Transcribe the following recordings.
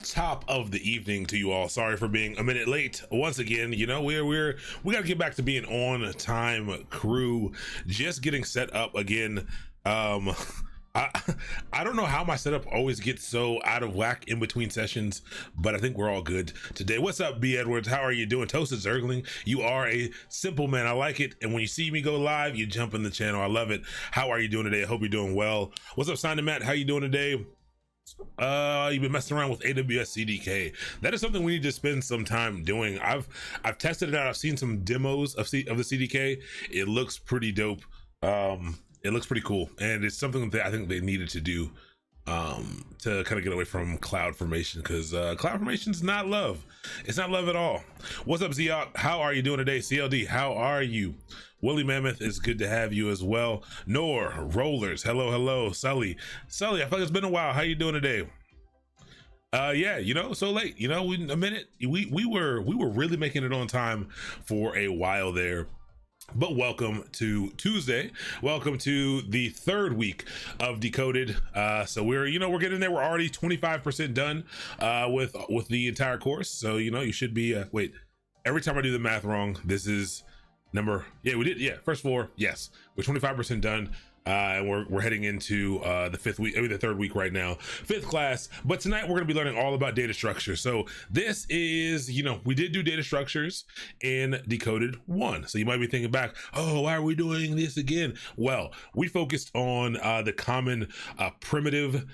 Top of the evening to you all. Sorry for being a minute late once again. You know, we got to get back to being on time crew. Just getting set up again. I I don't know how my setup always gets so out of whack in between sessions, but I think we're all good today. What's up, B Edwards? How are you doing? Toasted Zergling, you are a simple man. I like it. And when you see me go live, you jump in the channel. I love it. How are you doing today? I hope you're doing well. What's up, Simon Matt? How you doing today? You've been messing around with AWS CDK. That is something we need to spend some time doing. I've tested it out. I've seen some demos of the CDK. It looks pretty dope. It looks pretty cool, and it's something that I think they needed to do to kind of get away from cloud formation, because cloud formation is not love. It's not love at all. What's up, Ziok? How are you doing today? CLD, how are you? Willie Mammoth, is good to have you as well. Nor Rollers, hello. Sully, I feel like it's been a while. How you doing today? Yeah, you know, so late. You know, we were really making it on time for a while there. But welcome to Tuesday. Welcome to the third week of Decoded. So we're getting there. We're already 25% done with the entire course. So you should be wait, every time I do the math wrong, this is number, we did, first floor, yes, we're 25% done. And we're heading into the the third week right now, fifth class. But tonight we're going to be learning all about data structures. So this is, we did do data structures in Decoded 1. So you might be thinking back, oh, why are we doing this again? Well, we focused on the common primitive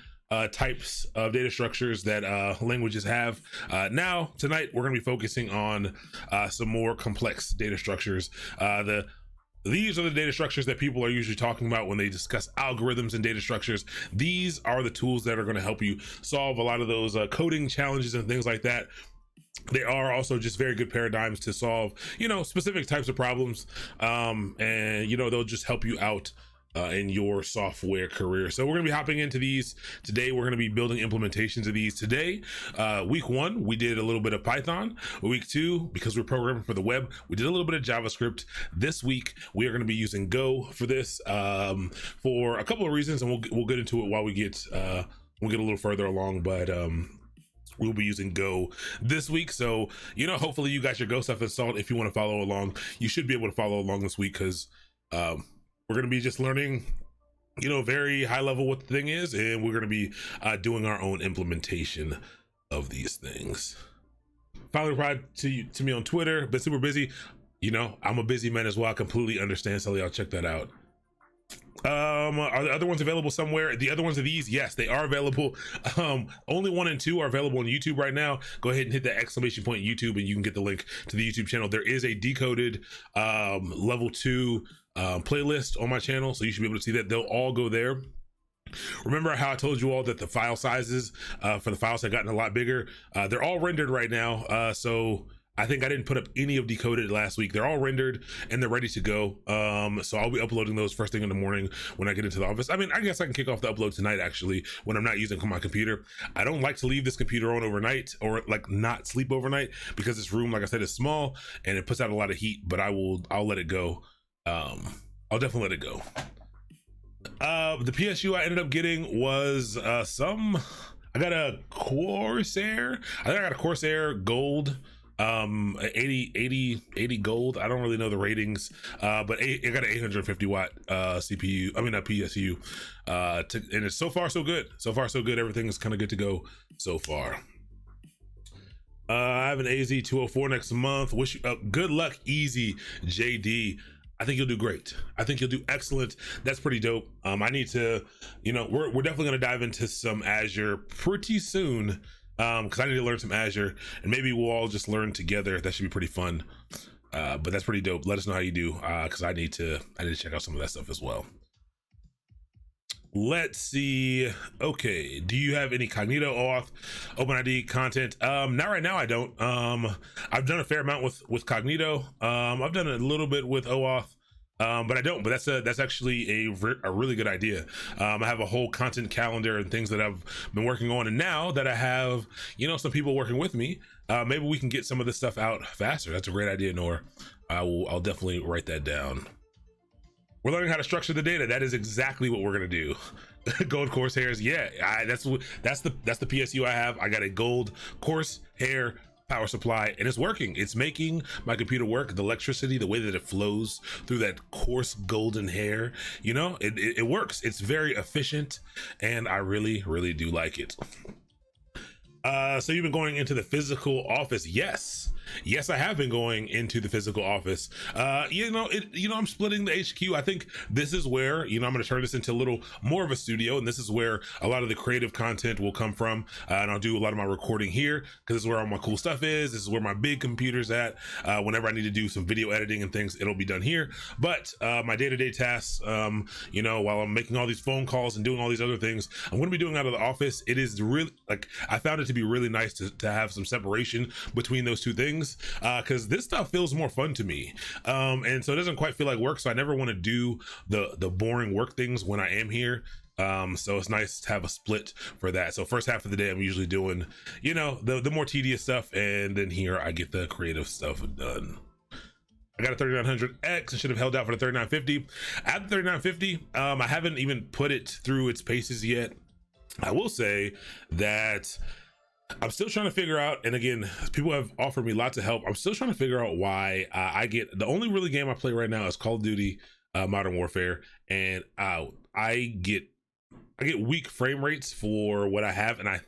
types of data structures that languages have. Now, tonight, we're going to be focusing on some more complex data structures. These are the data structures that people are usually talking about when they discuss algorithms and data structures. These are the tools that are going to help you solve a lot of those coding challenges and things like that. They are also just very good paradigms to solve, specific types of problems. And, they'll just help you out in your software career. So we're going to be hopping into these today. We're going to be building implementations of these today. Week 1, we did a little bit of Python. Week 2, because we're programming for the web, we did a little bit of JavaScript. This week, we are going to be using Go for this for a couple of reasons, and we'll get into it while we get a little further along. But we'll be using Go this week. So, hopefully you got your Go stuff installed. If you want to follow along, you should be able to follow along this week, because we're going to be just learning, very high level what the thing is, and we're going to be doing our own implementation of these things. Finally replied to me on Twitter, been super busy. I'm a busy man as well. I completely understand, Sully. I'll check that out. Are the other ones available somewhere? The other ones of these, yes, they are available. Only 1 and 2 are available on YouTube right now. Go ahead and hit that exclamation point YouTube, and you can get the link to the YouTube channel. There is a Decoded level 2 playlist on my channel, so you should be able to see that. They'll all go there. Remember how I told you all that the file sizes for the files have gotten a lot bigger? They're all rendered right now. So I think I didn't put up any of Decoded last week. They're all rendered and they're ready to go. So I'll be uploading those first thing in the morning when I get into the office. I mean, I guess I can kick off the upload tonight, actually, when I'm not using my computer. I don't like to leave this computer on overnight, or like not sleep overnight, because this room, like I said, is small and it puts out a lot of heat, but I'll let it go. I'll definitely let it go. The PSU I ended up getting was I got a Corsair. I think I got a Corsair Gold, 80 gold. I don't really know the ratings, but it got an 850 watt CPU. I mean, a PSU. And it's so far so good. So far so good. Everything is kind of good to go so far. I have an AZ204 next month. Wish you good luck, Easy JD. I think you'll do great. I think you'll do excellent. That's pretty dope. I need to, we're definitely going to dive into some Azure pretty soon, because I need to learn some Azure, and maybe we'll all just learn together. That should be pretty fun. But that's pretty dope. Let us know how you do, because I need to check out some of that stuff as well. Let's see. Okay, do you have any Cognito auth OpenID content? Not right now. I don't. I've done a fair amount with Cognito. I've done a little bit with OAuth, but I don't. But that's actually a really good idea. I have a whole content calendar and things that I've been working on, and now that I have some people working with me, maybe we can get some of this stuff out faster. That's a great idea, Nor. I'll definitely write that down. We're learning how to structure the data. That is exactly what we're gonna do. Gold coarse hairs. Yeah, that's the PSU I have. I got a gold coarse hair power supply, and it's working. It's making my computer work. The electricity, the way that it flows through that coarse golden hair, you know, it works. It's very efficient, and I really do like it. So you've been going into the physical office? Yes, I have been going into the physical office. I'm splitting the HQ. I think this is where, I'm going to turn this into a little more of a studio, and this is where a lot of the creative content will come from. And I'll do a lot of my recording here because this is where all my cool stuff is. This is where my big computer's at. Whenever I need to do some video editing and things, it'll be done here. But my day-to-day tasks, while I'm making all these phone calls and doing all these other things, I'm going to be doing out of the office. It is really, I found it to be really nice to have some separation between those two things, because this stuff feels more fun to me, and so it doesn't quite feel like work. So I never want to do the boring work things when I am here. So it's nice to have a split for that. So first half of the day I'm usually doing the more tedious stuff, and then here I get the creative stuff done. I got a 3900X. I should have held out for the 3950. At the 3950, I haven't even put it through its paces yet. I will say that I'm still trying to figure out, and again, people have offered me lots of help. I'm still trying to figure out why I get, the only really game I play right now is Call of Duty Modern Warfare, and I get weak frame rates for what I have. And I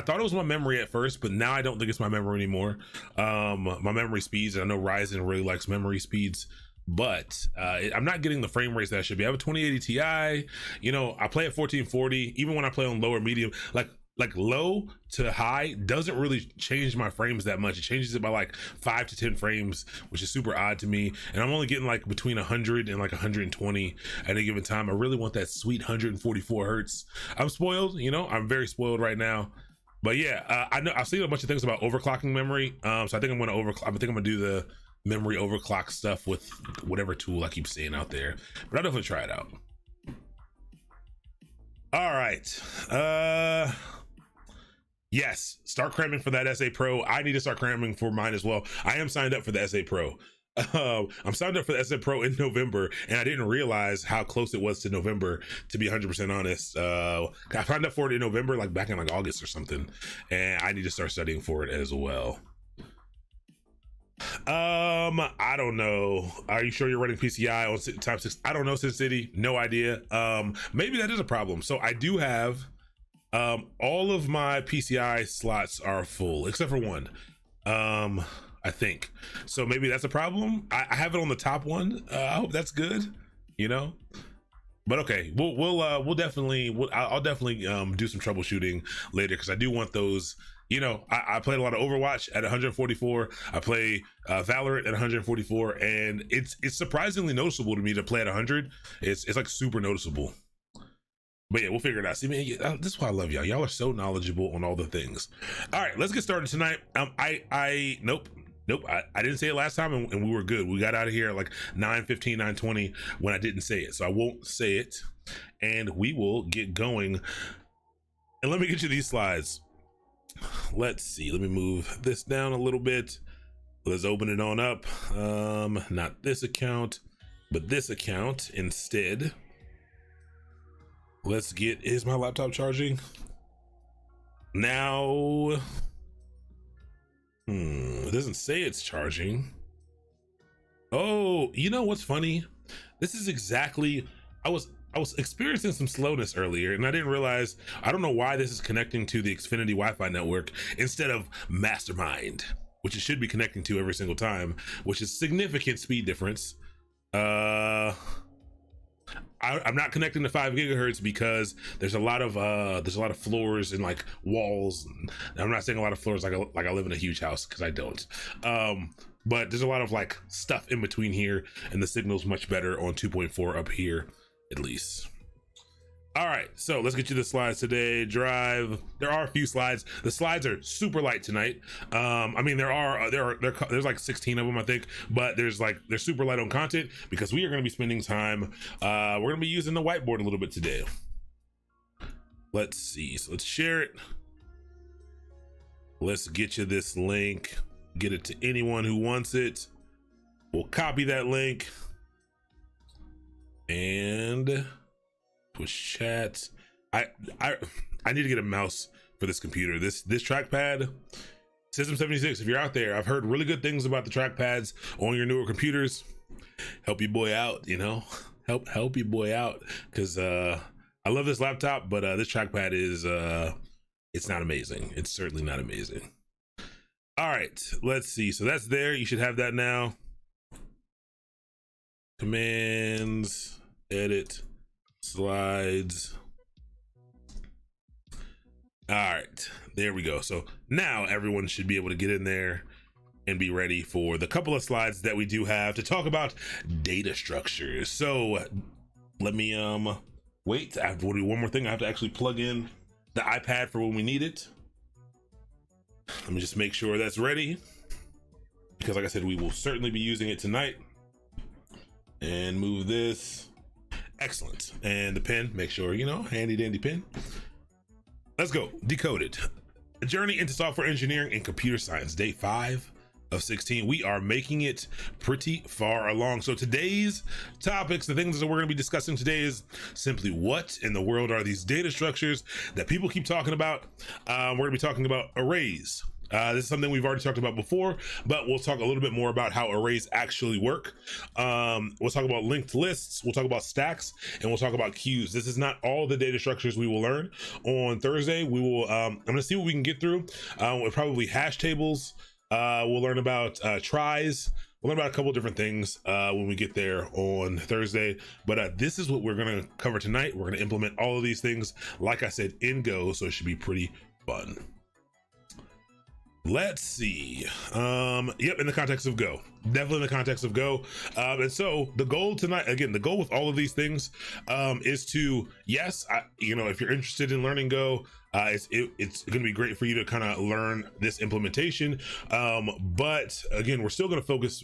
thought it was my memory at first, but now I don't think it's my memory anymore. My memory speeds, and I know Ryzen really likes memory speeds, but I'm not getting the frame rates that I should be. I have a 2080 Ti, I play at 1440, even when I play on low or medium, like low to high doesn't really change my frames that much. It changes it by like 5 to 10 frames, which is super odd to me. And I'm only getting like between 100 and like 120 at any given time. I really want that sweet 144 hertz. I'm spoiled, I'm very spoiled right now. But yeah, I know I've seen a bunch of things about overclocking memory. So I think I'm gonna do the memory overclock stuff with whatever tool I keep seeing out there. But I'll definitely try it out. All right. Yes, start cramming for that SA Pro. I need to start cramming for mine as well. I am signed up for the SA Pro. I'm signed up for the SA Pro in November, and I didn't realize how close it was to November, to be 100% honest. I signed up for it in November, like back in like August or something, and I need to start studying for it as well. I don't know. Are you sure you're running PCI on Type 6? I don't know, Sin City. No idea. Maybe that is a problem. So I do have all of my PCI slots are full except for one, I think. So maybe that's a problem. I have it on the top one. I hope that's good, but okay, I'll definitely do some troubleshooting later, because I do want those. I played a lot of Overwatch at 144. I play Valorant at 144, and it's surprisingly noticeable to me to play at 100. It's like super noticeable. But yeah, we'll figure it out. See, man, this is why I love y'all. Y'all are so knowledgeable on all the things. All right, let's get started tonight. Nope. I didn't say it last time, and we were good. We got out of here at like 9:15, 9:20 when I didn't say it. So I won't say it, and we will get going. And let me get you these slides. Let's see. Let me move this down a little bit. Let's open it on up. Not this account, but this account instead. Let's get, is my laptop charging? Now, it doesn't say it's charging. Oh, you know what's funny? This is exactly, I was experiencing some slowness earlier, and I didn't realize, I don't know why this is connecting to the Xfinity Wi-Fi network instead of Mastermind, which it should be connecting to every single time, which is significant speed difference. I'm not connecting to 5 gigahertz because there's a lot of floors and like walls. I'm not saying a lot of floors like I live in a huge house, because I don't. But there's a lot of like stuff in between here, and the signal's much better on 2.4 up here, at least. All right, so let's get you the slides today. Drive. There are a few slides. The slides are super light tonight. I mean, there's like 16 of them, I think, but they're super light on content because we are going to be spending time. We're going to be using the whiteboard a little bit today. Let's see. So let's share it. Let's get you this link. Get it to anyone who wants it. We'll copy that link. and Twitch chat. I need to get a mouse for this computer. This trackpad, System 76. If you're out there, I've heard really good things about the trackpads on your newer computers. Help your boy out, you know. Help your boy out, because I love this laptop, but this trackpad is it's not amazing. It's certainly not amazing. All right, let's see. So that's there. You should have that now. Commands, edit, slides. All right, there we go. So now everyone should be able to get in there and be ready for the couple of slides that we do have to talk about data structures. So let me wait. I have to do one more thing. I have to actually plug in the iPad for when we need it. Let me just make sure that's ready, because like I said, we will certainly be using it tonight. And move this. Excellent. And the pen, make sure, you know, handy dandy pen. Let's go. Decoded. A journey into software engineering and computer science, day 5 of 16. We are making it pretty far along. So today's topics, the things that we're going to be discussing today, is simply what in the world are these data structures that people keep talking about. We're going to be talking about arrays. This is something we've already talked about before, but we'll talk a little bit more about how arrays actually work. We'll talk about linked lists, we'll talk about stacks, and we'll talk about queues. This is not all the data structures we will learn. On Thursday, we will, I'm gonna see what we can get through. With probably hash tables. We'll learn about tries. We'll learn about a couple of different things when we get there on Thursday. But this is what we're gonna cover tonight. We're gonna implement all of these things, like I said, in Go, so it should be pretty fun. Let's see. Yep, in the context of Go. Definitely in the context of Go. And so the goal tonight, again, the goal with all of these things is to, yes, you know, if you're interested in learning Go, it's going to be great for you to kind of learn this implementation. But again, we're still going to focus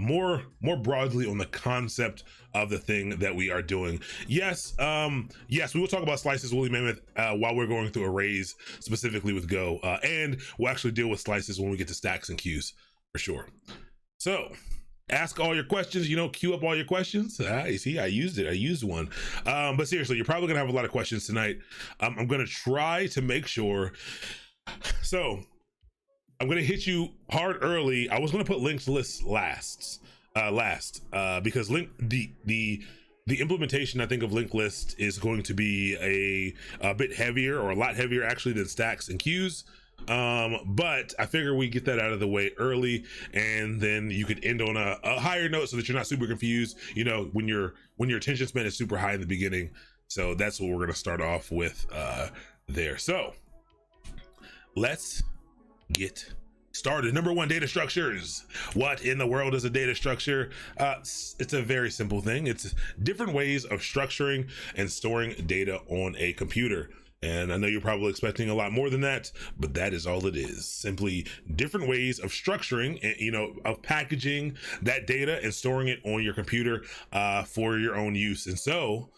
more broadly on the concept of the thing that we are doing. Yes, we will talk about slices, woolly mammoth, while we're going through arrays specifically with Go, and we'll actually deal with slices when we get to stacks and queues for sure. So ask all your questions, you know, queue up all your questions. You see, I used one. But seriously, you're probably gonna have a lot of questions tonight. I'm gonna try to make sure. So I'm gonna hit you hard early. I was gonna put linked lists last, because the implementation, I think, of linked list is going to be a bit heavier, or a lot heavier actually, than stacks and queues. But I figure we get that out of the way early, and then you could end on a higher note so that you're not super confused, you know, when your attention span is super high in the beginning. So that's what we're gonna start off with there. So let's get started. Number 1, data structures. What in the world is a data structure? It's a very simple thing. It's different ways of structuring and storing data on a computer. And I know you're probably expecting a lot more than that, but that is all it is. Simply different ways of structuring, you know, of packaging that data and storing it on your computer for your own use. And so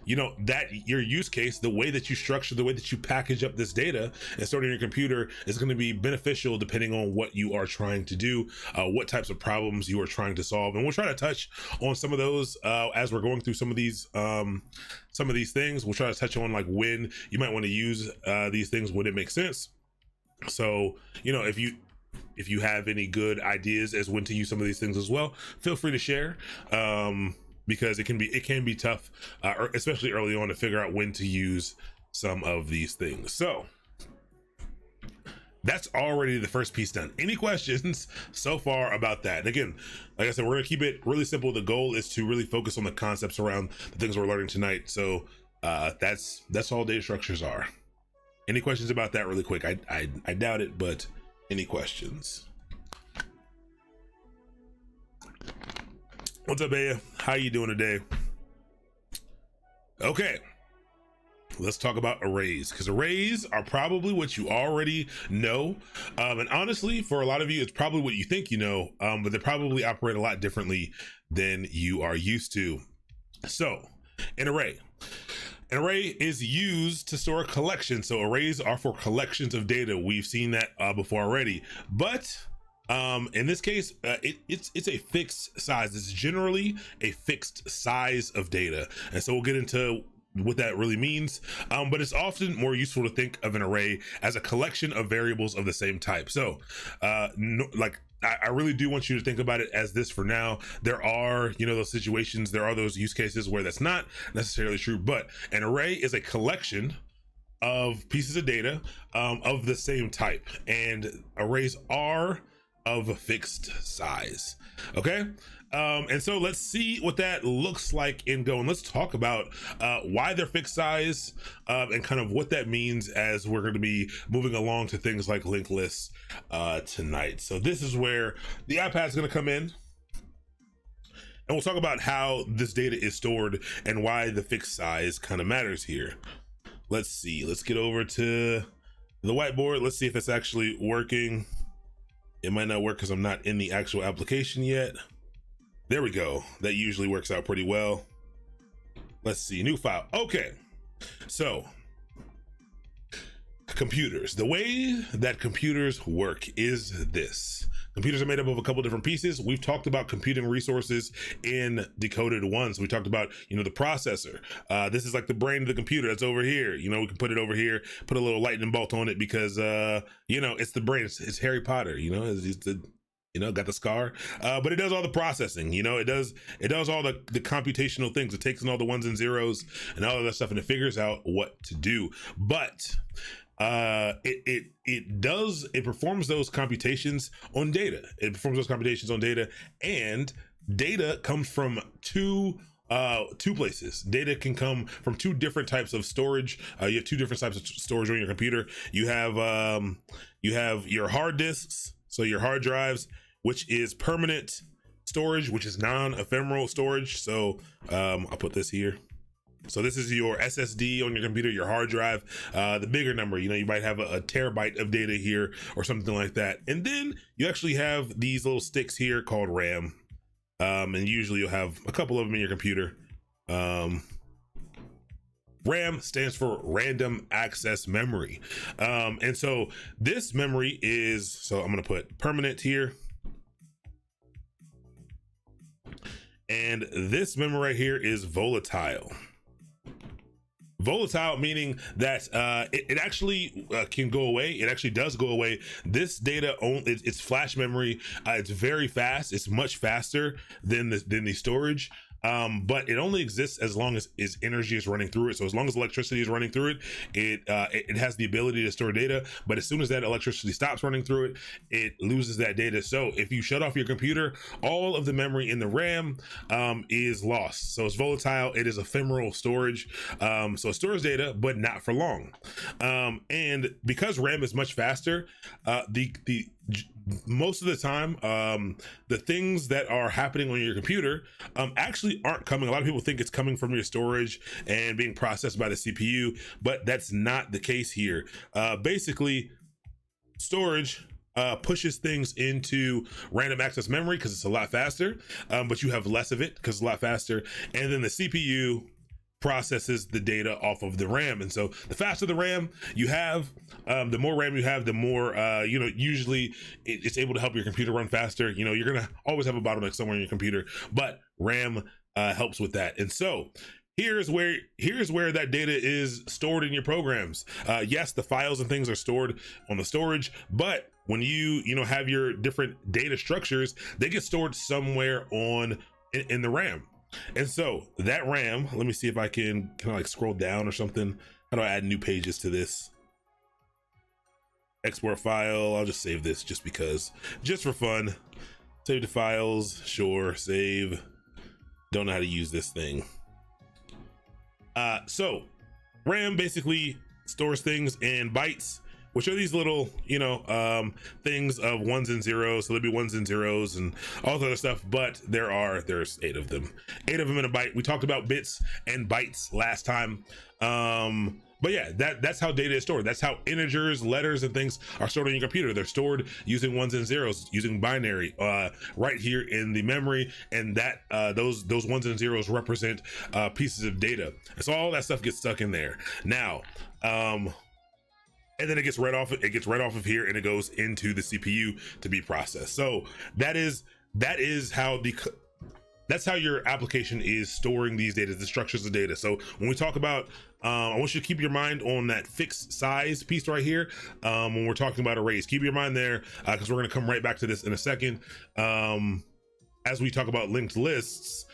you know, that your use case, the way that you structure, the way that you package up this data and store it in your computer, is going to be beneficial depending on what you are trying to do, what types of problems you are trying to solve. And we'll try to touch on some of those as we're going through some of these things. We'll try to touch on like when you might want to use these things, when it makes sense. So, you know, if you have any good ideas as when to use some of these things as well, feel free to share. Because it can be tough, especially early on, to figure out when to use some of these things. So that's already the first piece done. Any questions so far about that? And again, like I said, we're gonna keep it really simple. The goal is to really focus on the concepts around the things we're learning tonight. So that's all data structures are. Any questions about that really quick? I doubt it, but any questions? What's up, Aya? How you doing today? Okay, let's talk about arrays, because arrays are probably what you already know. And honestly, for a lot of you, it's probably what you think you know, but they probably operate a lot differently than you are used to. So, an array is used to store a collection. So arrays are for collections of data. We've seen that before already, but In this case, it's a fixed size. It's generally a fixed size of data, and so we'll get into what that really means. But it's often more useful to think of an array as a collection of variables of the same type. So, I really do want you to think about it as this for now. There are, those situations, there are those use cases where that's not necessarily true, but an array is a collection of pieces of data of the same type, and arrays are of a fixed size. Okay. And so let's see what that looks like in Go, and let's talk about why they're fixed size and kind of what that means as we're going to be moving along to things like linked lists tonight. So this is where the iPad is going to come in, and we'll talk about how this data is stored and why the fixed size kind of matters here. Let's see. Let's get over to the whiteboard. Let's see if it's actually working. It might not work because I'm not in the actual application yet. There we go. That usually works out pretty well. Let's see, new file. Okay, so computers. The way that computers work is this. Computers are made up of a couple different pieces. We've talked about computing resources in Decoded 1. So we talked about, the processor. This is like the brain of the computer that's over here. We can put it over here, put a little lightning bolt on it because, it's the brain. It's Harry Potter, got the scar, but it does all the processing. It does all the computational things. It takes in all the ones and zeros and all of that stuff, and it figures out what to do. But it performs those computations on data. And data comes from two places. Data can come from two different types of storage. You have two different types of storage on your computer. You have your hard disks, so your hard drives, which is permanent storage, which is non-ephemeral storage. So I'll put this here. So this is your SSD on your computer, your hard drive, the bigger number. You might have a terabyte of data here or something like that. And then you actually have these little sticks here called RAM. And usually you'll have a couple of them in your computer. RAM stands for random access memory. And so this memory so I'm going to put permanent here. And this memory right here is volatile. Volatile meaning that it actually can go away. It actually does go away. This data, it's flash memory. It's very fast. It's much faster than the storage. But it only exists as long as energy is running through it. So as long as electricity is running through it, it has the ability to store data. But as soon as that electricity stops running through it, it loses that data. So if you shut off your computer, all of the memory in the RAM is lost. So it's volatile. It is ephemeral storage. So it stores data, but not for long. And because RAM is much faster, most of the time, the things that are happening on your computer actually aren't coming. A lot of people think it's coming from your storage and being processed by the CPU, but that's not the case here. Basically, storage pushes things into random access memory because it's a lot faster, but you have less of it because it's a lot faster. And then the CPU processes the data off of the RAM. And so the faster the RAM you have, the more RAM you have, the more, usually it's able to help your computer run faster. You're going to always have a bottleneck somewhere in your computer, but RAM helps with that. And so here's where that data is stored in your programs. Yes, the files and things are stored on the storage, but when you have your different data structures, they get stored somewhere in the RAM. And so that RAM, let me see if I can scroll down or something. How do I add new pages to this? Export file. I'll just save this just for fun. Save the files. Sure. Save. Don't know how to use this thing. So RAM basically stores things in bytes, which are these little, things of ones and zeros. So there'll be ones and zeros and all the other stuff, but there's 8 of them. 8 of them in a byte. We talked about bits and bytes last time. But yeah, that's how data is stored. That's how integers, letters, and things are stored on your computer. They're stored using ones and zeros, using binary, right here in the memory. And that those ones and zeros represent pieces of data. And so all that stuff gets stuck in there. Now, and then it gets read off of here, and it goes into the CPU to be processed. So that is how that's how your application is storing these data, the structures of data. So when we talk about, I want you to keep your mind on that fixed size piece right here. When we're talking about arrays, keep your mind there, because we're going to come right back to this in a second. As we talk about linked lists,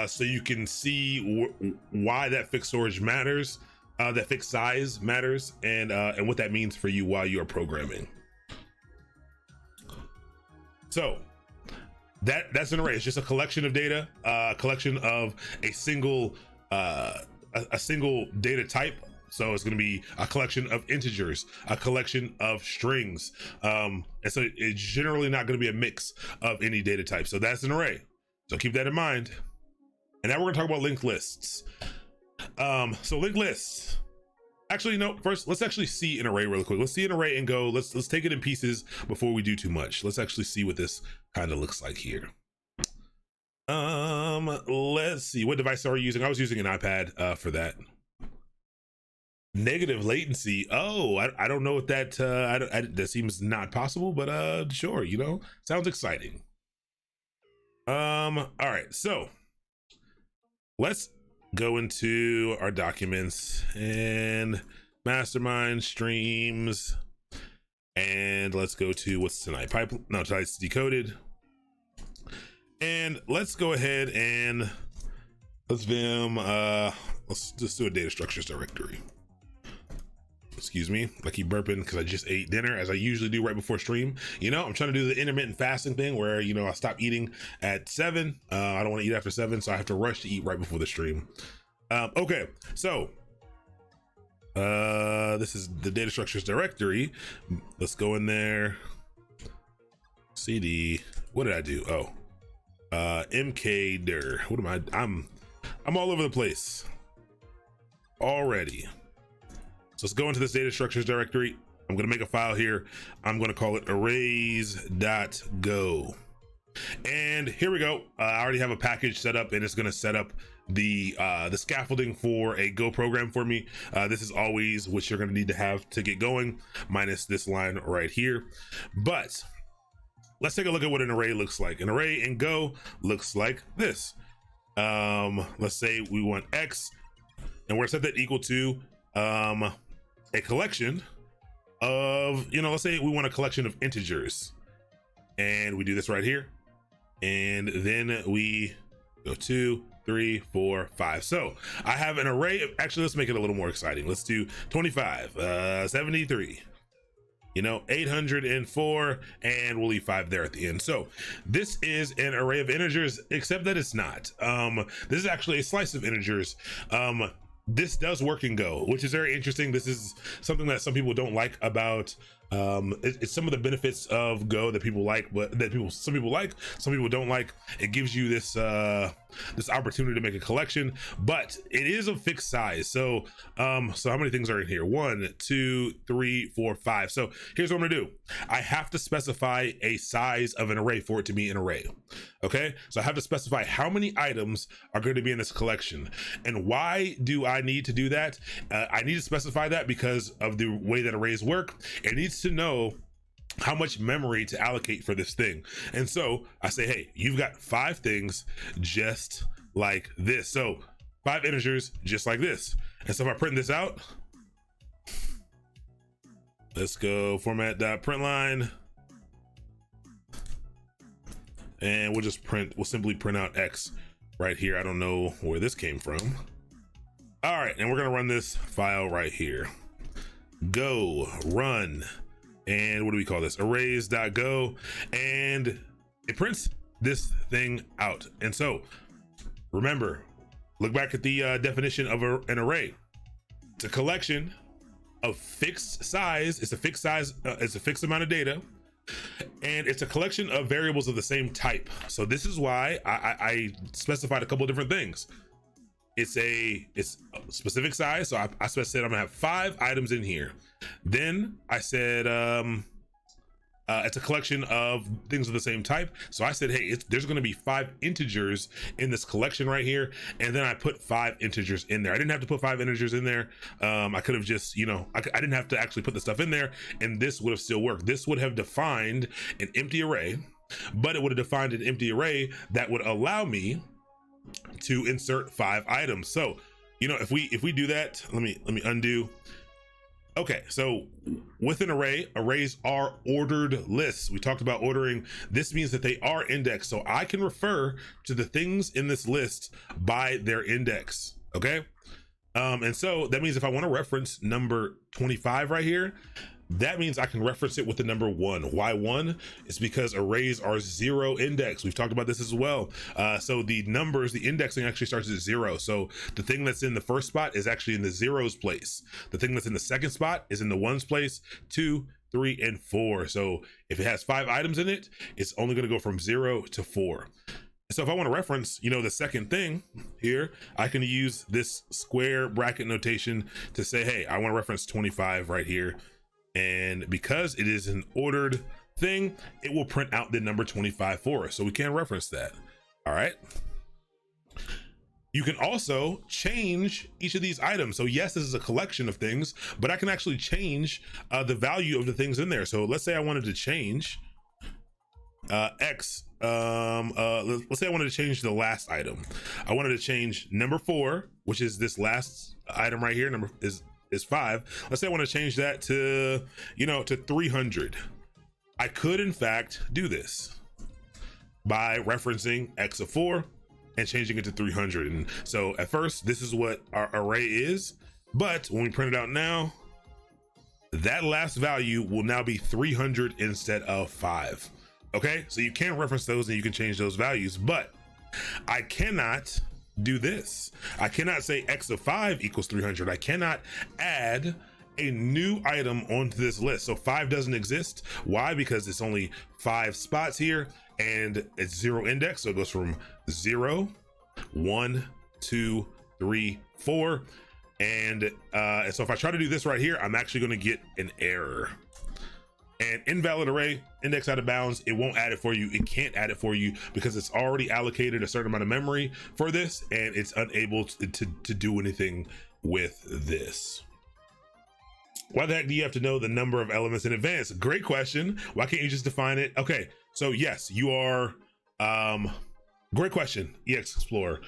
so you can see why that fixed storage matters, that fixed size matters, and what that means for you while you are programming. So that's an array. It's just a collection of data, a collection of a single data type. So it's going to be a collection of integers, a collection of strings, and so it's generally not going to be a mix of any data type. So that's an array. So keep that in mind. And now we're going to talk about linked lists. So linked lists. Actually, no. First, let's actually see an array really quick. Let's see an array and go. Let's take it in pieces before we do too much. Let's actually see what this kind of looks like here. Let's see. What device are we using? I was using an iPad for that. Negative latency. Oh, I don't know if that that seems not possible, but sure. You know, sounds exciting. All right. So let's go into our documents and mastermind streams, and let's go to what's tonight tonight's decoded, and let's go ahead and let's just do a data structures directory. Excuse me, I keep burping because I just ate dinner, as I usually do right before stream. You know, I'm trying to do the intermittent fasting thing where, you know, I stop eating at 7. I don't want to eat after 7, so I have to rush to eat right before the stream. Okay, so this is the data structures directory. Let's go in there. CD. What did I do? Oh, mkdir. What am I? I'm all over the place already. So let's go into this data structures directory. I'm going to make a file here. I'm going to call it arrays.go. And here we go. I already have a package set up, and it's going to set up the scaffolding for a Go program for me. This is always what you're going to need to have to get going, minus this line right here. But let's take a look at what an array looks like. An array in Go looks like this. Let's say we want X, and we're set that equal to a collection of, you know, let's say we want a collection of integers, and we do this right here, and then we go 2, 3, 4, 5. So I have an array of, actually, let's make it a little more exciting. Let's do 25, 73, you know, 804, and we'll leave 5 there at the end. So this is an array of integers, except that it's not. This is actually a slice of integers. This does work in Go, which is very interesting. This is something that some people don't like about, it's some of the benefits of Go that people like, but some people like, some people don't like. It gives you this this opportunity to make a collection, but it is a fixed size. So so how many things are in here? 1, 2, 3, 4, 5. So here's what I'm gonna do. I have to specify a size of an array for it to be an array. Okay, so I have to specify how many items are going to be in this collection. And why do I need to do that? I need to specify that because of the way that arrays work. It needs to know how much memory to allocate for this thing. And so I say, hey, you've got 5 things just like this. So 5 integers just like this. And so if I print this out, let's go format.println, and we'll simply print out X right here. I don't know where this came from. All right, and we're gonna run this file right here. Go run, and what do we call this? Arrays.go, and it prints this thing out. And so remember, look back at the definition of an array. It's a collection of fixed size. It's a fixed size. It's a fixed amount of data, and it's a collection of variables of the same type. So this is why I specified a couple of different things. It's a specific said I'm gonna have 5 items in here. Then I said it's a collection of things of the same type. So I said, hey, there's going to be 5 integers in this collection right here, and then I put 5 integers in there. I didn't have to put 5 integers in there. I could have just, I didn't have to actually put the stuff in there, and this would have still worked. This would have defined an empty array, but it would have defined an empty array that would allow me to insert 5 items. So, if we do that, let me undo. Okay, so with an array, arrays are ordered lists. We talked about ordering. This means that they are indexed. So I can refer to the things in this list by their index, okay? And so that means if I want to reference number 25 right here, that means I can reference it with the number 1. Why 1? It's because arrays are 0 index. We've talked about this as well. So the numbers, the indexing actually starts at 0. So the thing that's in the first spot is actually in the 0's place. The thing that's in the second spot is in the 1's place, 2, 3, and 4. So if it has 5 items in it, it's only going to go from 0 to 4. So if I want to reference, the second thing here, I can use this square bracket notation to say, hey, I want to reference 25 right here. And because it is an ordered thing, it will print out the number 25 for us. So we can reference that. All right. You can also change each of these items. So yes, this is a collection of things, but I can actually change the value of the things in there. So let's say I wanted to change X. Let's say I wanted to change the last item. I wanted to change number 4, which is this last item right here. Number is 5. Let's say I want to change that to, to 300. I could in fact do this by referencing X of 4 and changing it to 300. And so at first, this is what our array is, but when we print it out now, that last value will now be 300 instead of 5. Okay, so you can reference those and you can change those values, but I cannot do this. I cannot say X of 5 equals 300. I cannot add a new item onto this list. So 5 doesn't exist. Why? Because it's only 5 spots here and it's 0 index. So it goes from 0, 1, 2, 3, 4. And so if I try to do this right here, I'm actually going to get an error. And invalid array, index out of bounds, it won't add it for you. It can't add it for you because it's already allocated a certain amount of memory for this, and it's unable to do anything with this. Why the heck do you have to know the number of elements in advance? Great question. Why can't you just define it? Okay, so yes, you are, great question, EX Explorer.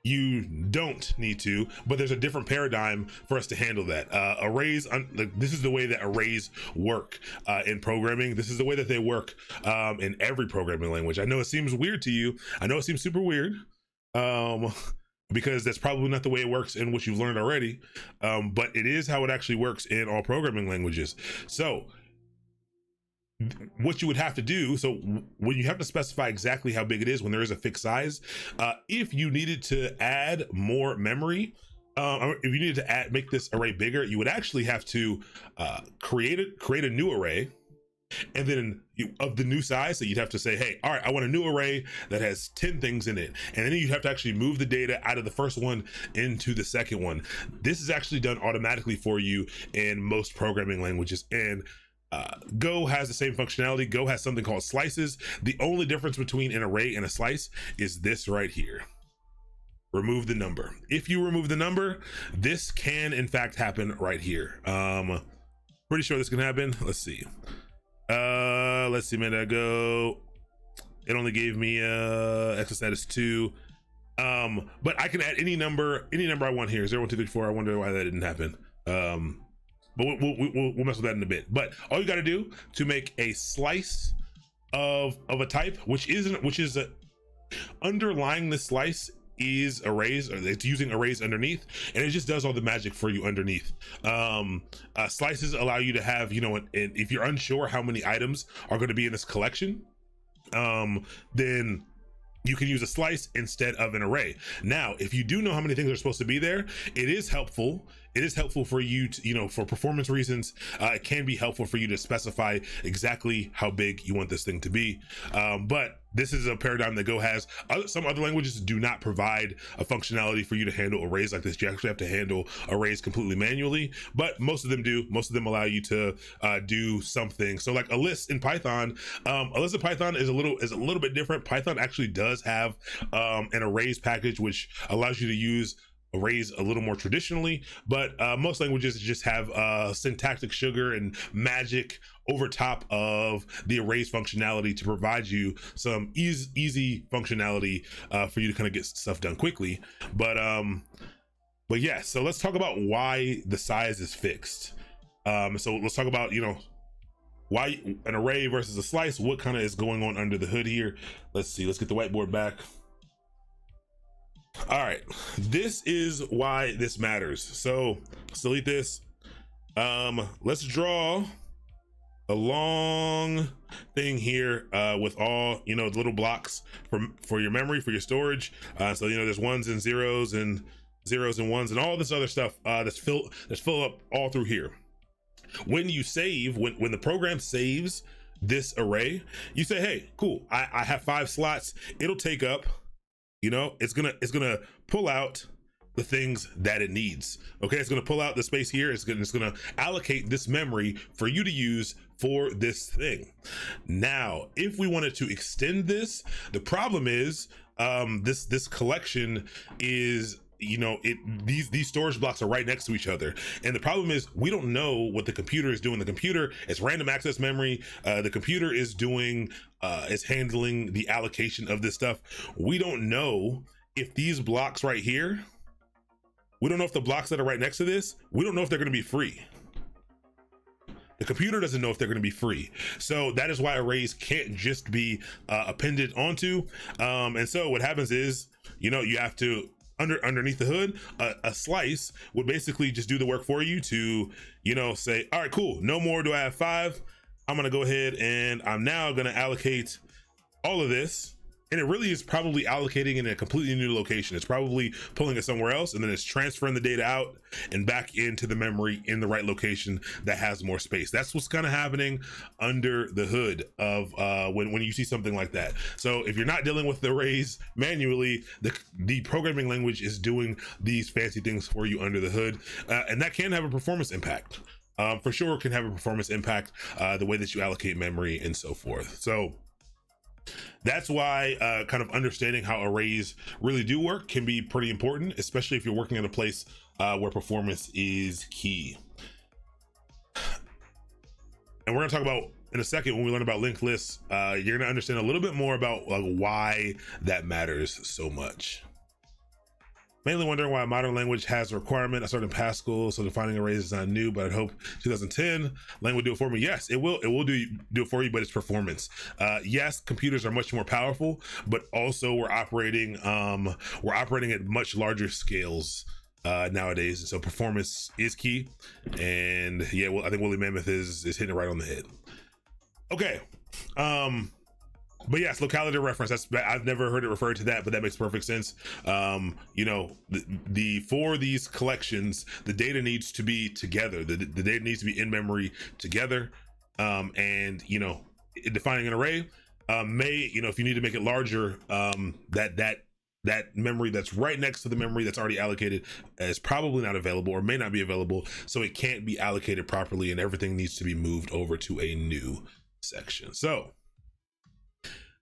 You don't need to, but there's a different paradigm for us to handle that. Arrays, this is the way that arrays work in programming. This is the way that they work in every programming language. I know it seems weird to you. I know it seems super weird because that's probably not the way it works in what you've learned already. But it is how it actually works in all programming languages. So what you would have to do, so when you have to specify exactly how big it is when there is a fixed size, if you needed to add more memory, or if you needed to make this array bigger, you would actually have to create a new array, and then of the new size. So you'd have to say, hey, all right, I want a new array that has 10 things in it, and then you'd have to actually move the data out of the first one into the second one. This is actually done automatically for you in most programming languages, and Go has the same functionality. Go has something called slices. The only difference between an array and a slice is this right here. Remove the number. If you remove the number, this can in fact happen right here. Pretty sure this can happen. Let's see. Let's see a minute ago. It only gave me extra status 2. But I can add any number I want here. 0, 1, 2, 3, 4. I wonder why that didn't happen. But we'll mess with that in a bit. But all you got to do to make a slice of a type, which is underlying the slice is arrays, or it's using arrays underneath, and it just does all the magic for you underneath. Slices allow you to have, if you're unsure how many items are going to be in this collection, then you can use a slice instead of an array. Now, if you do know how many things are supposed to be there, it is helpful it is helpful for you to, for performance reasons, it can be helpful for you to specify exactly how big you want this thing to be. But this is a paradigm that Go has. Some other languages do not provide a functionality for you to handle arrays like this. You actually have to handle arrays completely manually, but most of them do. Most of them allow you to do something. So like a list in Python, a list in Python is a little bit different. Python actually does have an arrays package, which allows you to use arrays a little more traditionally, but most languages just have syntactic sugar and magic over top of the arrays functionality to provide you some easy functionality for you to kind of get stuff done quickly. But yeah, so let's talk about why the size is fixed. So let's talk about why an array versus a slice, what kind of is going on under the hood here. Let's see, let's get the whiteboard back. All right, this is why this matters. So let's delete this. Let's draw a long thing here with all the little blocks for your memory, for your storage. So there's ones and zeros and ones and all this other stuff that's fill up all through here. When you save, when the program saves this array, you say, hey, cool, I have 5 slots. It'll take up, it's gonna pull out the things that it needs. Okay, it's gonna pull out the space here. It's gonna allocate this memory for you to use for this thing. Now, if we wanted to extend this, the problem is this collection is these storage blocks are right next to each other, and the problem is we don't know what the computer is doing. The computer is random access memory. The computer is doing is handling the allocation of this stuff. We don't know if these blocks right here, we don't know if the blocks that are right next to this, we don't know if they're going to be free. The computer doesn't know if they're going to be free. So that is why arrays can't just be appended onto. And so what happens is, you have to underneath the hood, a slice would basically just do the work for you to, say, all right, cool, no more do I have 5. I'm gonna go ahead and I'm now gonna allocate all of this. And it really is probably allocating in a completely new location. It's probably pulling it somewhere else, and then it's transferring the data out and back into the memory in the right location that has more space. That's what's kind of happening under the hood of when you see something like that. So if you're not dealing with the arrays manually, the programming language is doing these fancy things for you under the hood, and that can have a performance impact. For sure, can have a performance impact, the way that you allocate memory and so forth. So that's why kind of understanding how arrays really do work can be pretty important, especially if you're working in a place where performance is key. And we're gonna talk about in a second, when we learn about linked lists, you're gonna understand a little bit more about why that matters so much. Mainly wondering why a modern language has a requirement, a certain Pascal, so defining arrays is not new, but I'd hope 2010 language would do it for me. Yes, it will do it for you, but it's performance. Yes, computers are much more powerful, but also we're operating at much larger scales nowadays, and so performance is key. And yeah, well, I think Woolly Mammoth is hitting it right on the head. Okay. But yes, locality reference, I've never heard it referred to that, but that makes perfect sense. For these collections, the data needs to be together. The data needs to be in memory together. And defining an array may, if you need to make it larger, that memory that's right next to the memory that's already allocated is probably not available or may not be available. So it can't be allocated properly, and everything needs to be moved over to a new section. So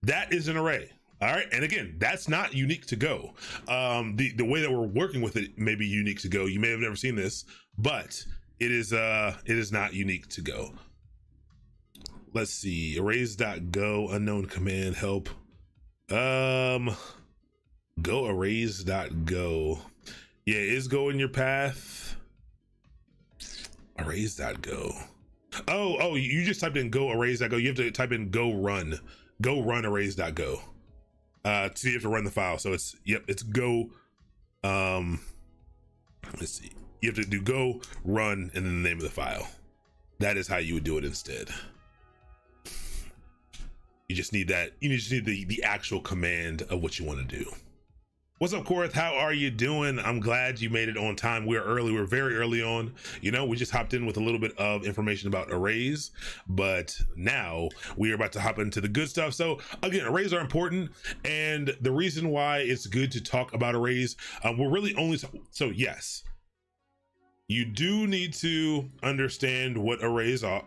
that is an array. All right. And again, that's not unique to Go. The way that we're working with it may be unique to Go. You may have never seen this, but it is not unique to Go. Let's see. Arrays.go, unknown command, help. Go arrays.go. Yeah, is Go in your path? Arrays.go. Oh, you just typed in go arrays.go. You have to type in go run arrays.go. So you have to run the file. So it's go. Let's see. You have to do go run and then the name of the file. That is how you would do it instead. You just need that. You just need the actual command of what you want to do. What's up, Korth? How are you doing? I'm glad you made it on time. We're early. We're very early on. You know, we just hopped in with a little bit of information about arrays, but now we are about to hop into the good stuff. So again, arrays are important, and the reason why it's good to talk about arrays, we're really only so yes, you do need to understand what arrays are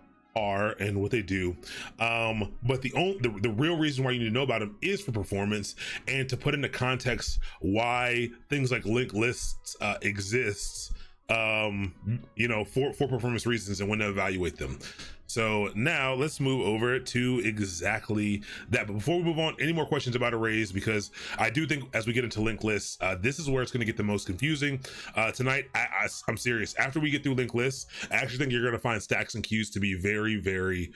and what they do, but the real reason why you need to know about them is for performance and to put into context why things like linked lists exists, you know, for performance reasons and when to evaluate them. So now let's move over to exactly that. But before we move on, any more questions about arrays? Because I do think as we get into linked lists, this is where it's going to get the most confusing. Tonight, I'm serious. After we get through linked lists, I actually think you're going to find stacks and queues to be very, very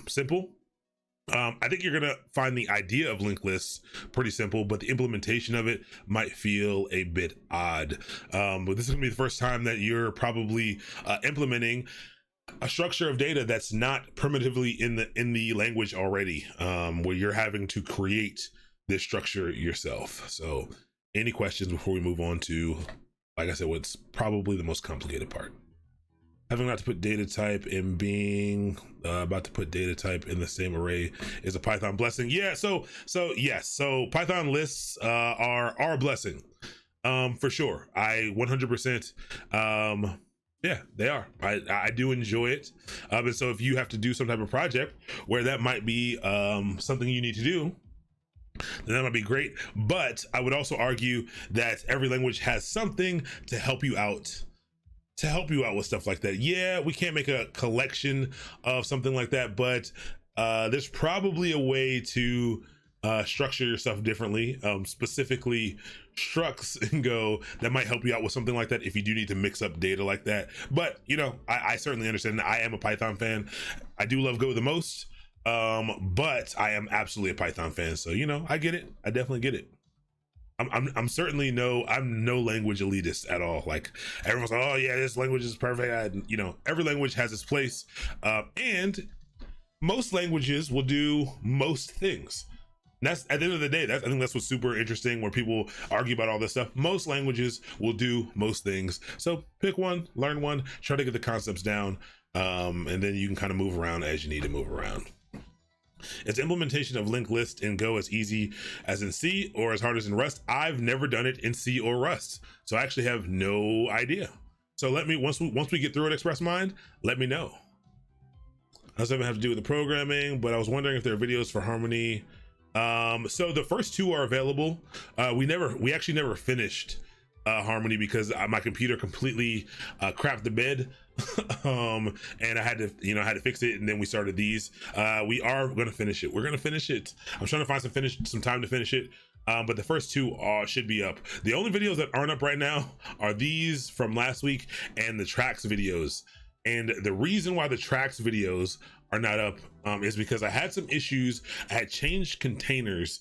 simple. I think you're going to find the idea of linked lists pretty simple, but the implementation of it might feel a bit odd. But this is going to be the first time that you're probably implementing a structure of data that's not primitively in the language already, where you're having to create this structure yourself. So any questions before we move on to, like I said, what's probably the most complicated part? Having not to put data type and being about to put data type in the same array is a Python blessing. Yeah, so yes, so Python lists are a blessing, for sure. I 100%, yeah, they are. I do enjoy it. And so if you have to do some type of project where that might be something you need to do, then that might be great. But I would also argue that every language has something to help you out. With stuff like that. Yeah, we can't make a collection of something like that, but there's probably a way to structure your stuff differently, specifically structs in Go that might help you out with something like that if you do need to mix up data like that. But you know, I certainly understand. I am a Python fan. I do love Go the most, but I am absolutely a Python fan. So you know, I get it. I definitely get it. I'm certainly I'm no language elitist at all. Like everyone's like, oh yeah, this language is perfect. You know, every language has its place, and most languages will do most things. And that's at the end of the day, I think that's what's super interesting, where people argue about all this stuff. Most languages will do most things. So pick one, learn one, try to get the concepts down, and then you can kind of move around as you need to move around. Is implementation of linked list in Go as easy as in C or as hard as in Rust? I've never done it in C or Rust, so I actually have no idea. So let me, once we get through it, Express Mind, let me know. I doesn't have to do with the programming, but I was wondering if there are videos for Harmony. So the first two are available. We actually never finished Harmony because my computer completely crapped the bed. And I had to fix it, and then we started these. We are gonna finish it. We're gonna finish it. I'm trying to find some time to finish it. But the first two should be up. The only videos that aren't up right now are these from last week and the tracks videos. And the reason why the tracks videos are not up is because I had some issues. I had changed containers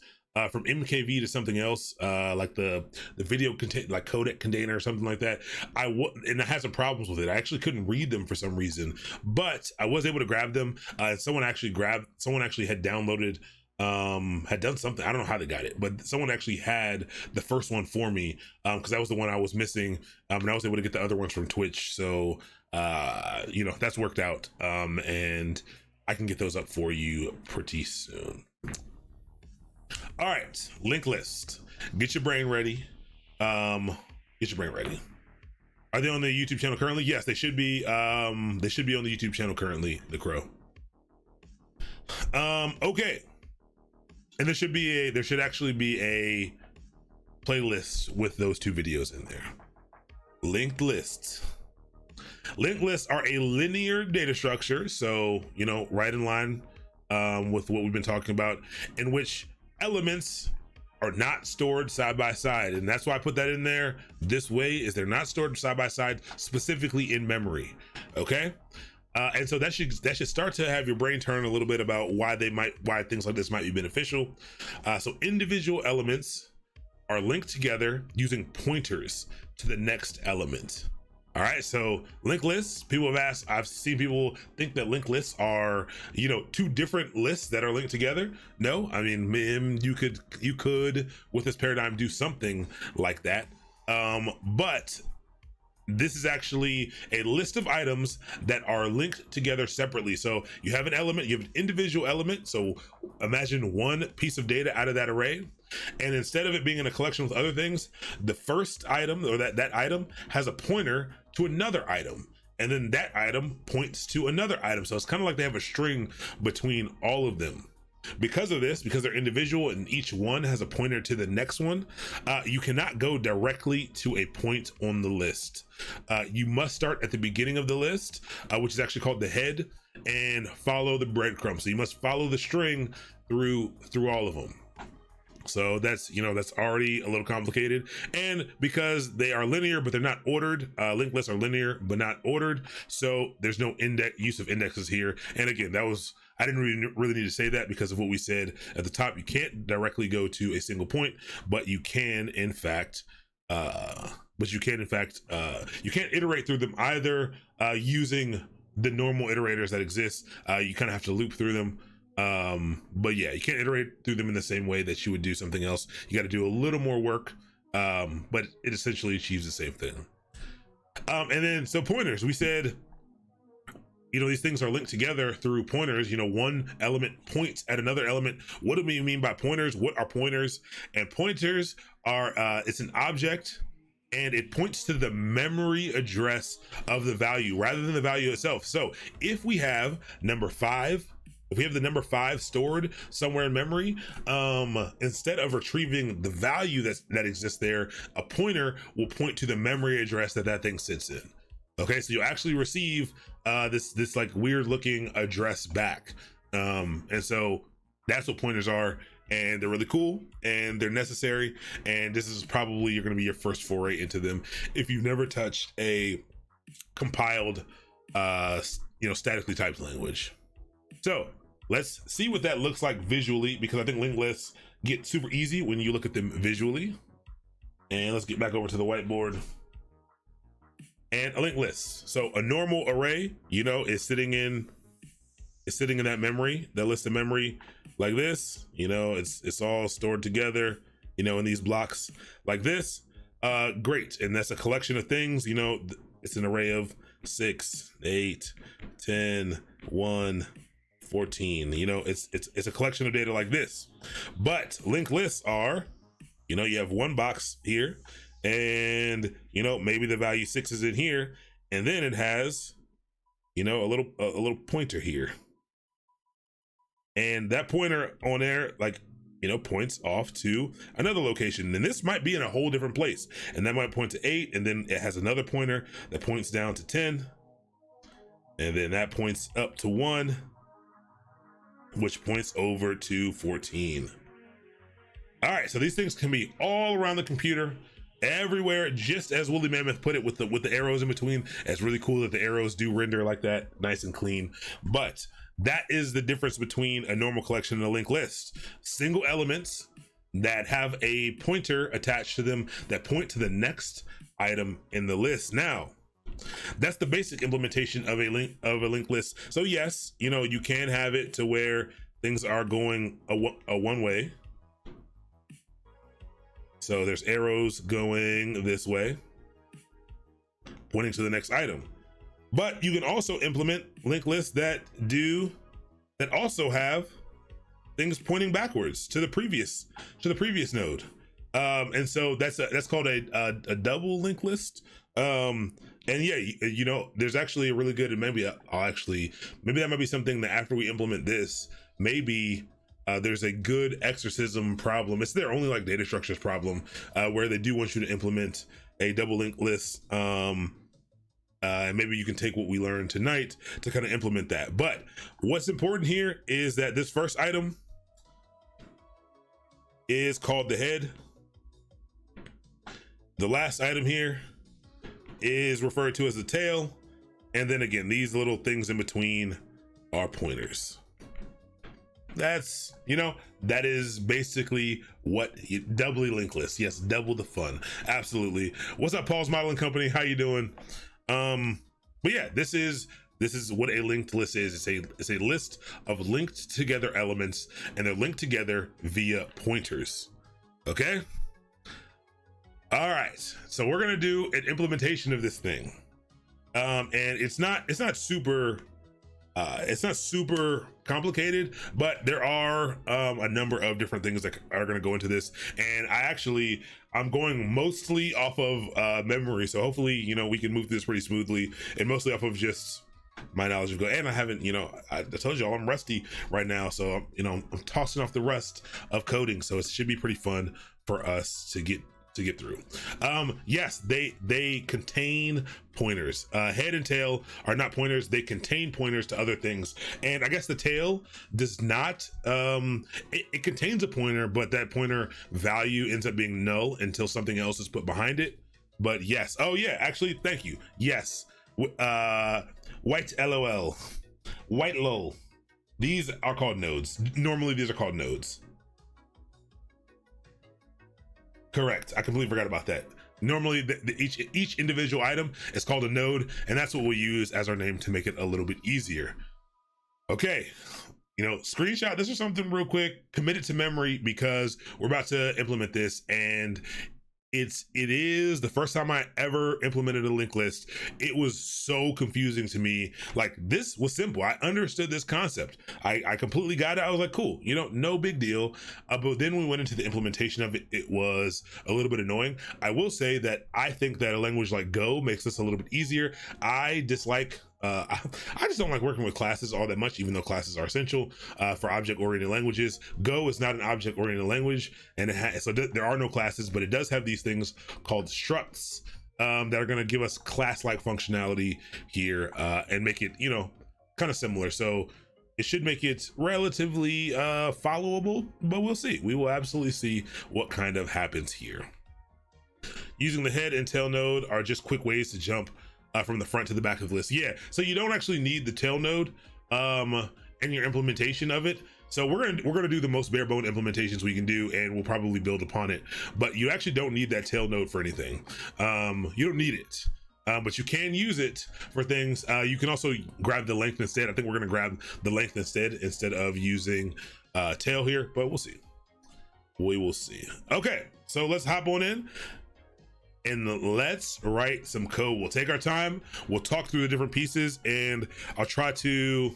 from MKV to something else, like the video like codec container or something like that. And I had some problems with it. I actually couldn't read them for some reason, but I was able to grab them. Someone actually had downloaded, had done something. I don't know how they got it, but someone actually had the first one for me, because that was the one I was missing, and I was able to get the other ones from Twitch. So you know, that's worked out, and I can get those up for you pretty soon. All right, linked list. Get your brain ready. Get your brain ready. Are they on the YouTube channel currently? Yes, they should be. They should be on the YouTube channel currently. The Crow. Okay. And there should actually be a playlist with those two videos in there. Linked lists. Linked lists are a linear data structure, so you know, right in line with what we've been talking about, in which elements are not stored side by side, and that's why I put that in there this way, is they're not stored side by side, specifically in memory. Okay, and so that should start to have your brain turn a little bit about why things like this might be beneficial. So individual elements are linked together using pointers to the next element. All right, so linked lists, people have asked, I've seen people think that linked lists are, you know, two different lists that are linked together. No, I mean, you could with this paradigm do something like that. But this is actually a list of items that are linked together separately. So you have an element, you have an individual element. So imagine one piece of data out of that array. And instead of it being in a collection with other things, the first item or that item has a pointer to another item. And then that item points to another item. So it's kind of like they have a string between all of them. Because of this, because they're individual and each one has a pointer to the next one, you cannot go directly to a point on the list. You must start at the beginning of the list, which is actually called the head, and follow the breadcrumb. So you must follow the string through all of them. So that's, you know, that's already a little complicated. And because they are linear, but they're not ordered, linked lists are linear, but not ordered. So there's no use of indexes here. And again, I didn't really need to say that because of what we said at the top. You can't directly go to a single point, but you can, in fact, you can't iterate through them either using the normal iterators that exist. You kind of have to loop through them. But yeah, you can't iterate through them in the same way that you would do something else. You got to do a little more work, but it essentially achieves the same thing. And then, so pointers, we said, you know, these things are linked together through pointers. You know, one element points at another element. What do we mean by pointers? What are pointers? And pointers are, it's an object and it points to the memory address of the value rather than the value itself. So if we have number 5, if we have the number 5 stored somewhere in memory, instead of retrieving the value that exists there, a pointer will point to the memory address that thing sits in. Okay, so you'll actually receive this like weird looking address back. And so that's what pointers are, and they're really cool and they're necessary. And this is probably, you're gonna be your first foray into them if you've never touched a compiled, statically typed language. So let's see what that looks like visually, because I think linked lists get super easy when you look at them visually. And let's get back over to the whiteboard. And a linked list. So a normal array, you know, is sitting in that memory, that list of memory like this. You know, it's all stored together, you know, in these blocks like this. Great. And that's a collection of things, you know, it's an array of 6, 8, 10, 1, 14. You know, it's a collection of data like this. But linked lists are, you know, you have one box here, and you know, maybe the value 6 is in here, and then it has, you know, a little pointer here, and that pointer on there, like, you know, points off to another location, and this might be in a whole different place, and that might point to 8, and then it has another pointer that points down to 10, and then that points up to 1, which points over to 14. All right, so these things can be all around the computer, everywhere, just as Woolly Mammoth put it, with the arrows in between. It's really cool that the arrows do render like that, nice and clean. But that is the difference between a normal collection and a linked list. Single elements that have a pointer attached to them that point to the next item in the list. Now, that's the basic implementation of a linked list. So yes, you know, you can have it to where things are going a one way. So there's arrows going this way, pointing to the next item. But you can also implement linked lists that also have things pointing backwards to the previous node. And so that's called a double linked list. And yeah, you know, there's actually a really good, and maybe that might be something that after we implement this, maybe there's a good exorcism problem. It's their only like data structures problem, where they do want you to implement a double linked list. And maybe you can take what we learned tonight to kind of implement that. But what's important here is that this first item is called the head. The last item here is referred to as the tail. And then again, these little things in between are pointers. That's, you know, that is basically what doubly linked list. Yes, double the fun. Absolutely. What's up, Paul's Modeling Company? How you doing? But yeah, this is what a linked list is. It's a list of linked together elements, and they're linked together via pointers. Okay. All right. So we're gonna do an implementation of this thing, and it's not super complicated, but there are a number of different things that are going to go into this, and I'm going mostly off of memory, so hopefully, you know, we can move this pretty smoothly, and mostly off of just my knowledge of Go. And I haven't, you know, I told y'all I'm rusty right now, so you know, I'm tossing off the rust of coding, so it should be pretty fun for us to get through. Yes, they contain pointers. Head and tail are not pointers. They contain pointers to other things, and I guess the tail does not. It contains a pointer, but that pointer value ends up being null until something else is put behind it. But yes, oh yeah, actually, thank you. Yes, white lol, white lol, these are called nodes. Normally these are called nodes. Correct. I completely forgot about that. Normally each individual item is called a node, and that's what we use as our name to make it a little bit easier. Okay, you know, screenshot this is something real quick, commit it to memory, because we're about to implement this, and it is the first time I ever implemented a linked list. It was so confusing to me. Like, this was simple. I understood this concept. I completely got it. I was like, cool, you know, no big deal. But then we went into the implementation of it. It was a little bit annoying. I will say that I think that a language like Go makes this a little bit easier. I dislike I just don't like working with classes all that much, even though classes are essential for object-oriented languages. Go is not an object-oriented language, and there are no classes, but it does have these things called structs that are going to give us class-like functionality here and make it, you know, kind of similar. So it should make it relatively followable, but we'll see. We will absolutely see what kind of happens here. Using the head and tail node are just quick ways to jump from the front to the back of the list. Yeah, so you don't actually need the tail node in your implementation of it. So we're gonna do the most bare bone implementations we can do, and we'll probably build upon it. But you actually don't need that tail node for anything. You don't need it, but you can use it for things. You can also grab the length instead. I think we're gonna grab the length instead of using tail here, but we'll see. We will see. Okay, so let's hop on in and let's write some code. We'll take our time. We'll talk through the different pieces, and I'll try to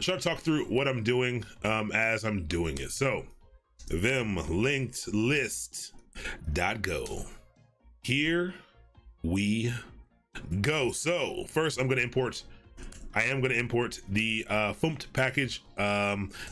talk through what I'm doing as I'm doing it. So vim linked list .go. Here we go. So first I am going to import the FUMT package.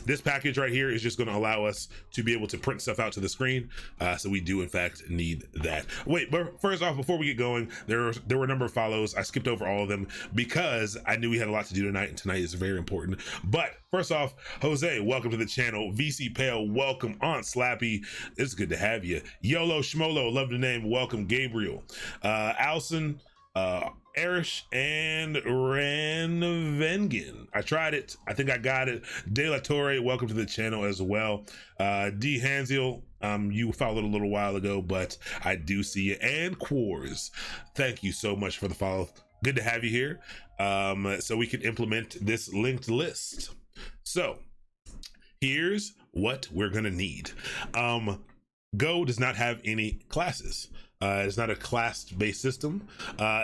This package right here is just going to allow us to be able to print stuff out to the screen. So we do in fact need that. Wait, but first off, before we get going, there were a number of follows. I skipped over all of them because I knew we had a lot to do tonight, and tonight is very important. But first off, Jose, welcome to the channel. VC Pale, welcome. Aunt Slappy, it's good to have you. Yolo Schmolo, love the name, welcome. Gabriel, Alson, Erish, and Ranvengen. I tried it. I think I got it. De La Torre, welcome to the channel as well. D Hansiel, you followed a little while ago, but I do see you. And Quars, thank you so much for the follow. Good to have you here. So we can implement this linked list. So here's what we're gonna need. Go does not have any classes. It's not a class-based system,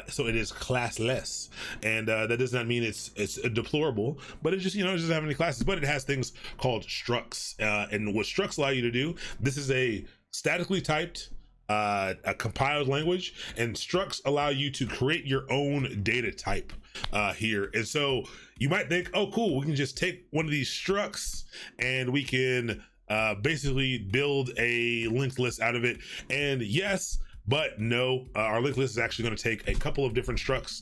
so it is classless, and that does not mean it's deplorable, but it just, you know, it doesn't have any classes. But it has things called structs, and what structs allow you to do, this is a statically typed a compiled language, and structs allow you to create your own data type here. And so you might think, oh cool, we can just take one of these structs and we can basically build a linked list out of it. And yes, but no, our linked list is actually going to take a couple of different structs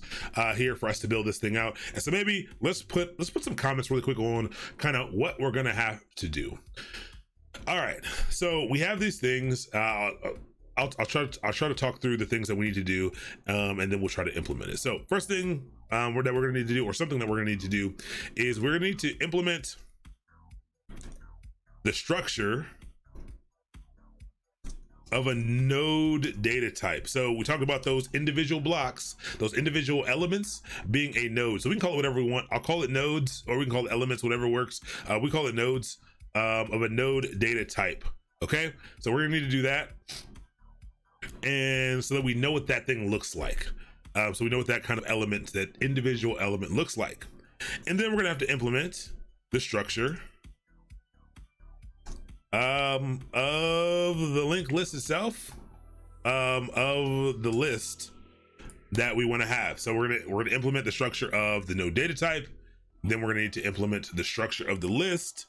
here for us to build this thing out. And so maybe let's put some comments really quick on kind of what we're going to have to do. All right, so we have these things. I'll try to talk through the things that we need to do, and then we'll try to implement it. So first thing that we're going to need to do, or something that we're going to need to do, is we're going to need to implement the structure of a node data type. So we talked about those individual blocks, those individual elements being a node. So we can call it whatever we want. I'll call it nodes, or we can call it elements, whatever works. We call it nodes of a node data type. Okay, so we're gonna need to do that, and so that we know what that thing looks like. So we know what that kind of element, that individual element looks like. And then we're gonna have to implement the structure of the linked list itself, of the list that we want to have. So we're gonna implement the structure of the node data type. Then we're gonna need to implement the structure of the list,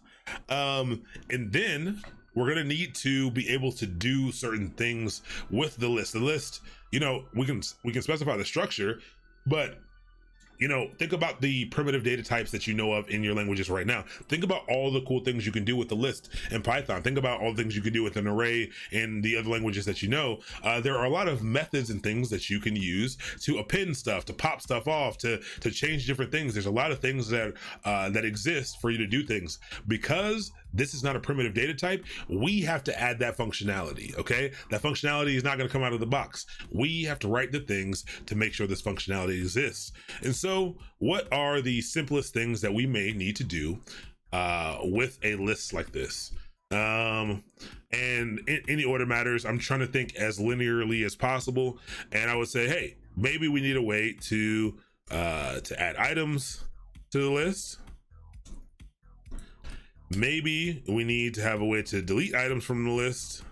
and then we're gonna need to be able to do certain things with the list. The list, you know, we can specify the structure, but you know, think about the primitive data types that you know of in your languages right now. Think about all the cool things you can do with the list in Python. Think about all the things you can do with an array in the other languages that you know. There are a lot of methods and things that you can use to append stuff, to pop stuff off, to change different things. There's a lot of things that that exist for you to do things. Because this is not a primitive data type, we have to add that functionality, okay? That functionality is not gonna come out of the box. We have to write the things to make sure this functionality exists. And so what are the simplest things that we may need to do with a list like this? And in any order matters. I'm trying to think as linearly as possible. And I would say, hey, maybe we need a way to add items to the list. Maybe we need to have a way to delete items from the list.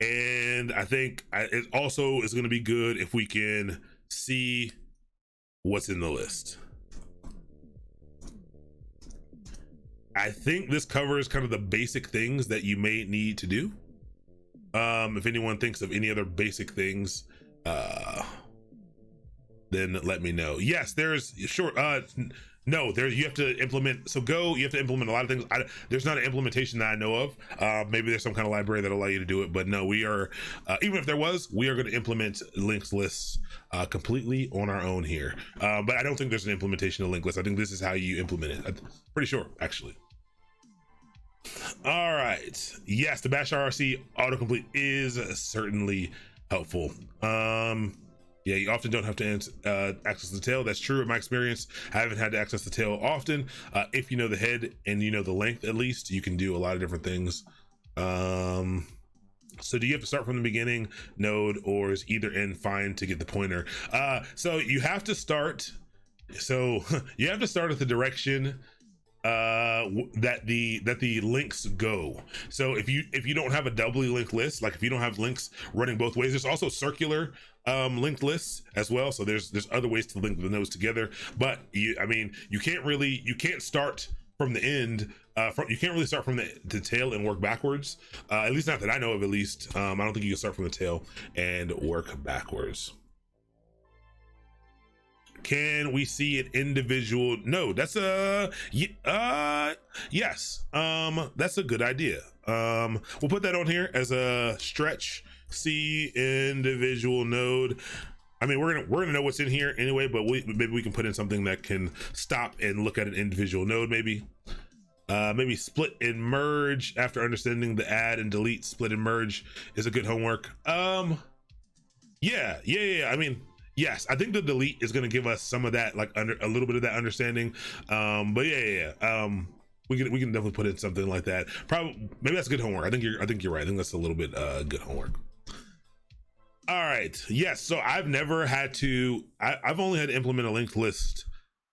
And I think it also is going to be good if we can see what's in the list. I think this covers kind of the basic things that you may need to do. If anyone thinks of any other basic things, then let me know. Yes, there's no, you have to implement. So Go, you have to implement a lot of things. There's not an implementation that I know of. Maybe there's some kind of library that'll allow you to do it, but no, we are, even if there was, we are going to implement linked lists completely on our own here. But I don't think there's an implementation of linked lists. I think this is how you implement it. I'm pretty sure, actually. All right. Yes, the bash RRC autocomplete is certainly helpful. Yeah, you often don't have to access the tail. That's true in my experience. I haven't had to access the tail often. If you know the head and you know the length, at least, you can do a lot of different things. So do you have to start from the beginning node, or is either end fine to get the pointer? So you have to start. So you have to start at the direction that the links go. So if you don't have a doubly linked list, like if you don't have links running both ways, there's also circular linked lists as well. So there's other ways to link the nodes together, but you can't start from the end. You can't really start from the tail and work backwards. At least not that I know of. At least I don't think you can start from the tail and work backwards. Can we see an individual node? That's yes. That's a good idea. We'll put that on here as a stretch. See individual node. I mean, we're gonna know what's in here anyway, but maybe we can put in something that can stop and look at an individual node. Maybe split and merge. After understanding the add and delete, split and merge is a good homework. Yeah. I mean, yes, I think the delete is going to give us some of that, like a little bit of that understanding. But yeah. We can definitely put in something like that. Probably, maybe that's good homework. I think you're right. I think that's a little bit good homework. All right. Yes. So I've never had to. I've only had to implement a linked list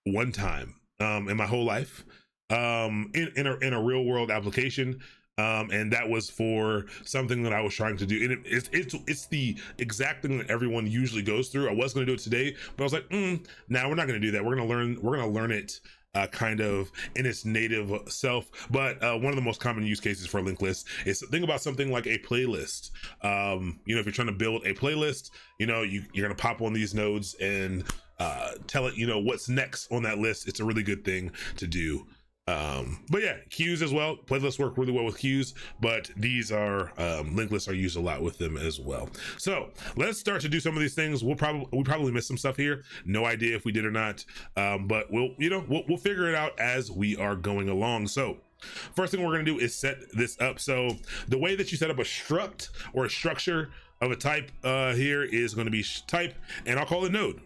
one time in my whole life, in a real world application. And that was for something that I was trying to do. And it's the exact thing that everyone usually goes through. I was going to do it today, but I was like, nah, we're not going to do that. We're going to learn it kind of in its native self. But one of the most common use cases for a linked list is think about something like a playlist. You know, if you're trying to build a playlist, you know, you're going to pop on these nodes and tell it, you know, what's next on that list. It's a really good thing to do. But yeah, queues as well. Playlists work really well with queues, but these are linked lists are used a lot with them as well. So let's start to do some of these things. We probably missed some stuff here. No idea if we did or not, but we'll figure it out as we are going along. So First thing we're going to do is set this up. So the way that you set up a struct or a structure of a type here is going to be type, and I'll call it node.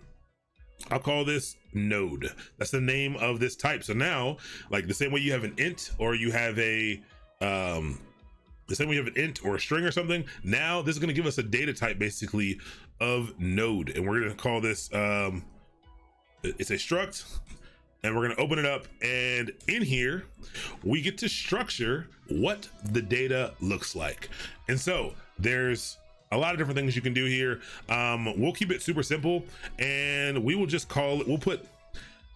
I'll call this node. That's the name of this type. So now, like the same way you have an int or you have a the same way you have an int or a string or something, now this is going to give us a data type basically of node, and we're going to call this it's a struct, and we're going to open it up, and in here we get to structure what the data looks like. And so there's a lot of different things you can do here. We'll keep it super simple, and we will just call it, we'll put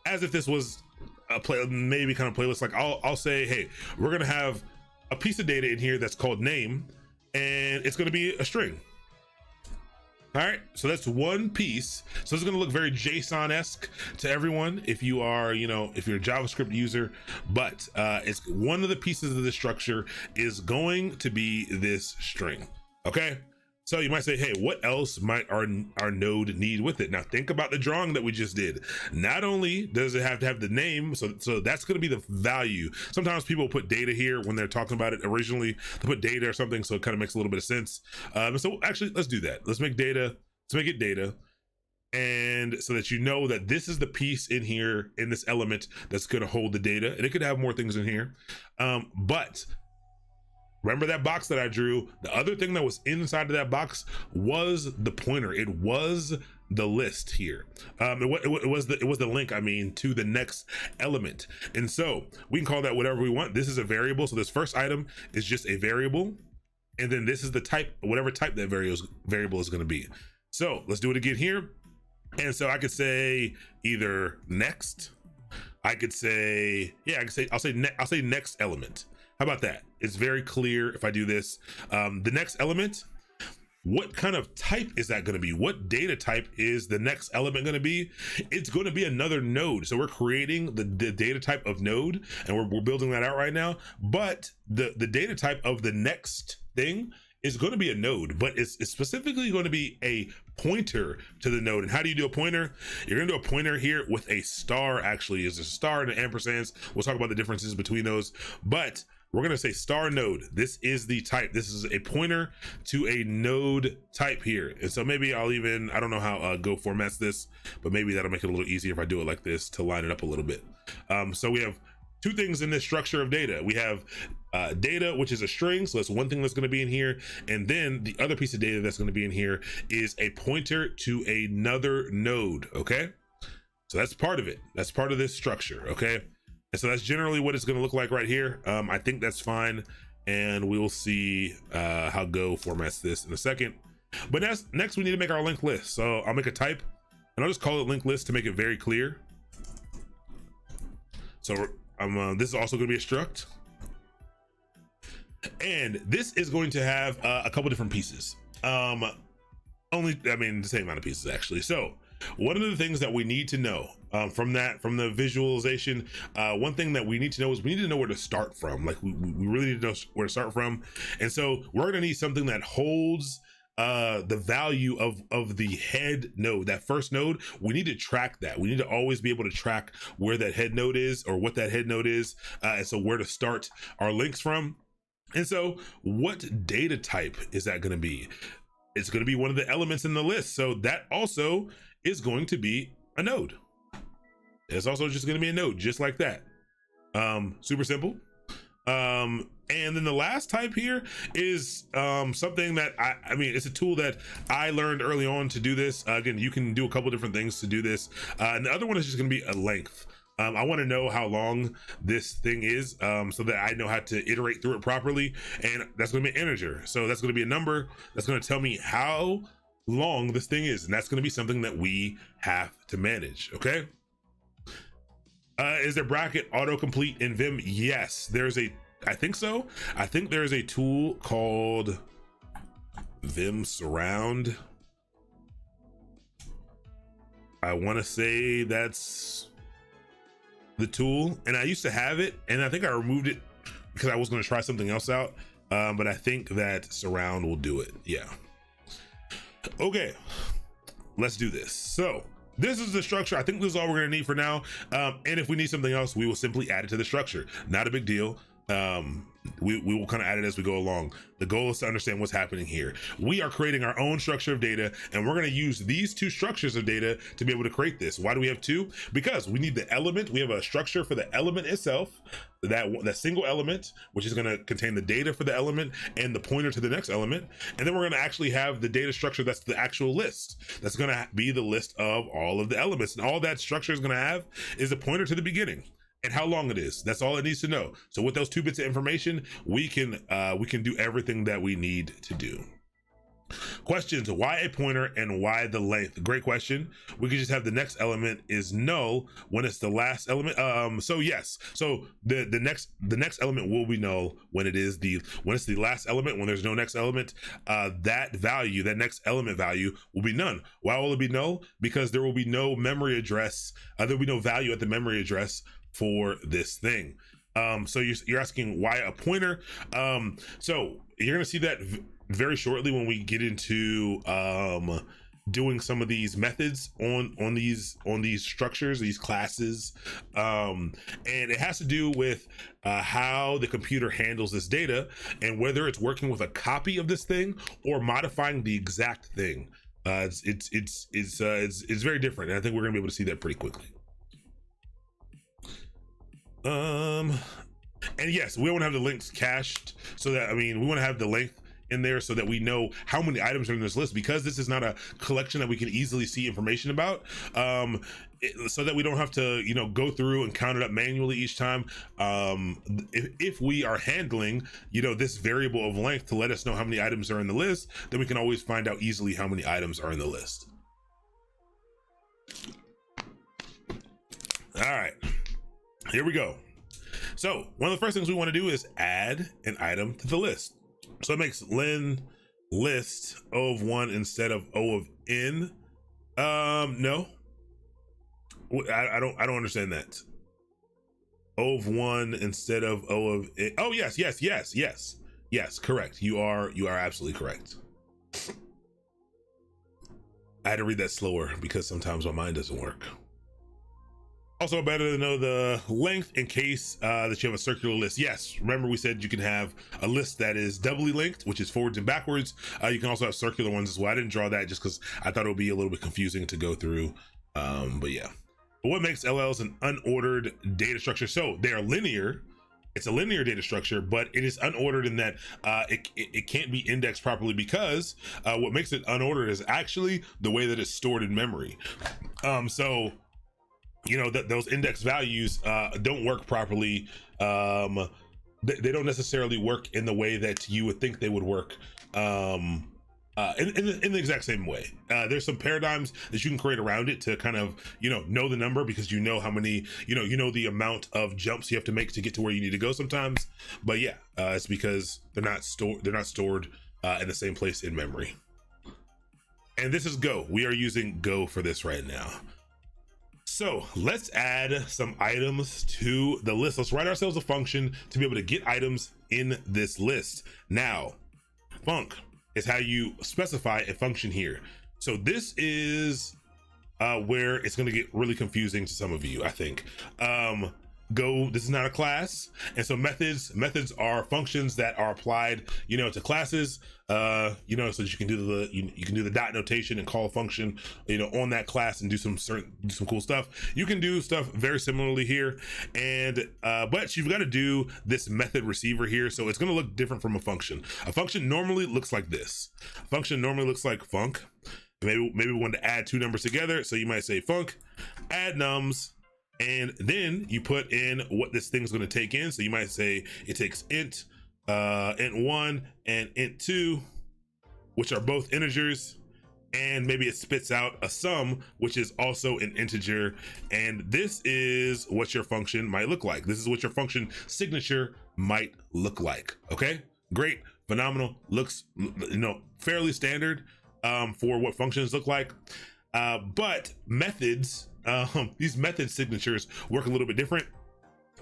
as if this was a play, maybe kind of playlist. Like I'll say, hey, we're gonna have a piece of data in here that's called name, and it's gonna be a string. All right, so that's one piece. So it's going to look very JSON-esque to everyone if you are, if you're a JavaScript user, but it's one of the pieces of the structure is going to be this string. Okay, so you might say, hey, what else might our node need with it? Now think about the drawing that we just did. Not only does it have to have the name, so that's going to be the value. Sometimes people put data here when they're talking about it originally. They put data or something, so it kind of makes a little bit of sense. So actually, let's do that. Let's make data. Let's make it data, and so that you know that this is the piece in here in this element that's going to hold the data, and it could have more things in here, but remember that box that I drew? The other thing that was inside of that box was the pointer. It was the list here. It was the link, I mean, to the next element. And so we can call that whatever we want. This is a variable. So this first item is just a variable. And then this is the type, whatever type that variable is going to be. So let's do it again here. And so I could say either next. I could say, yeah, I'll say next element. How about that? It's very clear if I do this. The next element, what kind of type is that going to be? What data type is the next element going to be? It's going to be another node. So we're creating the data type of node, and we're building that out right now. But the data type of the next thing is going to be a node, but it's specifically going to be a pointer to the node. And how do you do a pointer? You're going to do a pointer here with a star. Actually, is a star and an ampersand. We'll talk about the differences between those, but we're going to say star node. This is the type. This is a pointer to a node type here. And so maybe I don't know how Go formats this, but maybe that'll make it a little easier if I do it like this to line it up a little bit. So we have two things in this structure of data. We have data, which is a string. So that's one thing that's going to be in here. And then the other piece of data that's going to be in here is a pointer to another node. Okay. So that's part of it. That's part of this structure. Okay. And so that's generally what it's going to look like right here. I think that's fine. And we will see how Go formats this in a second. But next we need to make our linked list. So I'll make a type and I'll just call it linked list to make it very clear. So this is also going to be a struct. And this is going to have a couple different pieces. The same amount of pieces actually. So one of the things that we need to know from the visualization, one thing that we need to know is we need to know where to start from. Like we really need to know where to start from. And so we're going to need something that holds the value of the head node, that first node. We need to track that. We need to always be able to track where that head node is or what that head node is. And so where to start our links from. And so what data type is that going to be? It's going to be one of the elements in the list. So that also is going to be a node. It's also just going to be a node, just like that. Super simple. And then the last type here is something that it's a tool that I learned early on to do this. Again, you can do a couple different things to do this. And the other one is just going to be a length. I want to know how long this thing is so that I know how to iterate through it properly. And that's going to be an integer. So that's going to be a number that's going to tell me how long this thing is. And that's going to be something that we have to manage. Okay. Is there bracket autocomplete in Vim? Yes, I think so. I think there's a tool called Vim Surround. I want to say that's the tool, and I used to have it, and I think I removed it because I was going to try something else out. But I think that Surround will do it. Yeah. Okay, let's do this. So this is the structure. I think this is all we're going to need for now. And if we need something else, we will simply add it to the structure. Not a big deal. We will kind of add it as we go along. The goal is to understand what's happening here. We are creating our own structure of data, and we're going to use these two structures of data to be able to create this. Why do we have two? Because we need the element. We have a structure for the element itself, that single element, which is going to contain the data for the element and the pointer to the next element. And then we're going to actually have the data structure that's the actual list. That's going to be the list of all of the elements. And all that structure is going to have is a pointer to the beginning and how long it is. That's all it needs to know. So with those two bits of information, we can do everything that we need to do. Questions: why a pointer and why the length? Great question. We could just have the next element is null when it's the last element. So yes, so the next element will be null when it's the last element. When there's no next element, that next element value will be none. Why will it be null? Because there will be no memory address. There will be no value at the memory address for this thing. So you're asking why a pointer. So you're gonna see that very shortly when we get into doing some of these methods on these structures, these classes, and it has to do with how the computer handles this data and whether it's working with a copy of this thing or modifying the exact thing. It's very different, and I think we're gonna be able to see that pretty quickly. And yes, we want to have the links cached, so that, we want to have the length in there so that we know how many items are in this list, because this is not a collection that we can easily see information about, so that we don't have to go through and count it up manually each time. If we are handling this variable of length to let us know how many items are in the list, then we can always find out easily how many items are in the list. All right, here we go. So one of the first things we want to do is add an item to the list. So it makes len list O of 1 instead of O of n. No, I don't understand that. O of 1 instead of O of n. Oh yes, correct. You are absolutely correct. I had to read that slower because sometimes my mind doesn't work. Also better to know the length in case that you have a circular list. Yes, remember we said you can have a list that is doubly linked, which is forwards and backwards. You can also have circular ones as well. I didn't draw that just because I thought it would be a little bit confusing to go through. But yeah. But what makes LLs an unordered data structure? So they are linear. It's a linear data structure, but it is unordered in that it can't be indexed properly, because what makes it unordered is actually the way that it's stored in memory. So those index values don't work properly. They don't necessarily work in the way that you would think they would work in the exact same way. There's some paradigms that you can create around it to kind of know the number, because how many the amount of jumps you have to make to get to where you need to go sometimes. But yeah, it's because they're not stored in the same place in memory. And this is Go. We are using Go for this right now. So let's add some items to the list. Let's write ourselves a function to be able to get items in this list. Now, func is how you specify a function here. So this is where it's going to get really confusing to some of you, I think. Go, this is not a class, and so methods are functions that are applied to classes, so that you can do the dot notation and call a function on that class and do some cool stuff. You can do stuff very similarly here, and but you've got to do this method receiver here, so it's going to look different from a function. A function normally looks like this. A function normally looks like func. Maybe we want to add two numbers together, so you might say func add nums. And then you put in what this thing's going to take in. So you might say it takes int 1 and int 2, which are both integers. And maybe it spits out a sum, which is also an integer. And this is what your function might look like. This is what your function signature might look like. Okay, great, phenomenal. Looks, fairly standard for what functions look like. But methods, these method signatures work a little bit different.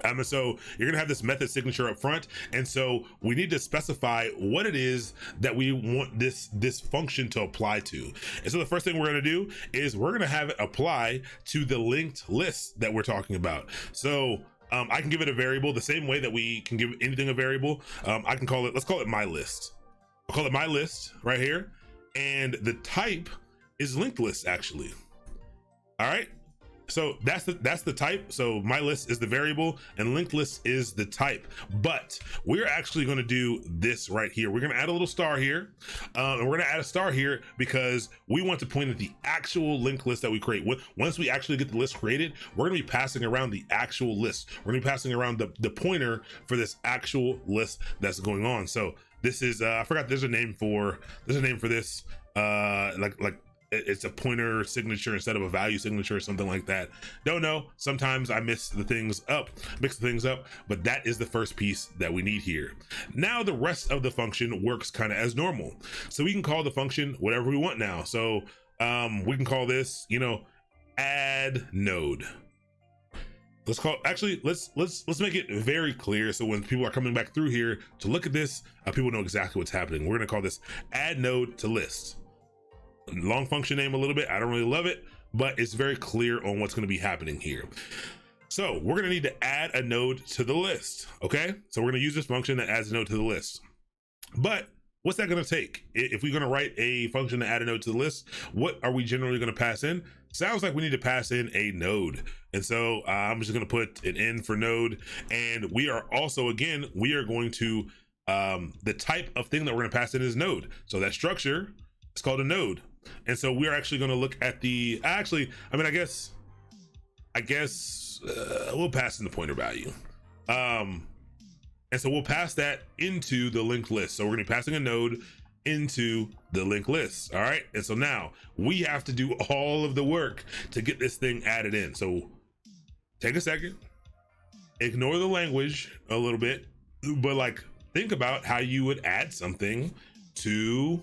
And so you're gonna have this method signature up front, and so we need to specify what it is that we want this function to apply to. And so the first thing we're gonna do is we're gonna have it apply to the linked list that we're talking about. So I can give it a variable the same way that we can give anything a variable. I can call it, let's call it my list. I'll call it my list right here. And the type is linked list actually. All right. So that's the type. So my list is the variable and linked list is the type, but we're actually going to do this right here. We're going to add a little star here, and we're going to add a star here because we want to point at the actual linked list that we create. Once we actually get the list created, we're going to be passing around the actual list. We're going to be passing around the pointer for this actual list that's going on. So this is I forgot there's a name for this like it's a pointer signature instead of a value signature or something like that. Don't know. Sometimes I mix the things up, but that is the first piece that we need here. Now the rest of the function works kind of as normal. So we can call the function whatever we want now. So we can call this, add node. Let's make it very clear. So when people are coming back through here to look at this, people know exactly what's happening. We're going to call this add node to list. Long function name a little bit. I don't really love it, but it's very clear on what's going to be happening here. So we're going to need to add a node to the list. Okay. So we're going to use this function that adds a node to the list. But what's that going to take? If we're going to write a function to add a node to the list, what are we generally going to pass in? Sounds like we need to pass in a node. And so I'm just going to put an N for node. And we are also, again, we are going to, the type of thing that we're going to pass in is node. So that structure is called a node. And so we're actually going to look at the, I guess we'll pass in the pointer value. And so we'll pass that into the linked list. So we're going to be passing a node into the linked list. All right. And so now we have to do all of the work to get this thing added in. So take a second, ignore the language a little bit, but like think about how you would add something to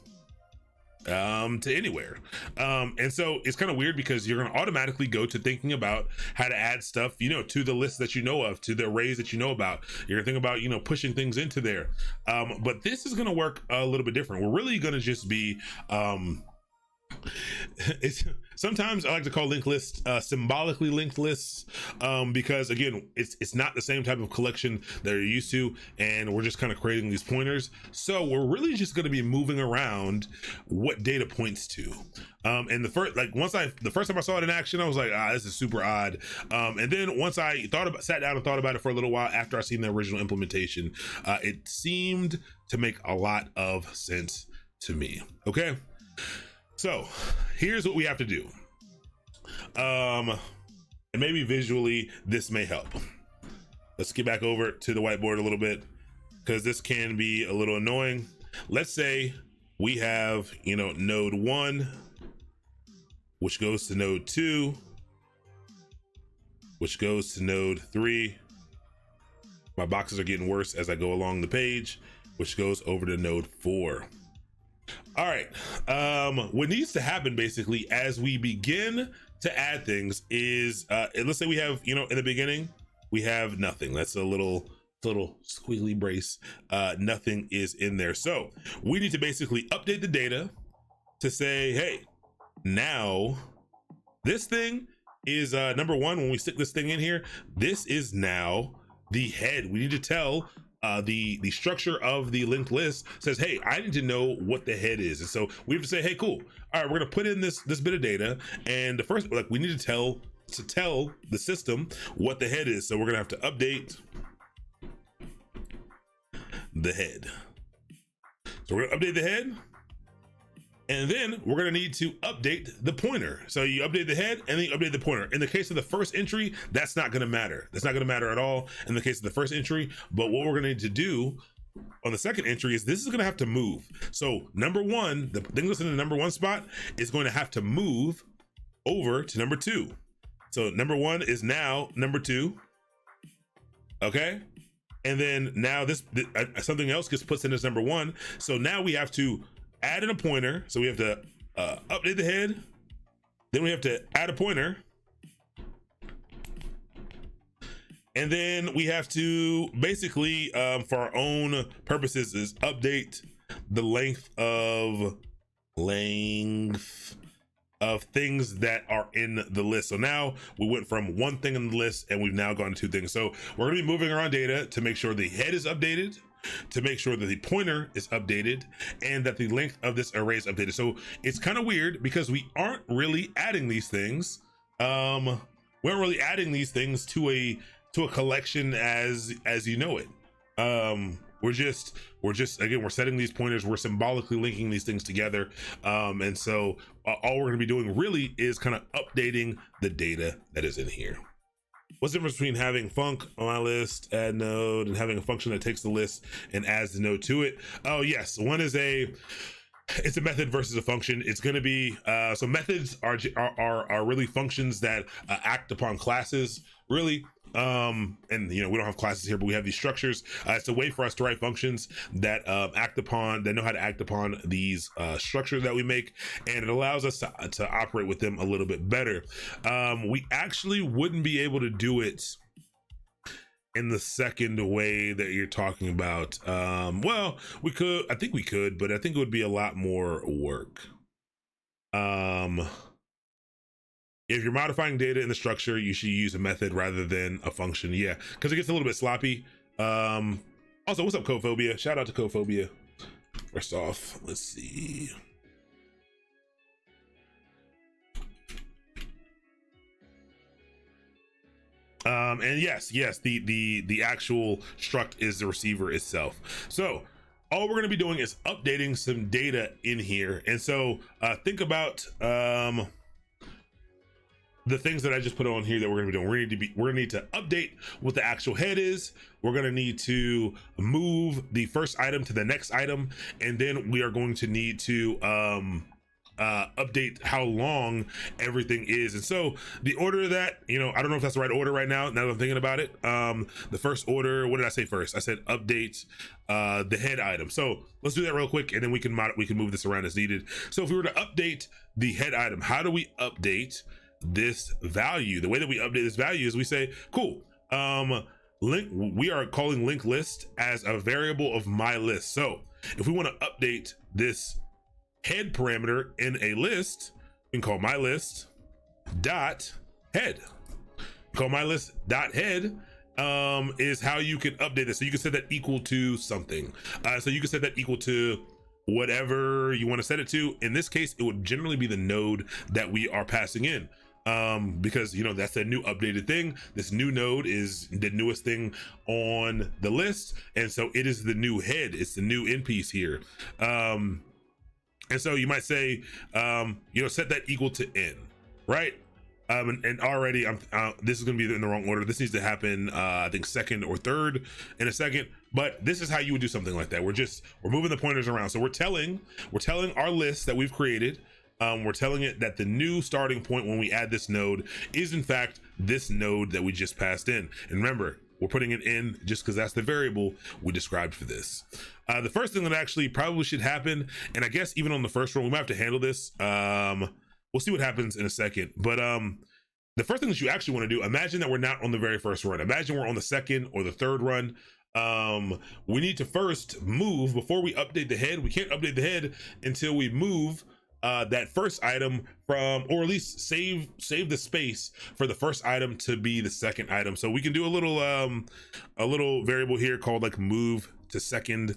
anywhere. And so it's kind of weird because you're going to automatically go to thinking about how to add stuff, to the list that you know of, to the arrays that you know about. You're gonna think about, pushing things into there. But this is going to work a little bit different. We're really going to just be, sometimes I like to call linked lists symbolically linked lists, because again, it's not the same type of collection that you're used to, and we're just kind of creating these pointers. So we're really just going to be moving around what data points to. And the first time I saw it in action, I was like, this is super odd. And then once I sat down and thought about it for a little while after I seen the original implementation, it seemed to make a lot of sense to me. Okay. So here's what we have to do. And maybe visually this may help. Let's get back over to the whiteboard a little bit because this can be a little annoying. Let's say we have, node 1, which goes to node 2, which goes to node 3. My boxes are getting worse as I go along the page, which goes over to node 4. All right. What needs to happen basically as we begin to add things is, let's say we have, in the beginning, we have nothing. That's a little squiggly brace. Nothing is in there. So we need to basically update the data to say, hey, now this thing is number 1. When we stick this thing in here, this is now the head. We need to tell the structure of the linked list says, hey, I need to know what the head is. And so we have to say, hey, cool. All right, we're gonna put in this bit of data. And the first, we need to tell the system what the head is. So we're gonna have to update the head. So we're gonna update the head. And then we're gonna need to update the pointer. So you update the head and then you update the pointer. In the case of the first entry, that's not gonna matter. That's not gonna matter at all in the case of the first entry. But what we're gonna need to do on the second entry is this is gonna have to move. So number 1, the thing that's in the number 1 spot is going to have to move over to number 2. So number 1 is now number 2. Okay. And then now something else gets put in as number 1. So now we have to add in a pointer. So we have to update the head. Then we have to add a pointer. And then we have to basically, for our own purposes, is update the length of of things that are in the list. So now we went from one thing in the list and we've now gone to two things. So we're gonna be moving around data to make sure the head is updated, to make sure that the pointer is updated, and that the length of this array is updated. So it's kind of weird because we aren't really adding these things. We aren't really adding these things to a collection as you know it. We're just again, we're setting these pointers, we're symbolically linking these things together, and so all we're going to be doing really is kind of updating the data that is in here. What's the difference between having func on my list, add node, and having a function that takes the list and adds the node to it? Oh yes, one is it's a method versus a function. It's going to be so methods are really functions that act upon classes, really. And we don't have classes here, but we have these structures. It's a way for us to write functions that know how to act upon these structures that we make, and it allows us to operate with them a little bit better. We actually wouldn't be able to do it in the second way that you're talking about. Well, we could, I think we could, but I think it would be a lot more work. If you're modifying data in the structure, you should use a method rather than a function. Yeah, because it gets a little bit sloppy. Also, what's up, Cophobia? Shout out to Cophobia. First off, let's see. And yes, the actual struct is the receiver itself. So all we're going to be doing is updating some data in here. And so think about the things that I just put on here that we're gonna be doing. We're gonna need to update what the actual head is. We're gonna need to move the first item to the next item, and then we are going to need to update how long everything is. And so the order of that, I don't know if that's the right order right now that I'm thinking about it. The first order, what did I say first? I said update the head item. So let's do that real quick, and then we can move this around as needed. So if we were to update the head item, how do we update this value? The way that we update this value is we say, cool, we are calling link list as a variable of my list. So if we want to update this head parameter in a list, we can call my list dot head. Call my list dot head is how you can update this. So you can set that equal to something. So you can set that equal to whatever you want to set it to. In this case, it would generally be the node that we are passing in. Because that's the new updated thing. This new node is the newest thing on the list, and so it is the new head. It's the new end piece here. And so you might say, set that equal to n, right? And already this is going to be in the wrong order. This needs to happen, I think second or third in a second. But this is how you would do something like that. We're moving the pointers around. So we're telling our list that we've created. We're telling it that the new starting point when we add this node is in fact this node that we just passed in. And remember, we're putting it in just because that's the variable we described for this. The first thing that actually probably should happen, and I guess even on the first run, we might have to handle this. We'll see what happens in a second. But the first thing that you actually want to do, imagine that we're not on the very first run. Imagine we're on the second or the third run. We need to first move before we update the head. We can't update the head until we move that first item from, or at least save the space for the first item to be the second item. So we can do a little variable here called like move to second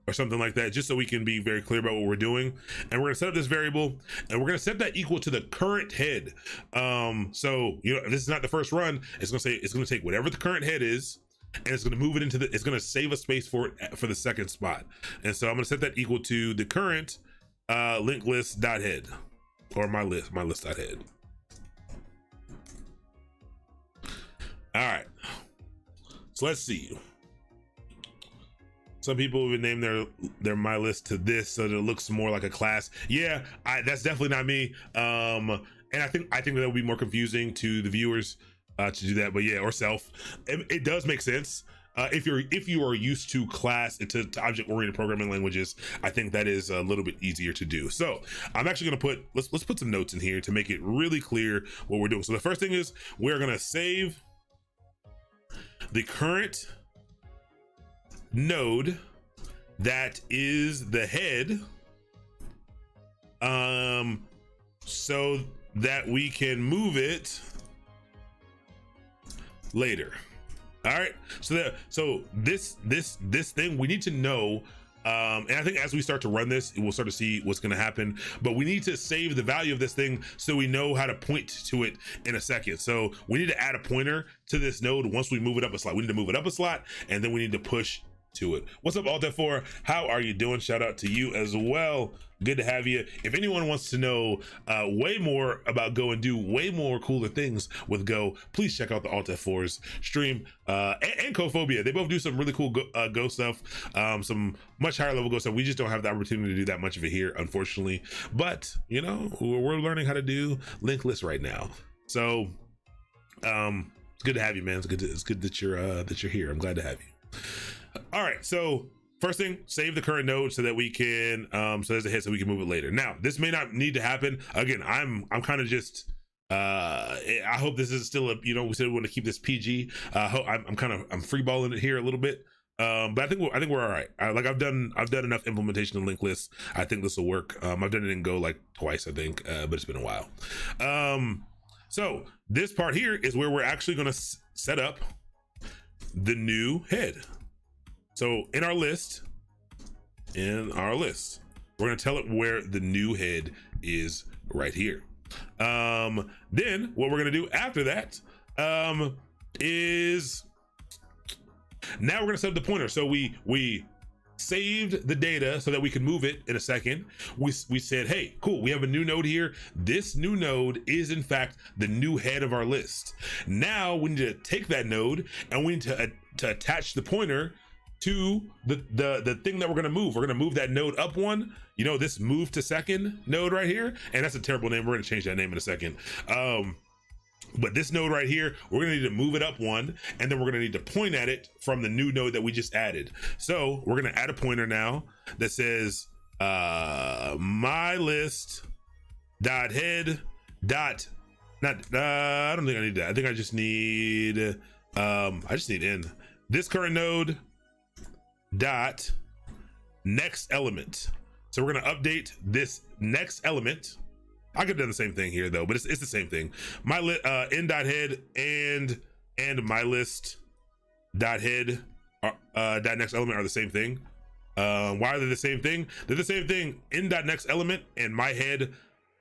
or something like that, just so we can be very clear about what we're doing. And we're gonna set up this variable, and we're gonna set that equal to the current head. So if this is not the first run, it's gonna take whatever the current head is, and it's gonna move it into it's gonna save a space for it for the second spot. And so I'm gonna set that equal to the current link list dot head, or my list dot head. All right, so let's see. Some people would name their my list to this so that it looks more like a class. Yeah, that's definitely not me. And I think that would be more confusing to the viewers to do that. But yeah, or self, it does make sense. If you are used to to object-oriented programming languages, I think that is a little bit easier to do. So I'm actually gonna let's put some notes in here to make it really clear what we're doing. So the first thing is we're gonna save the current node that is the head so that we can move it later. All right, so this thing we need to know, and I think as we start to run this, we'll start to see what's going to happen. But we need to save the value of this thing so we know how to point to it in a second. So we need to add a pointer to this node once we move it up a slot. We need to move it up a slot, and then we need to push to it. What's up, Alt F4? How are you doing? Shout out to you as well. Good to have you. If anyone wants to know way more about Go and do way more cooler things with Go, please check out the Alt F4's stream and Cophobia. They both do some really cool Go stuff, some much higher level Go stuff. We just don't have the opportunity to do that much of it here, unfortunately. But you know, we're learning how to do linked lists right now. So it's good to have you, man. It's good that you're here. I'm glad to have you. All right, so first thing, save the current node so that we can so there's a hit so we can move it later. Now this may not need to happen. Again, I'm kind of just I hope this is still a, you know, we said we want to keep this PG. I'm free balling it here a little bit, but I think we're all right. Like I've done enough implementation of linked lists. I think this will work. I've done it in Go like twice, I think, but it's been a while. So this part here is where we're actually going to set up the new head. So in our list, we're going to tell it where the new head is right here. Then what we're going to do after that is now we're going to set up the pointer. So we saved the data so that we could move it in a second. We said, hey, cool, we have a new node here. This new node is in fact the new head of our list. Now we need to take that node and we need to attach the pointer to the thing that we're going to move. We're going to move that node up one, you know, this move to second node right here. And that's a terrible name. We're going to change that name in a second. But this node right here, we're going to need to move it up one, and then we're going to need to point at it from the new node that we just added. So we're going to add a pointer now that says my list dot head dot I don't think I need that. I think I just need in this current node dot next element. So we're going to update this next element. I could have done the same thing here though, but it's the same thing. My in dot head and my list dot head dot next element are the same thing. Why are they the same thing? They're the same thing. In dot next element and my head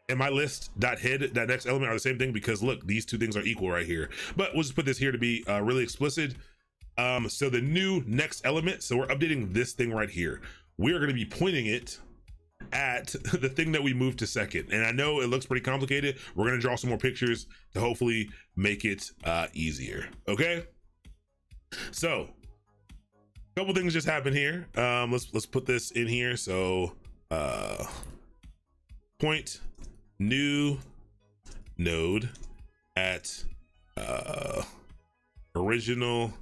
and my list dot head dot next element are the same thing because look, these two things are equal right here. But we'll just put this here to be really explicit. So the new next element, so we're updating this thing right here. We are going to be pointing it at the thing that we moved to second. And I know it looks pretty complicated. We're going to draw some more pictures to hopefully make it easier. Okay. So a couple things just happened here. Let's put this in here. So point new node at original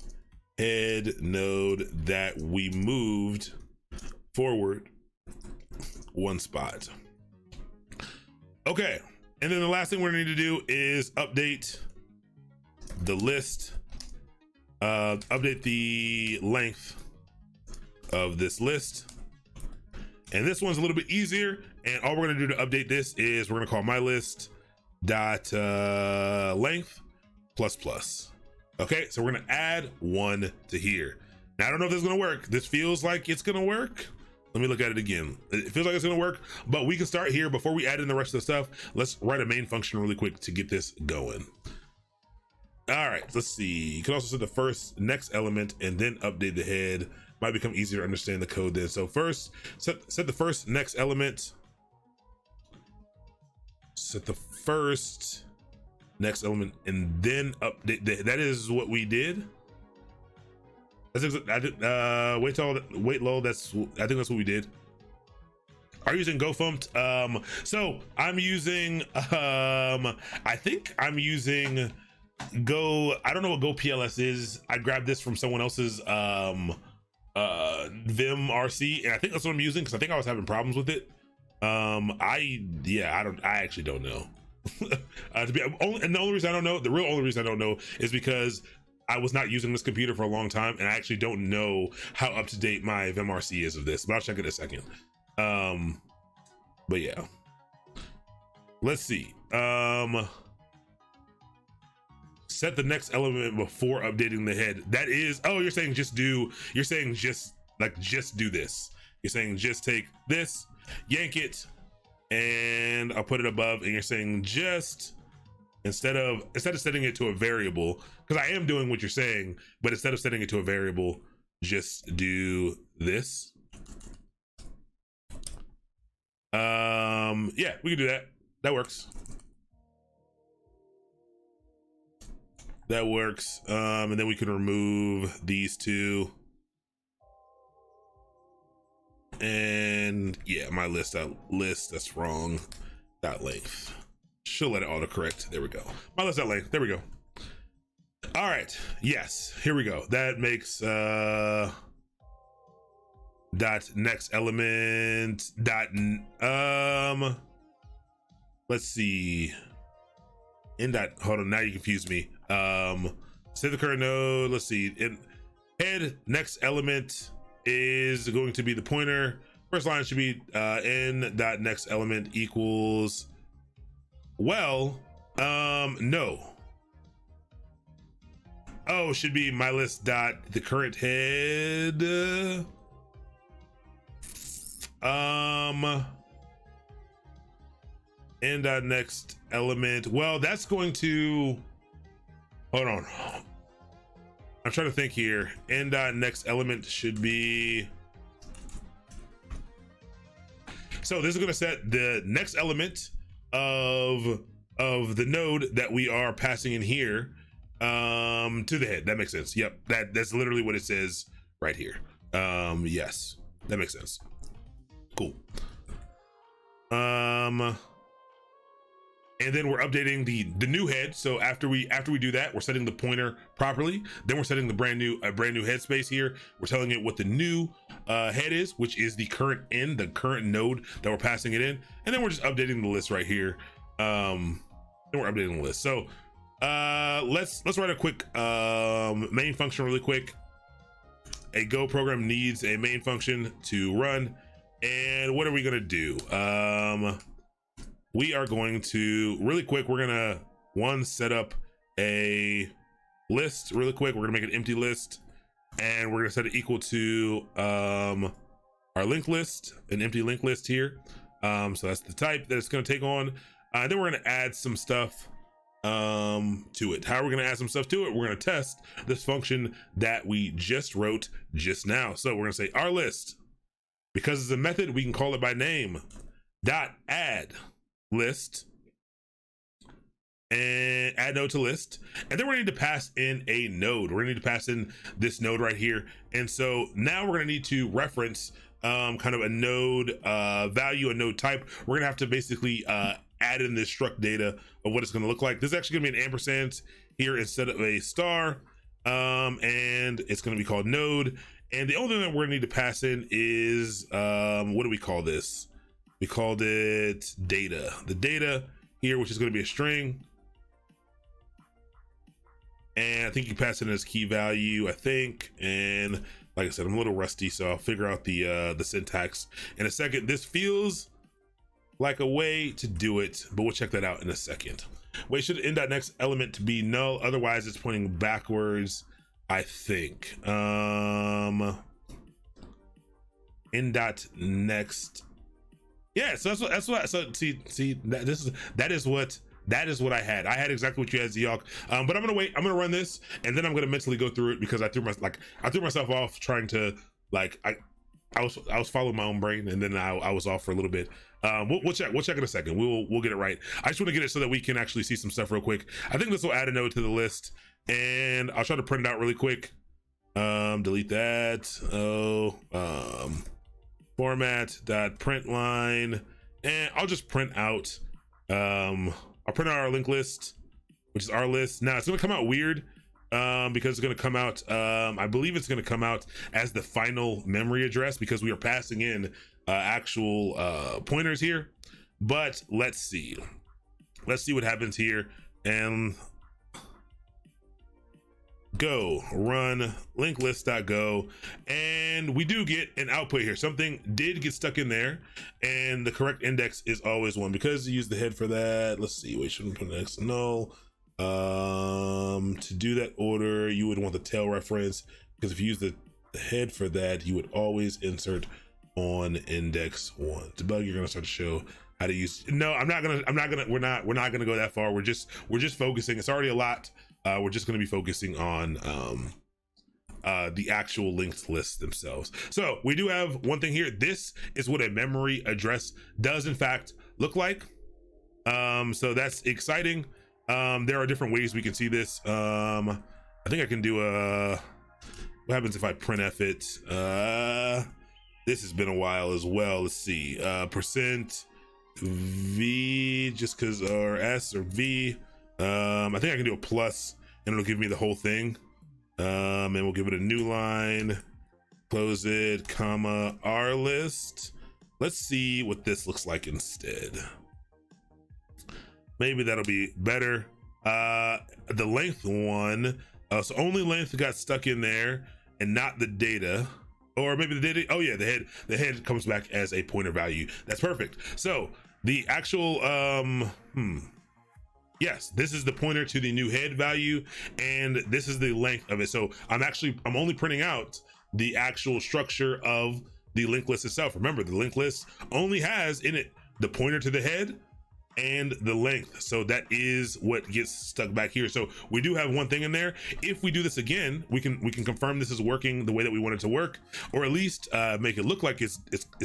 head node that we moved forward one spot. Okay, and then the last thing we're gonna need to do is update the list, update the length of this list. And this one's a little bit easier. And all we're gonna do to update this is we're gonna call my list dot length plus plus. Okay, so we're gonna add one to here. Now I don't know if this is gonna work. This feels like it's gonna work. Let me look at it again. It feels like it's gonna work, but we can start here before we add in the rest of the stuff. Let's write a main function really quick to get this going. All right, let's see. You can also set the first next element and then update the head. Might become easier to understand the code then. So first, set the first next element. Set the first next element and then update. That is what we did. Wait low. I think that's what we did. Are you using GoFumped? So I'm using I think I'm using Go. I don't know what Go PLS is. I grabbed this from someone else's Vim RC, and I think that's what I'm using because I think I was having problems with it. I actually don't know. The only reason I don't know, the real only reason I don't know is because I was not using this computer for a long time, and I actually don't know how up to date my VimRC is of this, but I'll check it in a second. But yeah, let's see. Set the next element before updating the head. That is, oh, you're saying just do this. You're saying just take this, yank it, and I'll put it above, and you're saying just instead of setting it to a variable, because I am doing what you're saying, but instead of setting it to a variable, just do this. Yeah, we can do that. That works. That works. And then we can remove these two. And yeah, my list, that's wrong. Dot length. She'll let it autocorrect. There we go. My list dot length. There we go. All right. Yes. Here we go. That makes dot next element dot let's see. In dot, hold on, now you confuse me. Say the current node. Let's see. In head, next element is going to be the pointer. First line should be n dot next element equals, well, no. Oh, should be my list dot the current head. N dot next element. Well, that's going to, hold on. I'm trying to think here. N dot next element should be, so this is going to set the next element of the node that we are passing in here to the head. That makes sense. Yep, that's literally what it says right here. Yes, that makes sense. Cool. And then we're updating the new head. So after we do that, we're setting the pointer properly. Then we're setting the brand new headspace here. We're telling it what the new head is, which is the current node that we're passing it in. And then we're just updating the list right here. Then we're updating the list. So let's write a quick main function really quick. A Go program needs a main function to run. And what are we gonna do? We are going to, really quick, we're gonna set up a list really quick. We're gonna make an empty list, and we're gonna set it equal to our linked list, an empty linked list here. So that's the type that it's gonna take on. Then we're gonna add some stuff to it. How are we gonna add some stuff to it? We're gonna test this function that we just wrote just now. So we're gonna say our list, because it's a method, we can call it by name, dot add list, and add node to list. And then we're going to need to pass in a node. We're going to need to pass in this node right here. And so now we're going to need to reference kind of a node value, a node type. We're going to have to basically add in this struct data of what it's going to look like. This is actually going to be an ampersand here instead of a star. And it's going to be called node. And the only thing that we're going to need to pass in is, what do we call this? We called it data. The data here, which is going to be a string. And I think you pass it in as key value, I think. And like I said, I'm a little rusty, so I'll figure out the syntax in a second. This feels like a way to do it, but we'll check that out in a second. Wait, should end dot next element to be null? Otherwise, it's pointing backwards, I think. End dot next. Yeah, so that's what. So see that is what I had. I had exactly what you had, Zeok. But I'm gonna wait. I'm gonna run this, and then I'm gonna mentally go through it, because I threw myself off trying to, like, I was following my own brain, and then I was off for a little bit. We'll check in a second. We'll get it right. I just want to get it so that we can actually see some stuff real quick. I think this will add a node to the list, and I'll try to print it out really quick. Delete that. Format dot print line, and I'll just print out I'll print out our linked list, which is our list. Now it's gonna come out weird because it's gonna come out I believe it's gonna come out as the final memory address, because we are passing in actual pointers here. But let's see what happens here. And go run link list.go, and we do get an output here. Something did get stuck in there, and the correct index is always 1 because you use the head for that. Let's see, wait, shouldn't put next null. To do that order, you would want the tail reference, because if you use the head for that, you would always insert on index 1. Debug, you're gonna start to show how to use. No, we're not gonna go that far. We're just focusing. It's already a lot. We're just going to be focusing on the actual linked lists themselves. So we do have one thing here. This is what a memory address does in fact look like. So that's exciting. There are different ways we can see this. I think I can do what happens if I printf it? This has been a while as well. Let's see, percent V, just cause, or S or V. I think I can do a plus and it'll give me the whole thing. And we'll give it a new line, close it, comma, R list. Let's see what this looks like instead. Maybe that'll be better. The length one, so only length got stuck in there and not the data. Or maybe the data, oh yeah, the head comes back as a pointer value. That's perfect. So the actual, yes, this is the pointer to the new head value, and this is the length of it. So I'm only printing out the actual structure of the linked list itself. Remember, the linked list only has in it the pointer to the head and the length. So that is what gets stuck back here. So we do have one thing in there. If we do this again, we can confirm this is working the way that we want it to work, or at least make it look like it's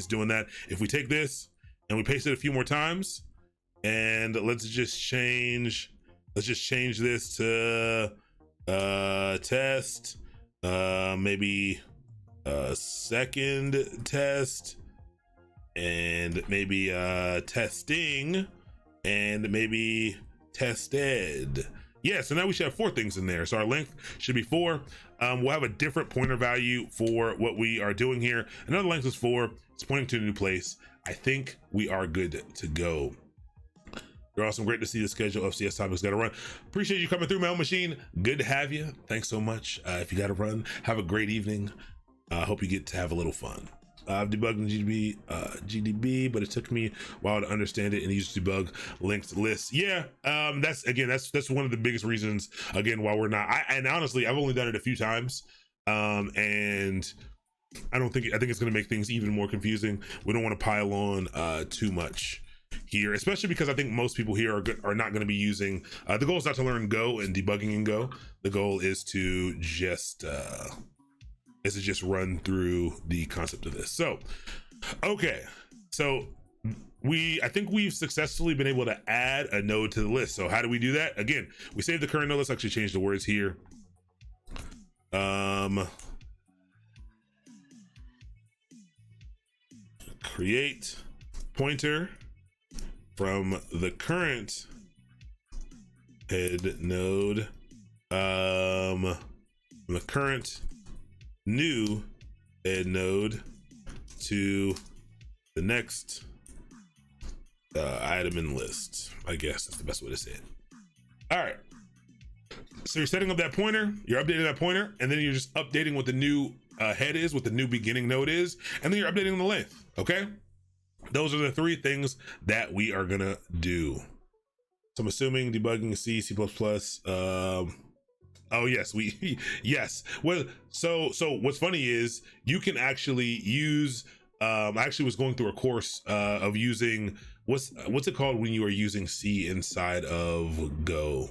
doing that. If we take this and we paste it a few more times, and let's just change this to test, maybe second test, and maybe testing, and maybe tested. Yeah, so now we should have 4 things in there. So our length should be 4. We'll have a different pointer value for what we are doing here. Another length is 4. It's pointing to a new place. I think we are good to go. You're awesome. Great to see the schedule of CS topics got to run. Appreciate you coming through, Mail Machine. Good to have you. Thanks so much. If you got to run, have a great evening. Hope you get to have a little fun. I've debugged in GDB, but it took me a while to understand it and use debug linked lists. Yeah, that's one of the biggest reasons, again, why we're not. And honestly, I've only done it a few times, and I think it's going to make things even more confusing. We don't want to pile on too much here, especially because I think most people here are not going to be using. The goal is not to learn Go and debugging in Go. The goal is to just run through the concept of this. So, okay, so I think we've successfully been able to add a node to the list. So how do we do that? Again, we save the current node. Let's actually change the words here. Create pointer from the current head node, from the current new head node to the next item in list. I guess that's the best way to say it. All right. So you're setting up that pointer, you're updating that pointer, and then you're just updating what the new head is, what the new beginning node is, and then you're updating the length. Okay. Those are the 3 things that we are gonna do. So I'm assuming debugging C, C++. Oh yes, yes. Well, so what's funny is you can actually use. I actually was going through a course of using what's it called when you are using C inside of Go.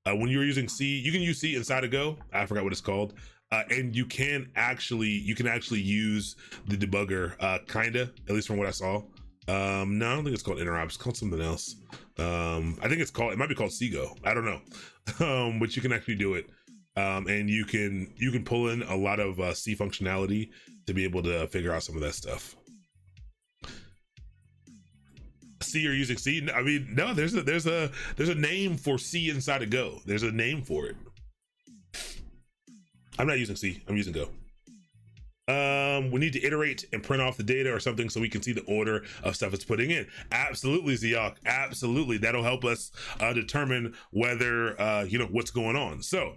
When you're using C, you can use C inside of Go. I forgot what it's called. And you can actually use the debugger, kinda, at least from what I saw. No, I don't think it's called interop. It's called something else. I think it might be called Cgo. I don't know. But you can actually do it. And you can pull in a lot of C functionality to be able to figure out some of that stuff. C, you're using C? I mean, no, there's a name for C inside of Go. There's a name for it. I'm not using C, I'm using Go. We need to iterate and print off the data or something so we can see the order of stuff it's putting in. Absolutely, Ziok. Absolutely. That'll help us determine whether, what's going on. So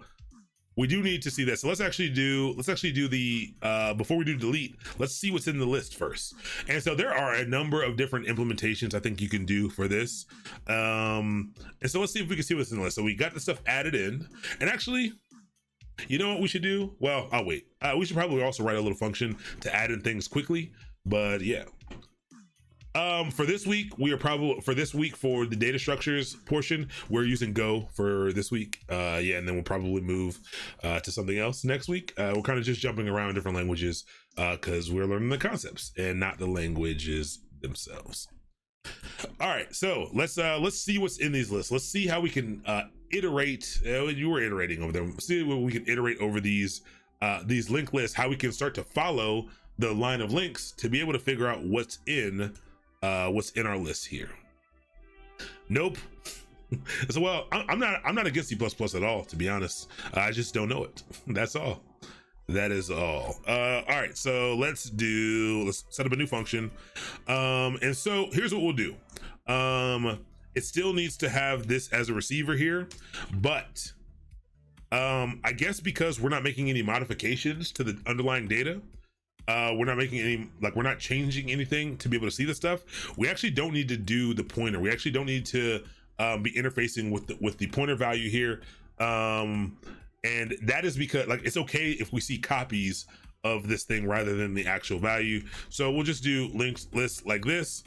we do need to see that. So let's actually do the before we do delete, let's see what's in the list first. And so there are a number of different implementations I think you can do for this. And so let's see if we can see what's in the list. So we got the stuff added in, and actually, you know what we should do? Well, I'll wait. We should probably also write a little function to add in things quickly, but yeah. For this week, for the data structures portion, we're using Go for this week. Yeah, and then we'll probably move to something else next week. We're kind of just jumping around different languages because we're learning the concepts and not the languages themselves. All right, so let's see what's in these lists. Let's see how we can iterate. You were iterating over them. See what we can iterate over these linked lists. How we can start to follow the line of links to be able to figure out what's in our list here. Nope. So, well, I'm not against C++ at all, to be honest. I just don't know it. That's all. That is all. All right, so let's set up a new function. And so here's what we'll do. It still needs to have this as a receiver here, but I guess because we're not making any modifications to the underlying data, we're not making any, we're not changing anything to be able to see the stuff. We actually don't need to do the pointer. We actually don't need to be interfacing with the pointer value here. And that is because it's okay if we see copies of this thing rather than the actual value. So we'll just do linked list like this.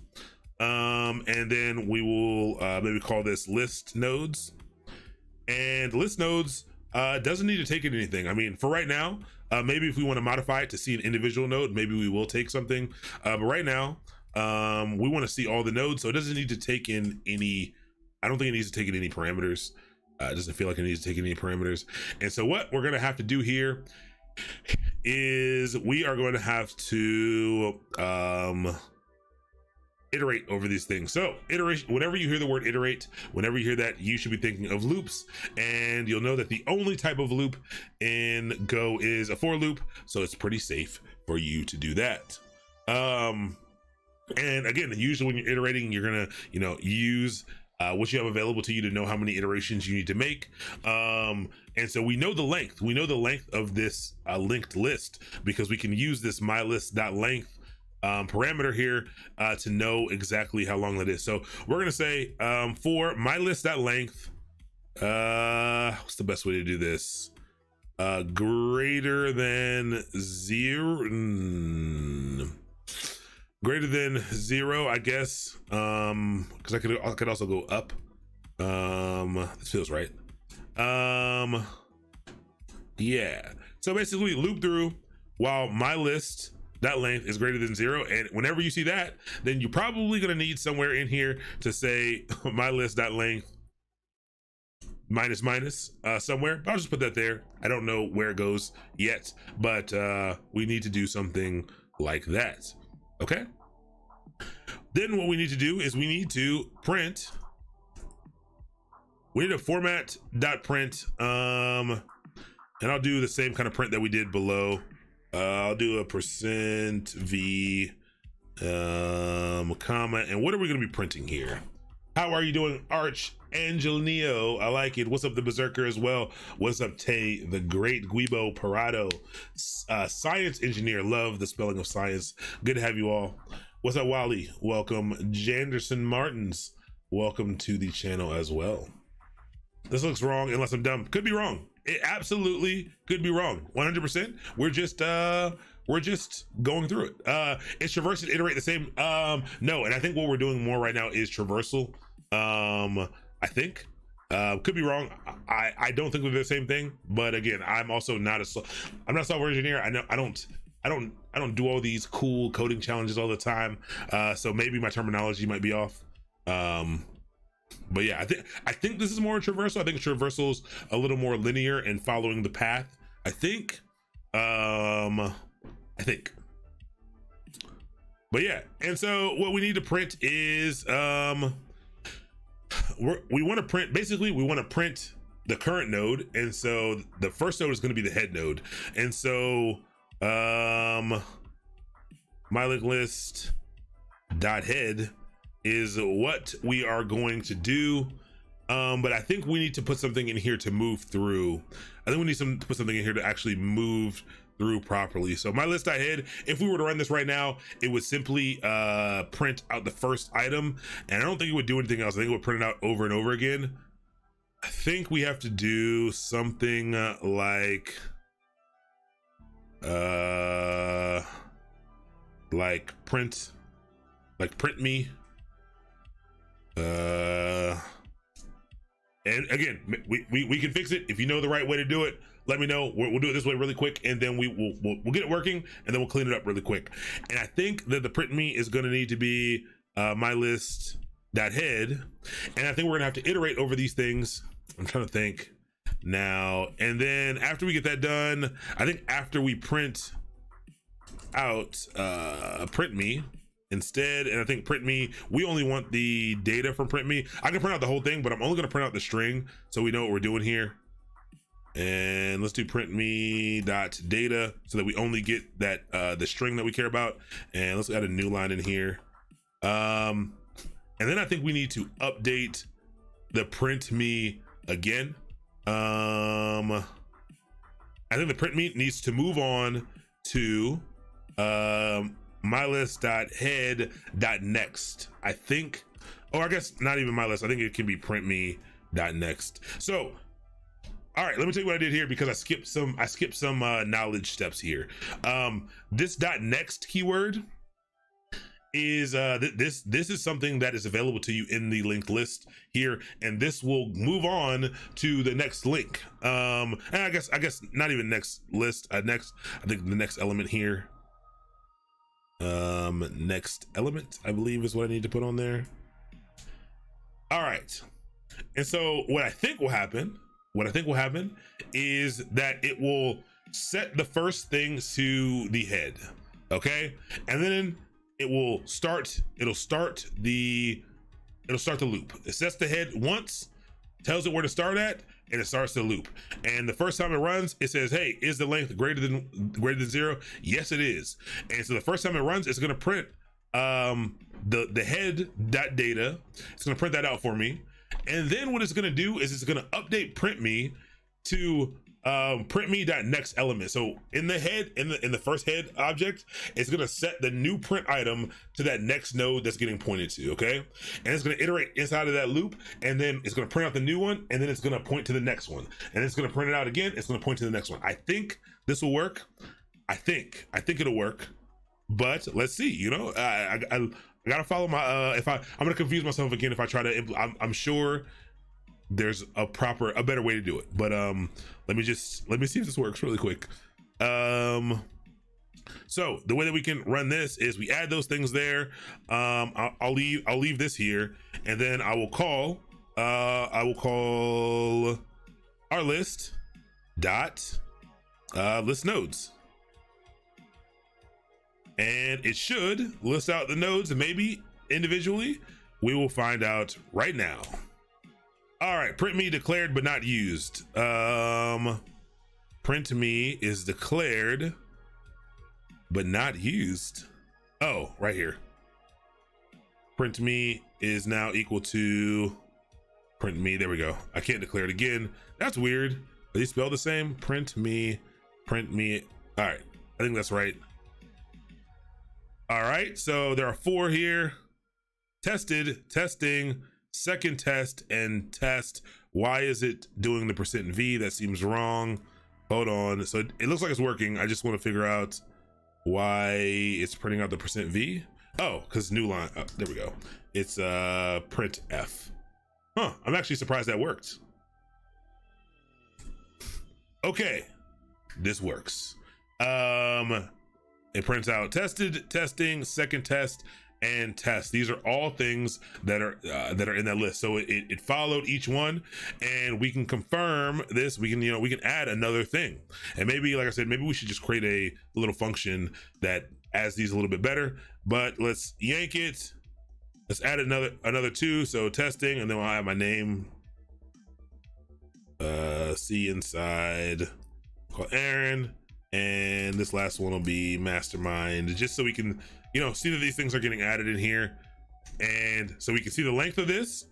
And then we will maybe call this list nodes. And list nodes doesn't need to take in anything. I mean, for right now, maybe if we want to modify it to see an individual node, maybe we will take something. But right now, we want to see all the nodes, so it doesn't need to take in any. I don't think it needs to take in any parameters. It doesn't feel like it needs to take in any parameters. And so what we're going to have to do here is we are going to have to iterate over these things. So iteration, whenever you hear the word iterate, whenever you hear that, you should be thinking of loops, and you'll know that the only type of loop in Go is a for loop. So it's pretty safe for you to do that. And again, usually when you're iterating, you're gonna, use what you have available to you to know how many iterations you need to make. And so we know the length. We know the length of this linked list because we can use this mylist.length parameter here to know exactly how long that is. So we're gonna say for mylist.length, what's the best way to do this? Greater than zero, I guess, because I could also go up. This feels right. Yeah, so basically loop through while my list that length is greater than 0, and whenever you see that, then you're probably going to need somewhere in here to say my list that length minus somewhere. I'll just put that there. I don't know where it goes yet, but we need to do something like that. Okay, then what we need to do is we need to print. We need a format.print, and I'll do the same kind of print that we did below. I'll do a %v comma, and what are we going to be printing here? How are you doing, Arch Angel Neo? I like it. What's up, the Berserker as well? What's up, Tay, the great Guibo Parado, science engineer? Love the spelling of science. Good to have you all. What's up, Wally? Welcome. Janderson Martins, welcome to the channel as well. This looks wrong unless I'm dumb. Could be wrong. It absolutely could be wrong. 100%. We're just going through it. Is traverse and iterate the same? No, and I think what we're doing more right now is traversal. I think. Could be wrong. I don't think we're the same thing, but again, I'm also not I'm not a software engineer. I don't do all these cool coding challenges all the time. So maybe my terminology might be off. But yeah, I think this is more traversal. I think traversal's a little more linear and following the path. I think. But yeah, and so what we need to print is we want to print, basically we want to print the current node, and so the first node is going to be the head node, and so my link list dot head is what we are going to do. But I think we need to put something in here to move through. I think we need to put something in here to actually move through properly. So my list ahead, if we were to run this right now, it would simply print out the first item, and I don't think it would do anything else. I think it would print it out over and over again. I think we have to do something like print me. And again, we can fix it. If you know the right way to do it, let me know. We'll do it this way really quick, and then we'll get it working, and then we'll clean it up really quick. And I think that the print me is going to need to be my list .head, and I think we're gonna have to iterate over these things. I'm trying to think now, and then after we get that done, I think after we print out print me instead, and I think print me, we only want the data from print me. I can print out the whole thing, but I'm only going to print out the string so we know what we're doing here. And let's do print me dot data so that we only get that the string that we care about. And let's add a new line in here. And then I think we need to update the print me again. I think the print me needs to move on to mylist.head.next. I think, or I guess not even my list. I think it can be print me.next. So, all right, let me tell you what I did here, because I skipped some knowledge steps here. This .next keyword is this is something that is available to you in the linked list here, and this will move on to the next link. And I guess not even next list. Next, I think the next element here. Next element, I believe, is what I need to put on there. All right, and so what I think will happen is that it will set the first thing to the head, okay, and then it'll start the loop. It sets the head once, tells it where to start at, and it starts the loop. And the first time it runs, it says, hey, is the length greater than 0? Yes, it is. And so the first time it runs, it's going to print the head.data. It's going to print that out for me. And then what it's going to do is it's going to update print me to print me.next element. So in the head, in the first head object, it's going to set the new print item to that next node that's getting pointed to, okay? And it's going to iterate inside of that loop, and then it's going to print out the new one, and then it's going to point to the next one, and it's going to print it out again. It's going to point to the next one. I think this will work. I think it'll work, but let's see. You know, I gotta follow my I'm gonna confuse myself again if I try to I'm sure there's a better way to do it, but let me see if this works really quick. So the way that we can run this is we add those things there. I'll leave this here, and then I will call our list dot list nodes, and it should list out the nodes, and maybe individually. We will find out right now. All right, print me declared but not used. Print me is declared but not used. Oh, right here. Print me is now equal to print me. There we go. I can't declare it again. That's weird. Are they spelled the same? Print me. All right, I think that's right. All right, so there are 4 here. Tested, testing, second test, and test. Why is it doing the %V? That seems wrong. Hold on. So it looks like it's working. I just want to figure out why it's printing out the %V. Oh, because new line. Oh, there we go. It's print F. Huh. I'm actually surprised that worked. Okay. This works. It prints out tested, testing, second test, and test. These are all things that are in that list. So it followed each one, and we can confirm this. We can add another thing, and maybe, like I said, maybe we should just create a little function that adds these a little bit better. But let's yank it. Let's add another 2. So testing, and then I'll add my name. C inside. Call Aaron, and this last one will be mastermind, just so we can see that these things are getting added in here, and so we can see the length of this,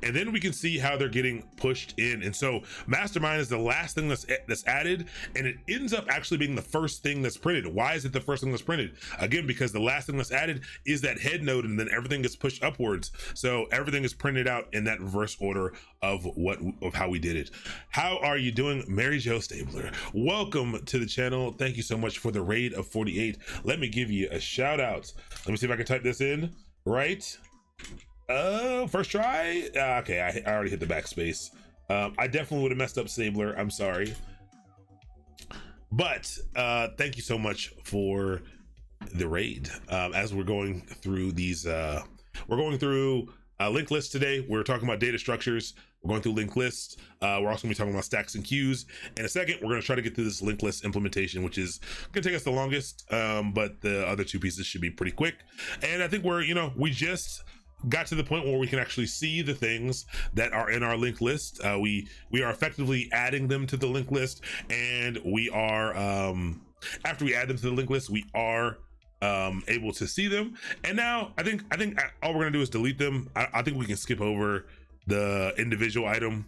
and then we can see how they're getting pushed in. And so mastermind is the last thing that's added, and it ends up actually being the first thing that's printed. Why is it the first thing that's printed? Again, because the last thing that's added is that head node, and then everything gets pushed upwards. So everything is printed out in that reverse order of how we did it. How are you doing, Mary Jo Stabler? Welcome to the channel. Thank you so much for the raid of 48. Let me give you a shout out. Let me see if I can type this in right. First try. Okay, I already hit the backspace. I definitely would have messed up Stabler. I'm sorry. But thank you so much for the raid. As we're going through these, we're going through linked lists today. We're talking about data structures. We're going through linked lists. We're also gonna be talking about stacks and queues. In a second, we're gonna try to get through this linked list implementation, which is gonna take us the longest, but the other two pieces should be pretty quick. And I think we just got to the point where we can actually see the things that are in our linked list. We are effectively adding them to the linked list, and we are, after we add them to the linked list, we are able to see them. And now I think all we're gonna do is delete them. I think we can skip over the individual item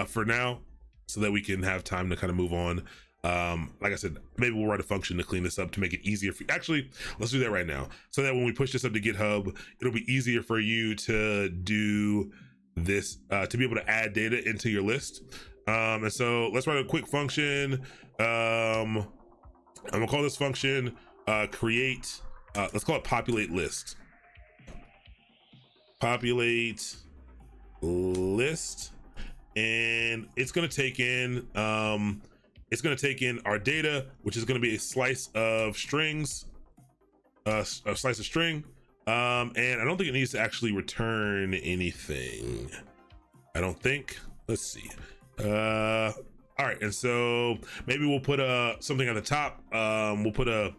for now, so that we can have time to kind of move on. Like I said, maybe we'll write a function to clean this up to make it easier for you. Actually, let's do that right now, so that when we push this up to GitHub, it'll be easier for you to do this, to be able to add data into your list. And so let's write a quick function. I'm gonna call this function create, let's call it populate list. Populate list, and it's going to take in our data, which is going to be a slice of strings, a slice of string, and I don't think it needs to actually return anything. I don't think. Let's see. All right, and so maybe we'll put something at the top. We'll put a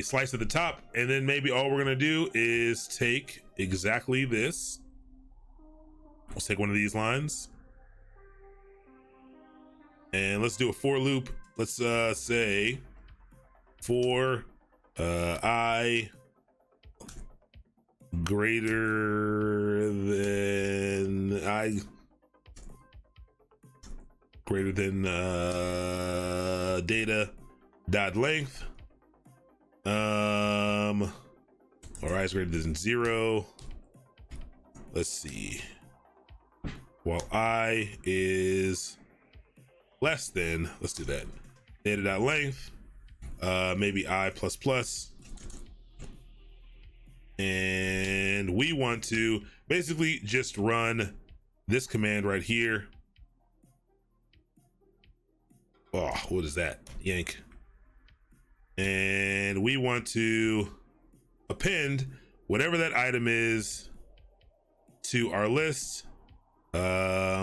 slice at the top, and then maybe all we're gonna do is take exactly this. Let's take one of these lines, and let's do a for loop. Let's say for I greater than data dot length, or I is greater than 0. Let's see. While I is less than, let's do that, data dot length, maybe I plus plus, and we want to basically just run this command right here. Oh, what is that? Yank. And we want to append whatever that item is to our list.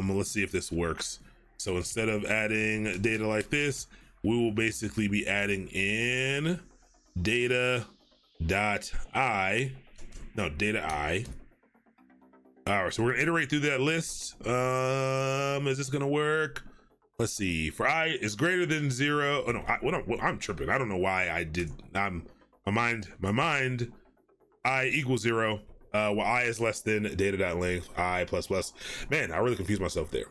Let's see if this works. So instead of adding data like this, we will basically be adding in data I. All right, so we're gonna iterate through that list. Is this gonna work? Let's see. For I is greater than 0. Oh no, I'm tripping. I don't know why I did. My mind. I equals 0. While I is less than data.length, I plus plus. Man, I really confused myself there.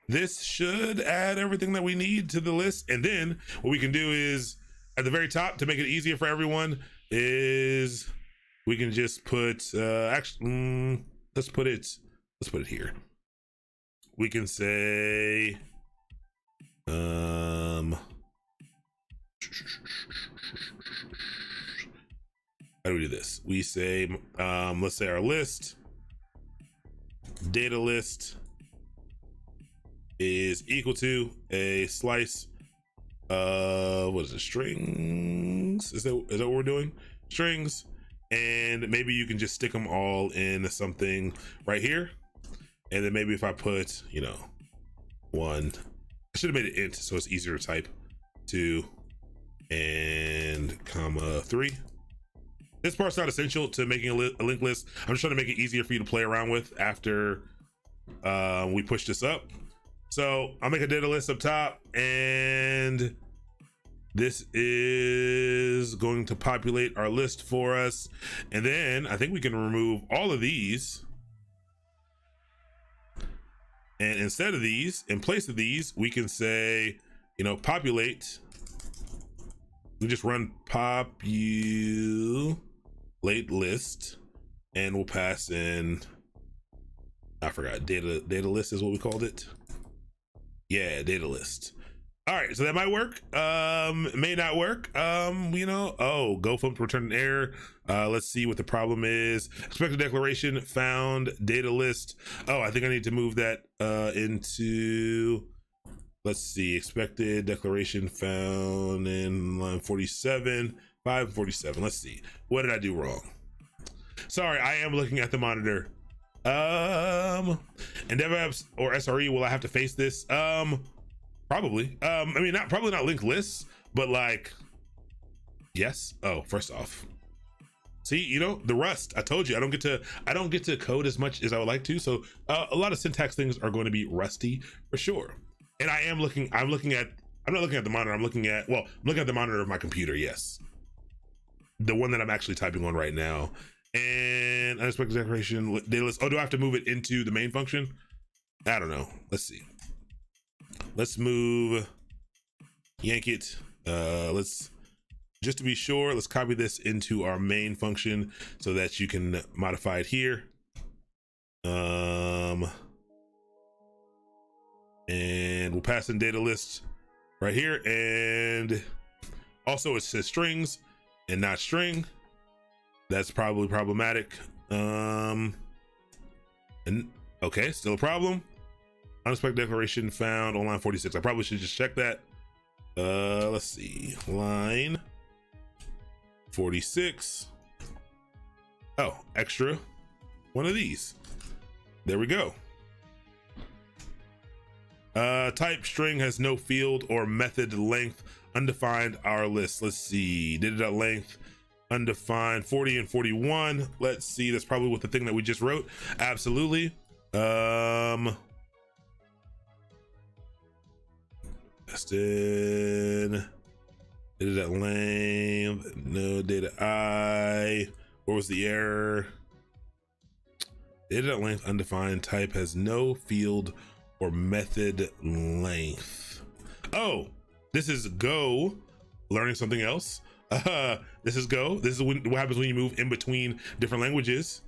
This should add everything that we need to the list. And then what we can do is at the very top, to make it easier for everyone, is we can just put, let's put it here. We can say, how do we do this? We say, let's say our list, data list is equal to a slice of, what is it, strings? Is that what we're doing? Strings. And maybe you can just stick them all in something right here. And then maybe if I put, 1, I should have made it int so it's easier to type, 2 and comma 3. This part's not essential to making a linked list. I'm just trying to make it easier for you to play around with after we push this up. So I'll make a data list up top, and This is going to populate our list for us. And then I think we can remove all of these. And instead of these, in place of these, we can say, you know, populate. We just run populate list, and we'll pass in, I forgot, data list is what we called it. Yeah, data list. All right, so that might work. May not work. You know, oh, go from to return an error. Let's see what the problem is. Expected declaration found data list. Oh, I think I need to move that into, let's see, expected declaration found in line 47, 547. Let's see, what did I do wrong? Sorry, I am looking at the monitor. And DevOps or SRE, will I have to face this? Probably. I mean, probably not linked lists, but like, yes. Oh, first off, see, you know, the Rust, I told you, I don't get to code as much as I would like to. So a lot of syntax things are going to be rusty for sure. And I'm not looking at the monitor. I'm looking at the monitor of my computer. Yes. The one that I'm actually typing on right now. And unexpected declaration data list. Oh, do I have to move it into the main function? I don't know. Let's see. Let's move, yank it. Let's, just to be sure, let's copy this into our main function so that you can modify it here. And we'll pass in data list right here. And also it says strings and not string. That's probably problematic. And okay, still a problem. Unexpected declaration found on line 46. I probably should just check that. Let's see, line 46. Oh, extra one of these. There we go. Type string has no field or method length, undefined our list. Let's see, data.length undefined 40 and 41. Let's see, that's probably with the thing that we just wrote. Absolutely. Then data length, no data I. What was the error? Data length undefined type has no field or method length. Oh, this is Go. Learning something else. This is Go. This is what happens when you move in between different languages.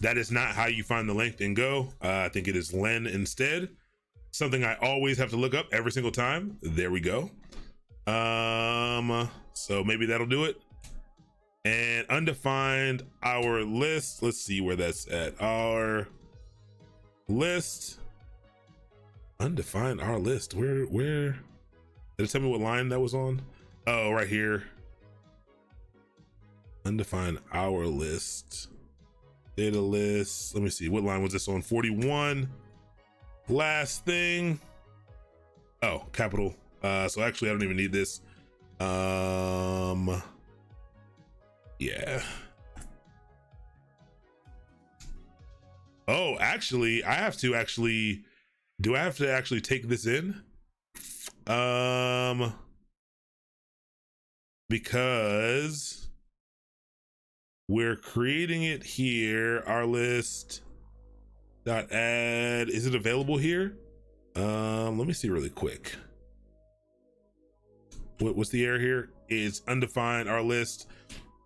That is not how you find the length in Go. I think it is len instead. Something I always have to look up every single time. There we go. So maybe that'll do it. And undefined our list. Let's see where that's at. Our list. Undefined our list. Where did it tell me what line that was on? Oh, right here. Undefined our list. Data list. Let me see. What line was this on? 41. Last thing. Oh, capital. So actually I don't even need this. Yeah. Oh, actually, I have to actually, do I have to actually take this in? Because we're creating it here, our list dot add, is it available here? Let me see really quick. What's the error here? It's undefined our list.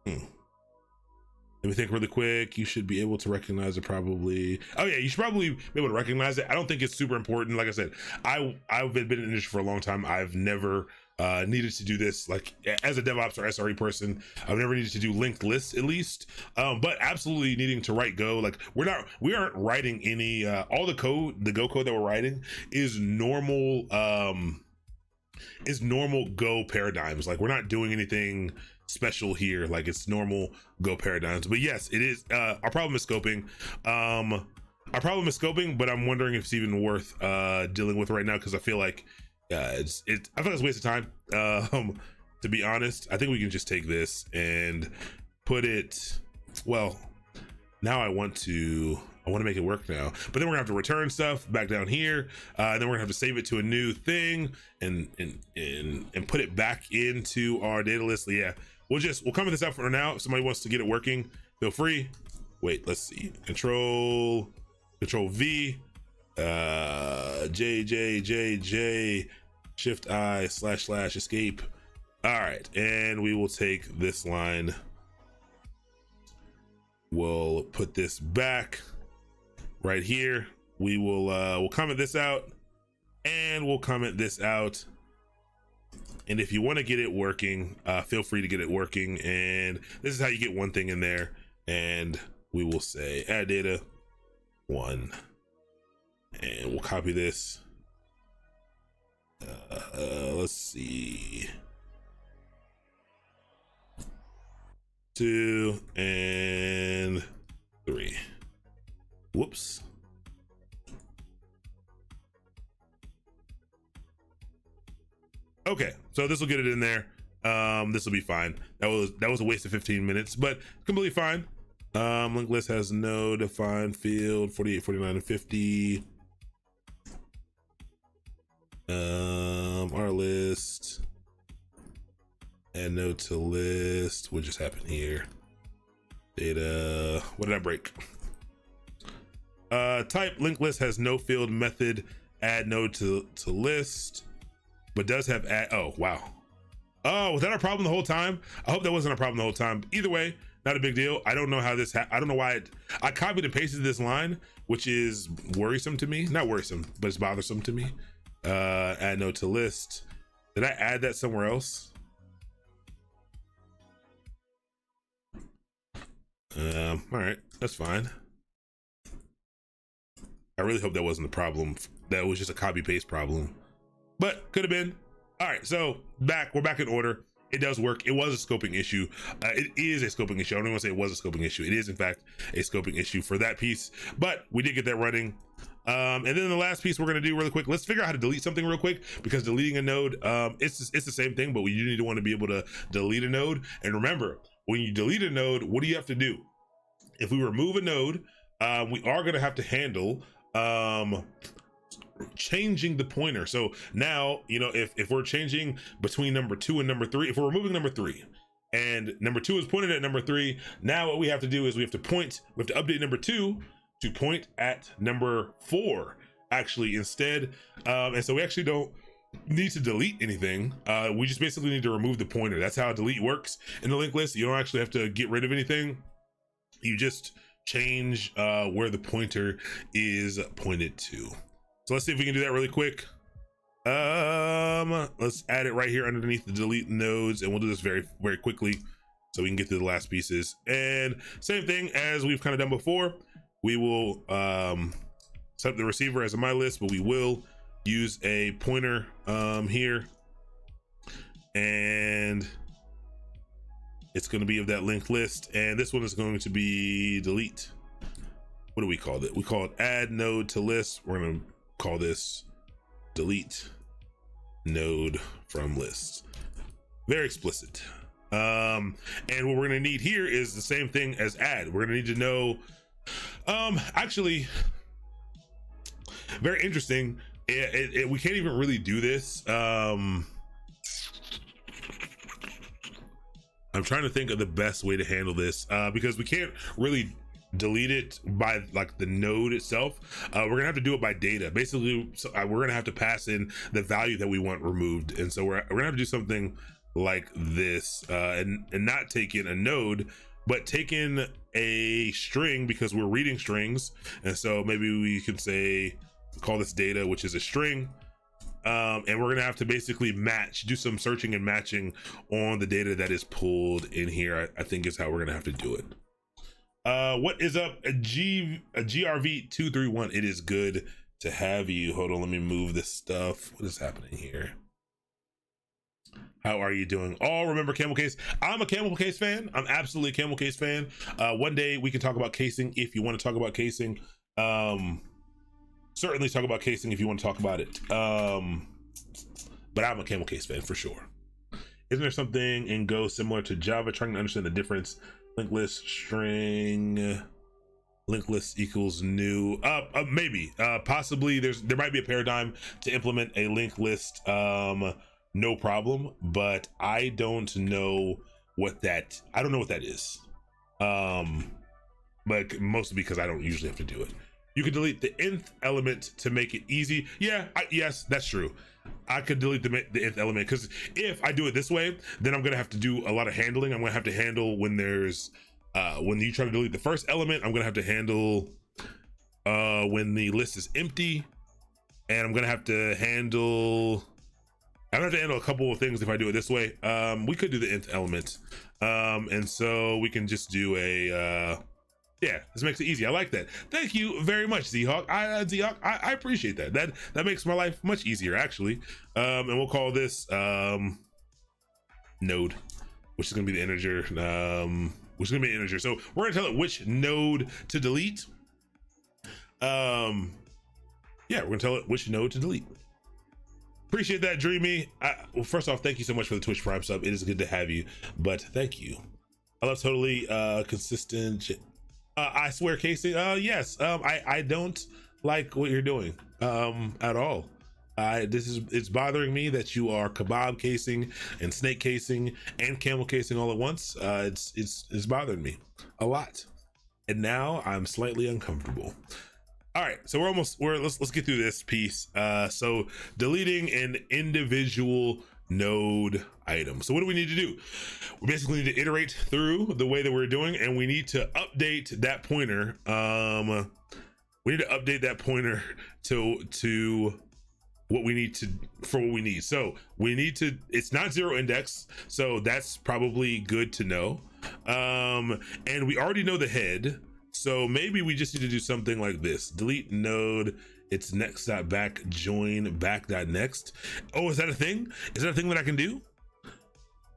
Let me think really quick. You should be able to recognize it probably. Oh yeah, you should probably be able to recognize it. I don't think it's super important. Like I said, I've been in the industry for a long time. I've never needed to do this, like as a DevOps or SRE person. I've never needed to do linked lists at least, but absolutely needing to write Go. Like we aren't writing any, all the code, the Go code that we're writing is normal Go paradigms. Like we're not doing anything special here. Like it's normal Go paradigms. But yes, it is, our problem is scoping. Our problem is scoping, but I'm wondering if it's even worth dealing with right now, because I feel like I feel like it's a waste of time. To be honest, I think we can just take this and put it, well, now I want to I want to make it work now, but then we're gonna have to return stuff back down here, and then we're gonna have to save it to a new thing and put it back into our data list. Yeah, we'll comment this out for now. If somebody wants to get it working, feel free. Wait, let's see. Control V, J, Shift I / escape. All right, and we will take this line. We'll put this back right here. We will we'll comment this out, and we'll comment this out. And if you want to get it working, feel free to get it working. And this is how you get one thing in there. And we will say add data 1, and we'll copy this. Let's see, 2 and 3. Whoops. Okay, so this will get it in there. This will be fine. That was a waste of 15 minutes, but completely fine. Linked list has no defined field, 48, 49, and 50. Our list, add node to list. What just happened here? Data, what did I break? Type linked list has no field method, add node to list, but does have add. Oh, wow. Oh, was that our problem the whole time? I hope that wasn't our problem the whole time. Either way, not a big deal. I don't know how this, I don't know why I copied and pasted this line, which is worrisome to me. Not worrisome, but it's bothersome to me. Add node to list. Did I add that somewhere else? All right, that's fine. I really hope that wasn't the problem. That was just a copy paste problem, but could have been. All right, so we're back in order. It does work. It was a scoping issue. It is a scoping issue. I don't even want to say it was a scoping issue. It is in fact a scoping issue for that piece, but we did get that running. And then the last piece we're going to do really quick, let's figure out how to delete something real quick, because deleting a node, it's the same thing, but we do need to want to be able to delete a node. And remember, when you delete a node, what do you have to do? If we remove a node, we are going to have to handle changing the pointer. So now, you know, if we're changing between number 2 and number 3, if we're removing number 3 and number 2 is pointed at number 3, now what we have to do is we have to update number 2 to point at number 4 actually instead. And so we actually don't need to delete anything. We just basically need to remove the pointer. That's how delete works in the linked list. You don't actually have to get rid of anything. You just change where the pointer is pointed to. So let's see if we can do that really quick. Let's add it right here underneath the delete nodes, and we'll do this very, very quickly so we can get to the last pieces. And same thing as we've kind of done before. We will set up the receiver as a my list, but we will use a pointer here, and it's going to be of that linked list. And this one is going to be delete. What do we call it? We call it add node to list. We're going to call this delete node from list. Very explicit. And what we're going to need here is the same thing as add. We're going to need to know, actually, very interesting. We can't even really do this. I'm trying to think of the best way to handle this, because we can't really delete it by like the node itself. We're gonna have to do it by data. Basically, we're gonna have to pass in the value that we want removed, and so we're gonna have to do something like this, and not take in a node, but take in a string, because we're reading strings. And so maybe we can say, call this data, which is a string. And we're gonna have to basically do some searching and matching on the data that is pulled in here. I think is how we're gonna have to do it. What is up, a GRV231? It is good to have you. Hold on, let me move this stuff. What is happening here? How are you doing? Oh, remember Camel Case? I'm a Camel Case fan. I'm absolutely a Camel Case fan. One day we can talk about casing if you want to talk about casing. Certainly talk about casing if you want to talk about it. But I'm a Camel Case fan for sure. Isn't there something in Go similar to Java? Trying to understand the difference. Linked list string. Linked list equals new. Maybe. Possibly. There might be a paradigm to implement a linked list. No problem. But I don't know what that. I don't know what that is. But mostly because I don't usually have to do it. You could delete the nth element to make it easy. Yeah. Yes, that's true. I could delete the nth element because if I do it this way, then I'm gonna have to do a lot of handling. I'm gonna have to handle when there's when you try to delete the first element. I'm gonna have to handle when the list is empty, and I'm gonna have to handle a couple of things if I do it this way. We could do the nth element, and so we can just do a yeah, this makes it easy. I like that. Thank you very much, Z-Hawk. I appreciate that. That makes my life much easier, actually. And we'll call this node, which is gonna be the integer. So we're gonna tell it which node to delete. Yeah, we're gonna tell it which node to delete. Appreciate that, Dreamy. Well, first off, thank you so much for the Twitch Prime sub. It is good to have you, but thank you. I love totally consistent. I swear, Casey. Yes. I don't like what you're doing at all. It's bothering me that you are kebab casing and snake casing and camel casing all at once. It's bothering me a lot, and now I'm slightly uncomfortable. All right, so let's get through this piece. So deleting an individual node item. So what do we need to do? We basically need to iterate through the way that we're doing, and we need to update that pointer. We need to update that pointer to what we need for what we need. So we need to, it's not zero index, so that's probably good to know. And we already know the head, so maybe we just need to do something like this: delete node, it's next.back join back.next. Oh, is that a thing? Is that a thing that I can do?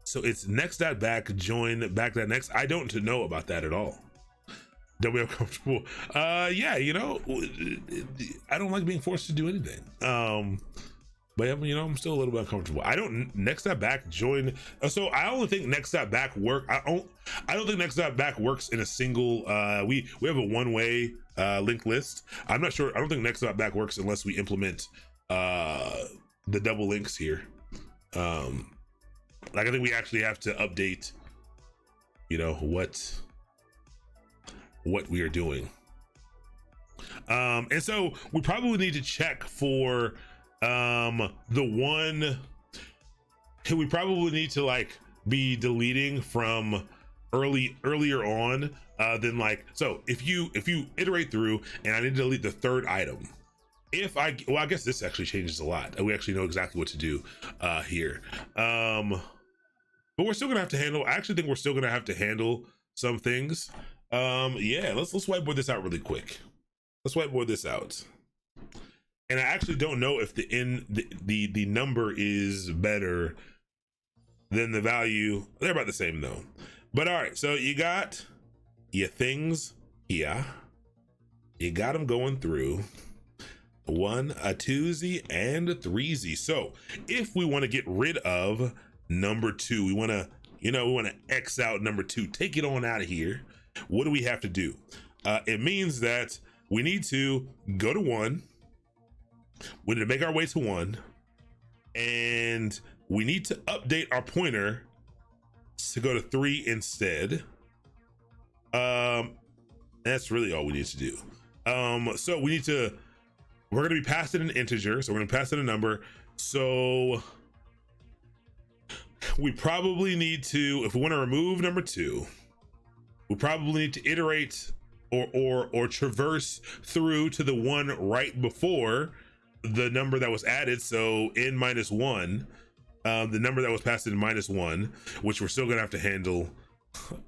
So it's next.back join back.next. I don't know about that at all. Don't be uncomfortable. Yeah, you know, I don't like being forced to do anything. But you know, I'm still a little bit uncomfortable. I don't next.back join. So I only think next.back work. I don't think next.back works in a single. We have a one-way linked list. I'm not sure. I don't think next.back works unless we implement the double links here. Like I think we actually have to update, you know, what we are doing. And so we probably need to check for the one. We probably need to like be deleting from earlier on than like, so if you iterate through and I need to delete the third item, well, I guess this actually changes a lot. We actually know exactly what to do here. But we're still gonna have to handle, I actually think we're still gonna have to handle some things. Yeah, let's whiteboard this out really quick. Let's whiteboard this out. And I actually don't know if the number is better than the value. They're about the same though. But all right, so you got your things here. You got them going through. One, a 2Z, and a 3Z. So if we want to get rid of number 2, we want to X out number 2, take it on out of here. What do we have to do? It means that we need to go to 1. We need to make our way to 1, and we need to update our pointer to go to 3 instead. That's really all we need to do. So we're going to be passing an integer, so we're going to pass in a number. So we probably need to, if we want to remove number 2, we probably need to iterate or traverse through to the one right before the number that was added. So n minus 1, the number that was passed in minus 1, which we're still going to have to handle.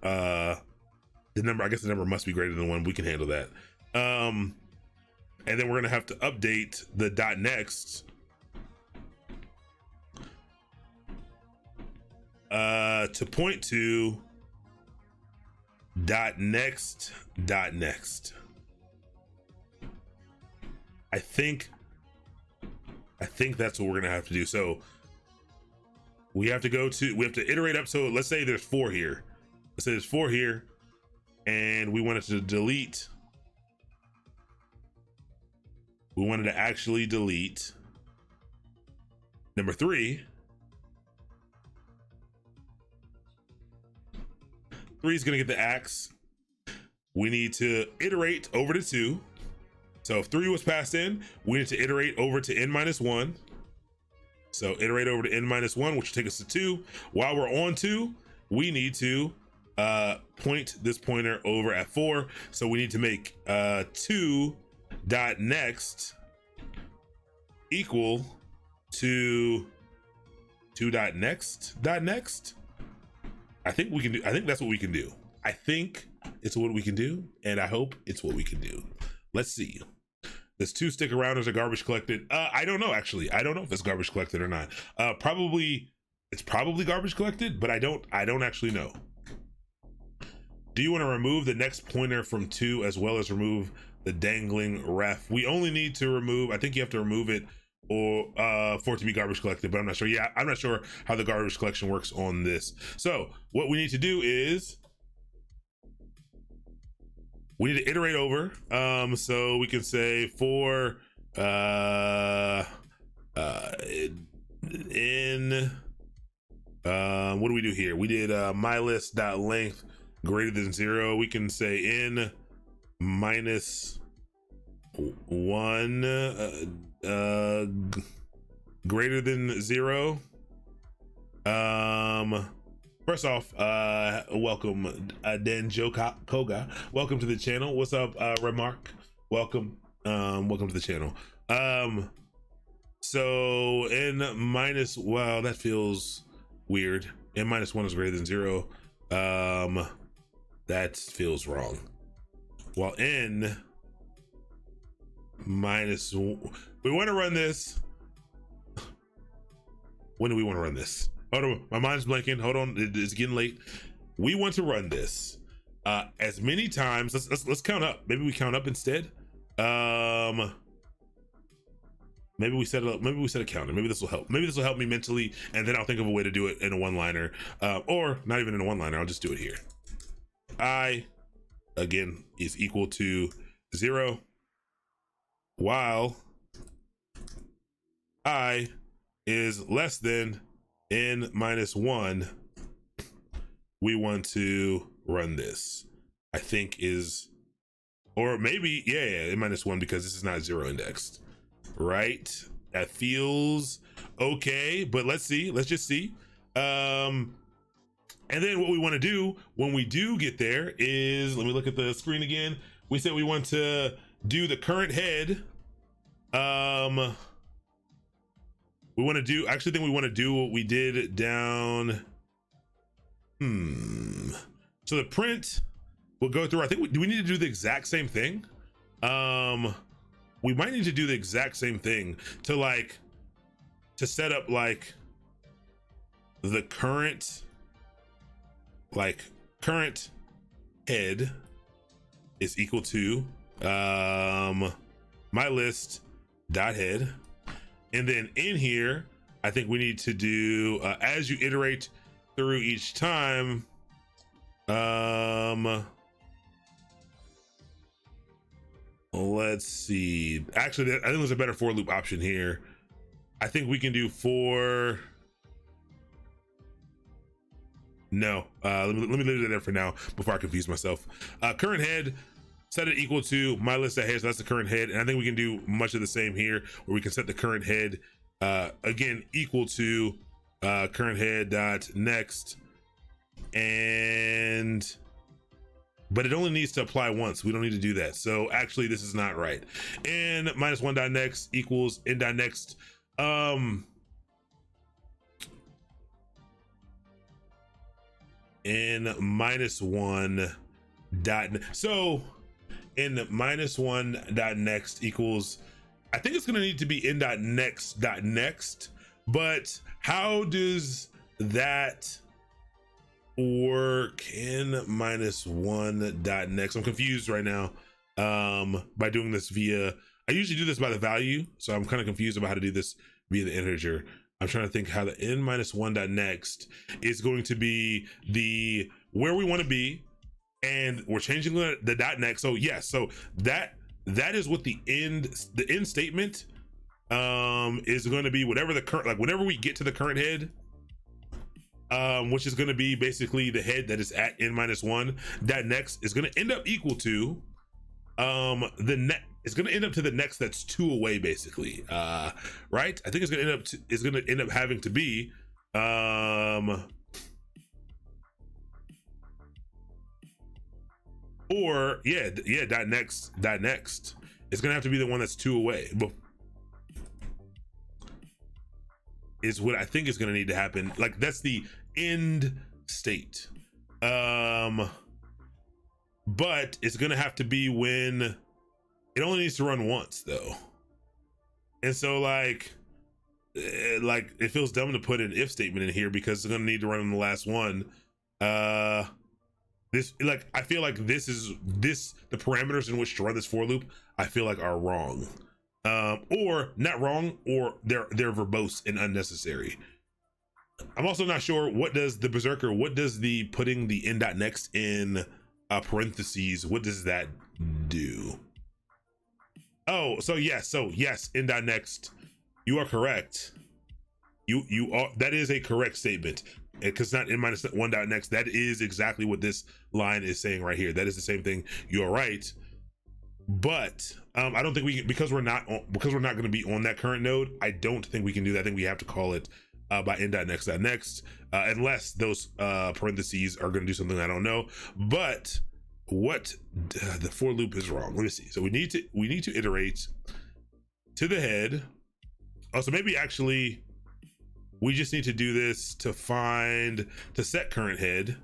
The number, I guess the number must be greater than 1. We can handle that. And then we're going to have to update the dot next to point to dot next. I think that's what we're gonna have to do. So we have to iterate up. So let's say there's 4 here. Let's say there's 4 here, and we wanted to delete we wanted to actually delete number 3. 3 is going to get the axe. We need to iterate over to 2. So if 3 was passed in, we need to iterate over to n-1. So iterate over to n-1, which will take us to 2. While we're on 2, we need to point this pointer over at 4. So we need to make 2.next equal to 2.next. I think that's what we can do. I think it's what we can do, and I hope it's what we can do. Let's see. Does 2 stick around as a garbage collected? I don't know, actually. I don't know if it's garbage collected or not. It's probably garbage collected, but I don't actually know. Do you want to remove the next pointer from 2 as well as remove the dangling ref? We only need to remove, I think you have to remove it or for it to be garbage collected, but I'm not sure. Yeah, I'm not sure how the garbage collection works on this. So what we need to do is we need to iterate over. So we can say for what do we do here? We did mylist.length greater than 0. We can say n minus 1 greater than 0. First off, welcome Dan Joe Koga. Welcome to the channel. What's up, Remark? Welcome. Welcome to the channel. So n-, wow, that feels weird. n-1 is greater than 0. That feels wrong. While n-, we want to run this. When do we want to run this? Hold on, my mind's blanking. Hold on, it's getting late. We want to run this as many times. Let's count up. Maybe we count up instead. Maybe we set it up. Maybe we set a counter. Maybe this will help. Maybe this will help me mentally, and then I'll think of a way to do it in a one-liner, or not even in a one-liner. I'll just do it here. I, again, is equal to 0, while I is less than n-1. We want to run this. I think is, or maybe, yeah, n-1, because this is not 0 indexed, right? That feels okay, but let's see. Let's just see. And then what we want to do when we do get there is, let me look at the screen again. We said we want to do the current head. We want to do, I actually think we want to do what we did down. So the print will go through, I think, do we need to do the exact same thing? We might need to do the exact same thing to set up like the current head is equal to my list dot head. And then in here, I think we need to do, as you iterate through each time, let's see. Actually, I think there's a better for loop option here. I think we can do for, no, let me leave it there for now before I confuse myself. Current head, set it equal to my list of heads. So that's the current head. And I think we can do much of the same here, where we can set the current head, again, equal to current head dot next. But it only needs to apply once. We don't need to do that. So actually this is not right. n-1 dot next equals n dot next. n-1 dot, so n-1 dot next equals, I think it's going to need to be n dot next, but how does that work? n-1 dot next, I'm confused right now by doing this via, I usually do this by the value, so I'm kind of confused about how to do this via the integer. I'm trying to think how the n-1 dot next is going to be the where we want to be, and we're changing the dot next. So yes, so that that is what the end statement is going to be, whatever the current, like whenever we get to the current head, which is going to be basically the head that is at n-1, that next is going to end up equal to the net. It's going to end up to the next that's 2 away, basically. Right? I think it's going to end up having to be or dot next. It's going to have to be the one that's 2 away. Is what I think is going to need to happen. Like, that's the end state. But it's going to have to be when it only needs to run once, though. And so like it feels dumb to put an if statement in here because it's going to need to run on the last one. This, like, I feel like the parameters in which to run this for loop, I feel like are wrong. Or not wrong, or they're verbose and unnecessary. I'm also not sure, what does the putting the n.next in parentheses, what does that do? Oh, so yes, n.next, you are correct. You are, that is a correct statement, because not n-1.next, that is exactly what this line is saying right here. That is the same thing. You are right. But I don't think we can, because we're not going to be on that current node. I don't think we can do that. I think we have to call it by n.next, unless those parentheses are going to do something I don't know. But what the for loop is wrong. Let me see. So we need to iterate to the head. Oh, so maybe actually we just need to do this to set current head.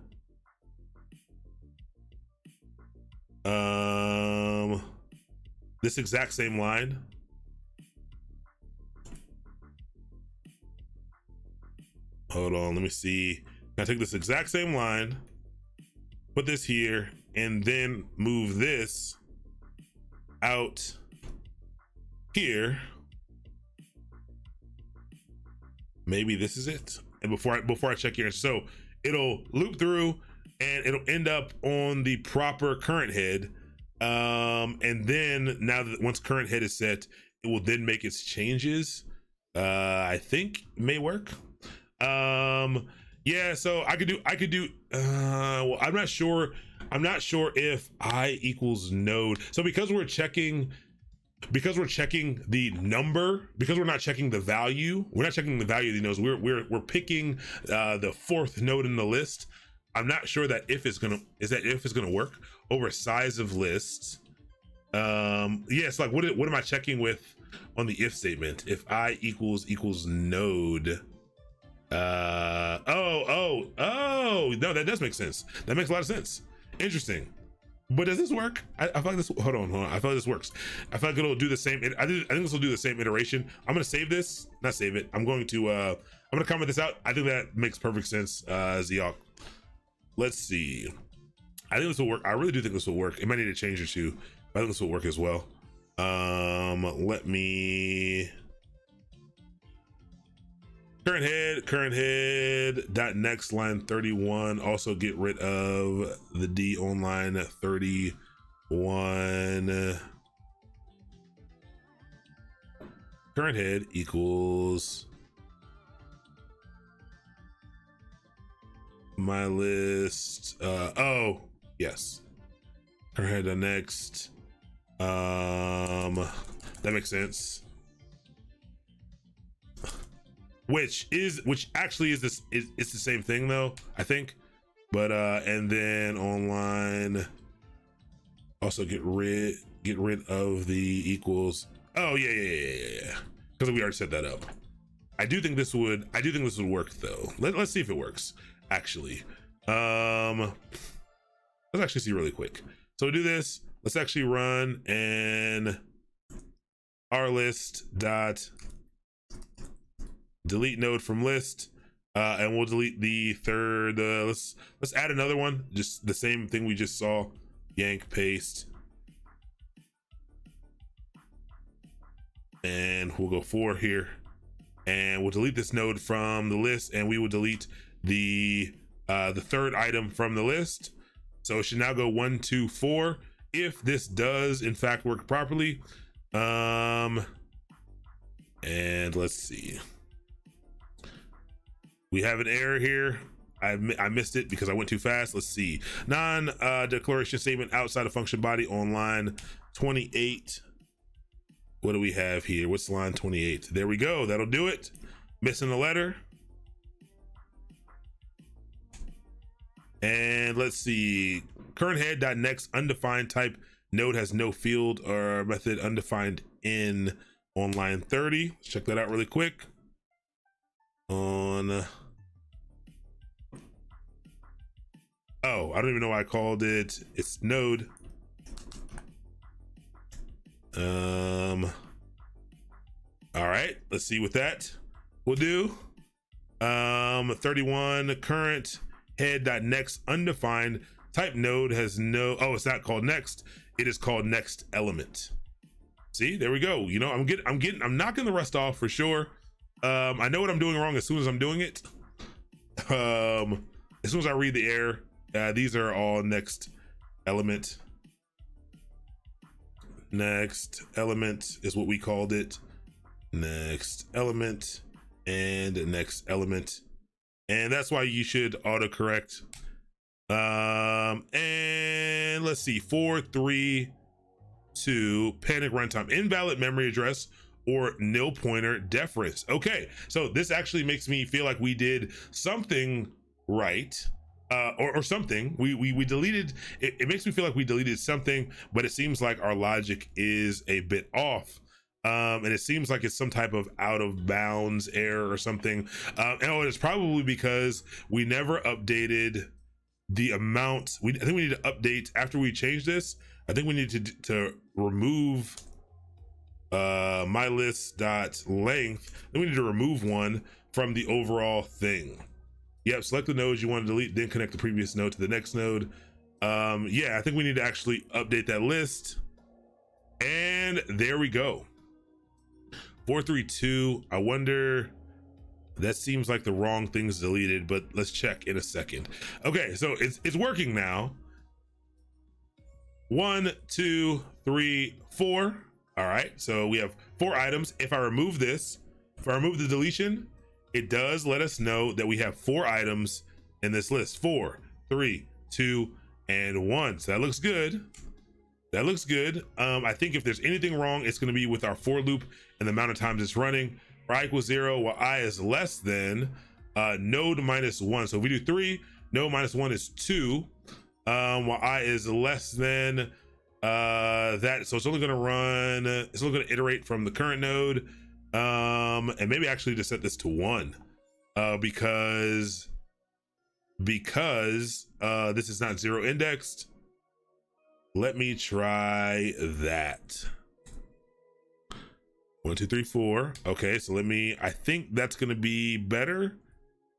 This exact same line. Hold on, let me see. Now take this exact same line, put this here, and then move this out here. Maybe this is it. And before I check here, so it'll loop through and it'll end up on the proper current head. And then now that once current head is set, it will then make its changes. I think may work. Yeah, so I could do well, I'm not sure if I equals node. So because we're checking the number, because we're not checking the value, of the nodes, we're picking the 4th node in the list. I'm not sure that if is gonna work over size of list. Yeah, so like what am I checking with on the if statement? If I equals node. Oh, no, that does make sense. That makes a lot of sense. Interesting. But does this work? I feel like this, hold on. I feel like this works. I feel like it'll do the same. I think this will do the same iteration. I'm gonna save this, not save it. I'm gonna comment this out. I think that makes perfect sense. Ziok. Let's see. I think this will work. I really do think this will work. It might need a change or two, but I think this will work as well. Let me, current head dot next line 31. Also get rid of the D on line 31. Current head equals my list. Oh yes, current head dot next. That makes sense. Which actually is this, it's the same thing though, I think. But and then online also get rid of the equals. Oh yeah, because we already set that up. I do think this would work though. Let's see if it works actually. Let's actually see really quick. So we do this. Let's actually run and our list dot delete node from list, and we'll delete the third. Let's add another one, just the same thing we just saw. Yank, paste, and we'll go 4 here, and we'll delete this node from the list, and we will delete the third item from the list. So it should now go 1, 2, 4, if this does in fact work properly. And let's see. We have an error here. I missed it because I went too fast. Let's see. Non-declaration statement outside of function body on line 28. What do we have here? What's line 28? There we go. That'll do it. Missing a letter. And let's see. Current head.next undefined type node has no field or method undefined in on line 30. Let's check that out really quick. On oh, I don't even know why I called it. It's node. All right, let's see what that will do. 31 current head.next undefined type node has no, oh, it's not called next. It is called next element. See, there we go. You know, I'm knocking the rust off for sure. I know what I'm doing wrong as soon as I'm doing it. As soon as I read the error, these are all next element. Next element is what we called it. Next element and next element. And that's why you should autocorrect. And let's see, 432 panic runtime, invalid memory address or nil pointer deference. Okay, so this actually makes me feel like we did something right. Or something we deleted it makes me feel like we deleted something, but it seems like our logic is a bit off, and it seems like it's some type of out of bounds error or something, and it's probably because we never updated the amount. I think we need to update after we change this. I think we need to remove my list dot length. Then we need to remove one from the overall thing. Yep, select the nodes you want to delete, then connect the previous node to the next node. Yeah, I think we need to actually update that list. And there we go. 432, I wonder, that seems like the wrong thing's deleted, but let's check in a second. Okay, so it's working now. 1, 2, 3, 4. All right, so we have 4 items. If I remove this, if I remove the deletion, it does let us know that we have 4 items in this list. 4, 3, 2, and 1. So that looks good. That looks good. I think if there's anything wrong, it's going to be with our for loop and the amount of times it's running. For I equals 0, while I is less than node minus 1. So if we do 3, node minus 1 is 2. While I is less than that. So it's only going to run, it's only going to iterate from the current node. And maybe actually just set this to 1, because this is not 0 indexed. Let me try that. 1, 2, 3, 4. Okay, so I think that's gonna be better.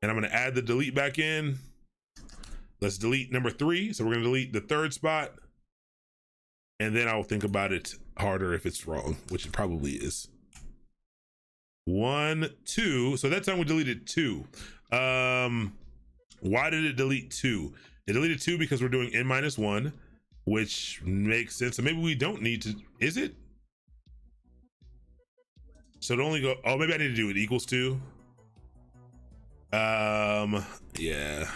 And I'm gonna add the delete back in. Let's delete number 3. So we're gonna delete the 3rd spot. And then I'll think about it harder if it's wrong, which it probably is. 1, 2. So that time we deleted 2. Why did it delete 2? It deleted 2 because we're doing n minus 1, which makes sense. So maybe we don't need to, is it? So it only go, oh, maybe I need to do it equals to. Yeah.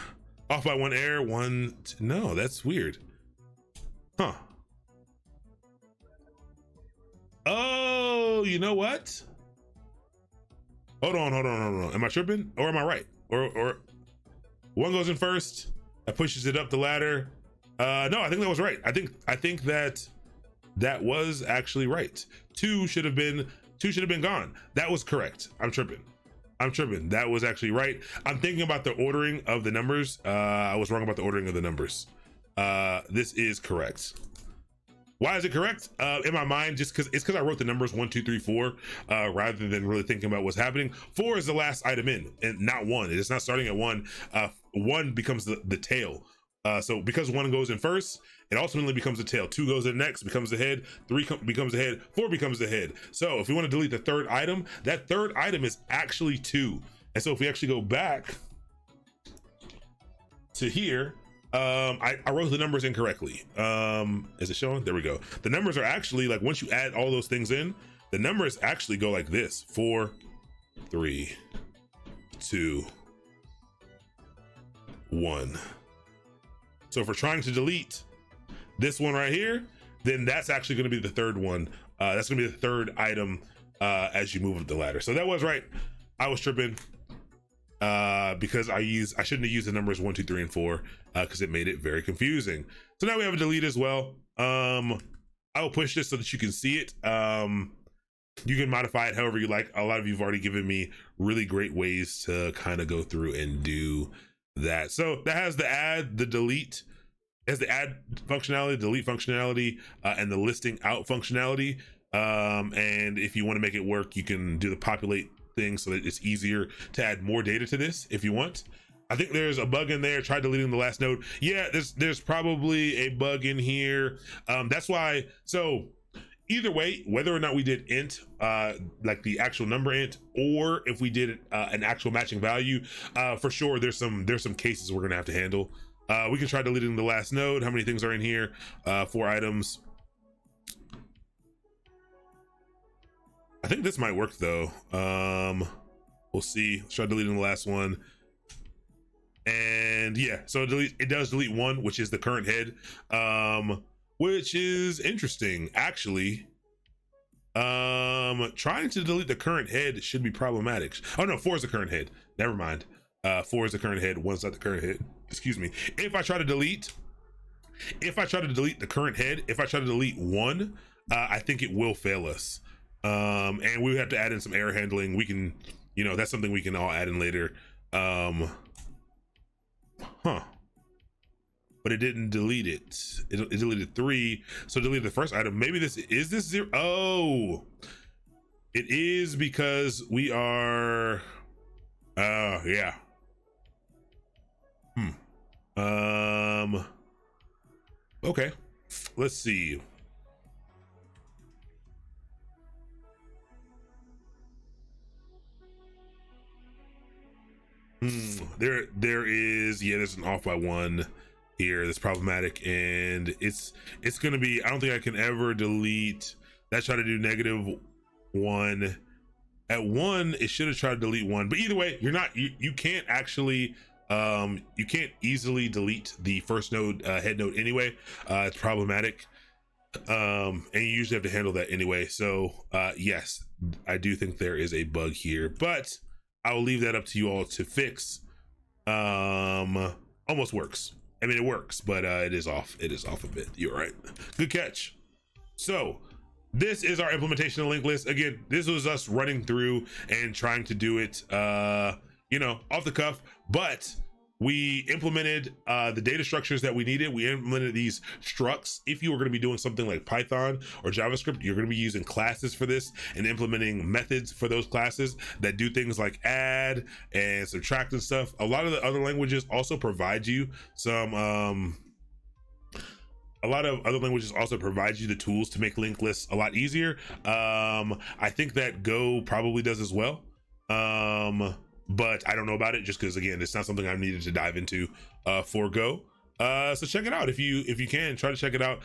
Off by 1 error, 1, 2, no, that's weird. Huh. Oh, you know what? Hold on. Am I tripping or am I right? Or 1 goes in first, that pushes it up the ladder. No, I think that was right. I think that was actually right. 2 should have been gone. That was correct. I'm tripping. That was actually right. I'm thinking about the ordering of the numbers. I was wrong about the ordering of the numbers. This is correct. Why is it correct? In my mind, just because I wrote the numbers 1, 2, 3, 4, rather than really thinking about what's happening. 4 is the last item in, and not 1. It's not starting at 1. 1 becomes the tail. So because 1 goes in first, it ultimately becomes the tail. 2 goes in next, becomes the head. 3 becomes the head. 4 becomes the head. So if we want to delete the 3rd item, that 3rd item is actually 2. And so if we actually go back to here, I wrote the numbers incorrectly. Is it showing? There we go. The numbers are actually like, once you add all those things in, the numbers actually go like this: 4, 3, 2, 1. So if we're trying to delete this one right here, then that's actually going to be the third one. That's going to be the third item as you move up the ladder. So that was right. I was tripping because I shouldn't have used the numbers 1, 2, 3, and 4 because it made it very confusing. So now we have a delete as well. I will push this so that you can see it. You can modify it however you like. A lot of you have already given me really great ways to kind of go through and do that. So that has the add, the delete, has the add functionality, delete functionality, and the listing out functionality. And if you want to make it work, you can do the populate thing so that it's easier to add more data to this if you want. I think there's a bug in there. Try deleting the last node. Yeah, there's probably a bug in here. That's why. So either way, whether or not we did int, like the actual number int, or if we did an actual matching value, for sure there's some cases we're gonna have to handle. We can try deleting the last node. How many things are in here? 4 items. I think this might work though. We'll see. Let's try deleting the last one. And yeah, so it does delete 1, which is the current head, which is interesting actually. Trying to delete the current head should be problematic. Oh no, 4 is the current head. Never mind. 4 is the current head. 1's not the current head. Excuse me. If I try to delete the current head, if I try to delete 1, I think it will fail us. And we have to add in some error handling. We can, that's something we can all add in later. But it didn't delete it. It deleted 3, so deleted the first item. Maybe this 0. Oh, it is because we are. Yeah. Okay. Let's see. There is, yeah, there's an off by 1 here that's problematic, and it's gonna be, I don't think I can ever delete that. Try to do -1 at 1. It should have tried to delete 1, but either way, you can't actually you can't easily delete the first node, head node anyway. It's problematic, and you usually have to handle that anyway. So yes, I do think there is a bug here, but I will leave that up to you all to fix. Almost works. I mean, it works, but it is off. It is off a bit. You're right. Good catch. So this is our implementation of linked list. Again, this was us running through and trying to do it, off the cuff, but we implemented the data structures that we needed. We implemented these structs. If you were going to be doing something like Python or JavaScript, you're going to be using classes for this and implementing methods for those classes that do things like add and subtract and stuff. A lot of the other languages also provide you some a lot of other languages also provide you the tools to make linked lists a lot easier. I think that Go probably does as well. But I don't know about it just because, again, it's not something I needed to dive into for Go. So check it out if you can. Try to check it out.